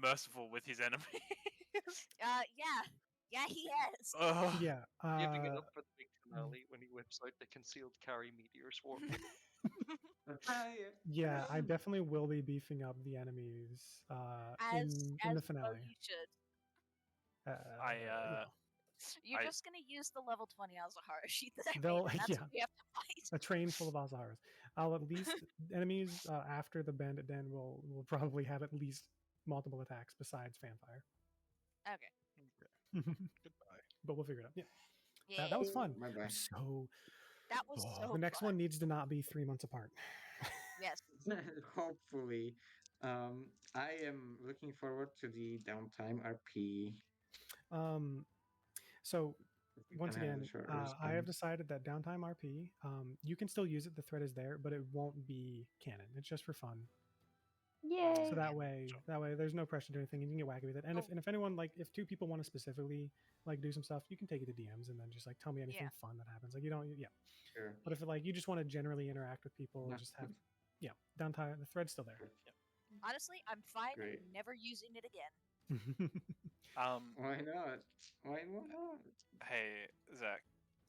merciful with his enemies. Yeah, he has. Ugh. Yeah. Giving it up for the big finale when he whips out the concealed carry meteor swarm. Yeah, I definitely will be beefing up the enemies As in the well finale. you should. You're I- just gonna use the level 20 Azahara that I They'll- made, and that's yeah. what we have to fight. A train full of Azaharas. I'll at least enemies after the bandit den will probably have at least multiple attacks besides fanfire. Okay. Goodbye. But we'll figure it out. Yeah, Yeah. that was fun. Bye-bye. So That was so the next fun. one needs to not be 3 months apart. Yes. Hopefully. I am looking forward to the downtime RP. So We once can have a again, short I respite. have decided that downtime RP, you can still use it. The thread is there, but it won't be canon. It's just for fun. Yay. So that way, there's no pressure to do anything. You can get wacky with it. And if anyone like, if 2 people want to specifically like do some stuff, you can take it to DMs and then just like tell me anything fun that happens. Like you don't, yeah. Sure. But if like you just want to generally interact with people, Yeah. and just have, downtime. The thread's still there. Honestly, I'm fine Great. never using it again. Why not? Why not? Hey, Zach.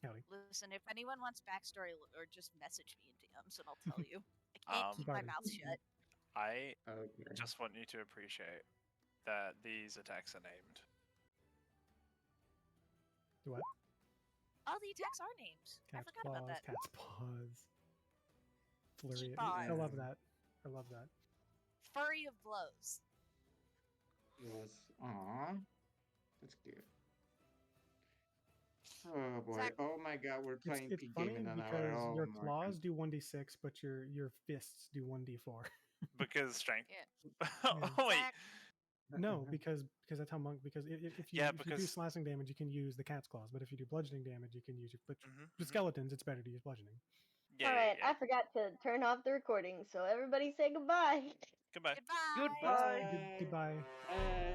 Howdy. Listen, if anyone wants backstory or just message me in DMs and I'll tell you. I can't keep my Barney. mouth shut. I Okay. just want you to appreciate that these attacks are named. Do what? All the attacks are named. I Cat's forgot about paws. that. Cat's paws. Flurry. Paws. I love that. I love that. Furry of blows. Yes. Aww. That's cute. Oh boy. Zach- Oh my god, we're playing It's P funny game in an because hour. Oh your my claws do 1d6, but your fists do 1d4. Because strength. Yeah. Oh wait. Zach, No, because that's how monk. Because if you Yeah, if you do because- slashing damage, you can use the cat's claws. But if you do bludgeoning damage, you can use your. But Mhm, with mhm. skeletons, it's better to use bludgeoning. Yeah, All yeah, right, yeah. I forgot to turn off the recording, so everybody say goodbye. Goodbye. goodbye. Goodbye. Goodbye. Bye.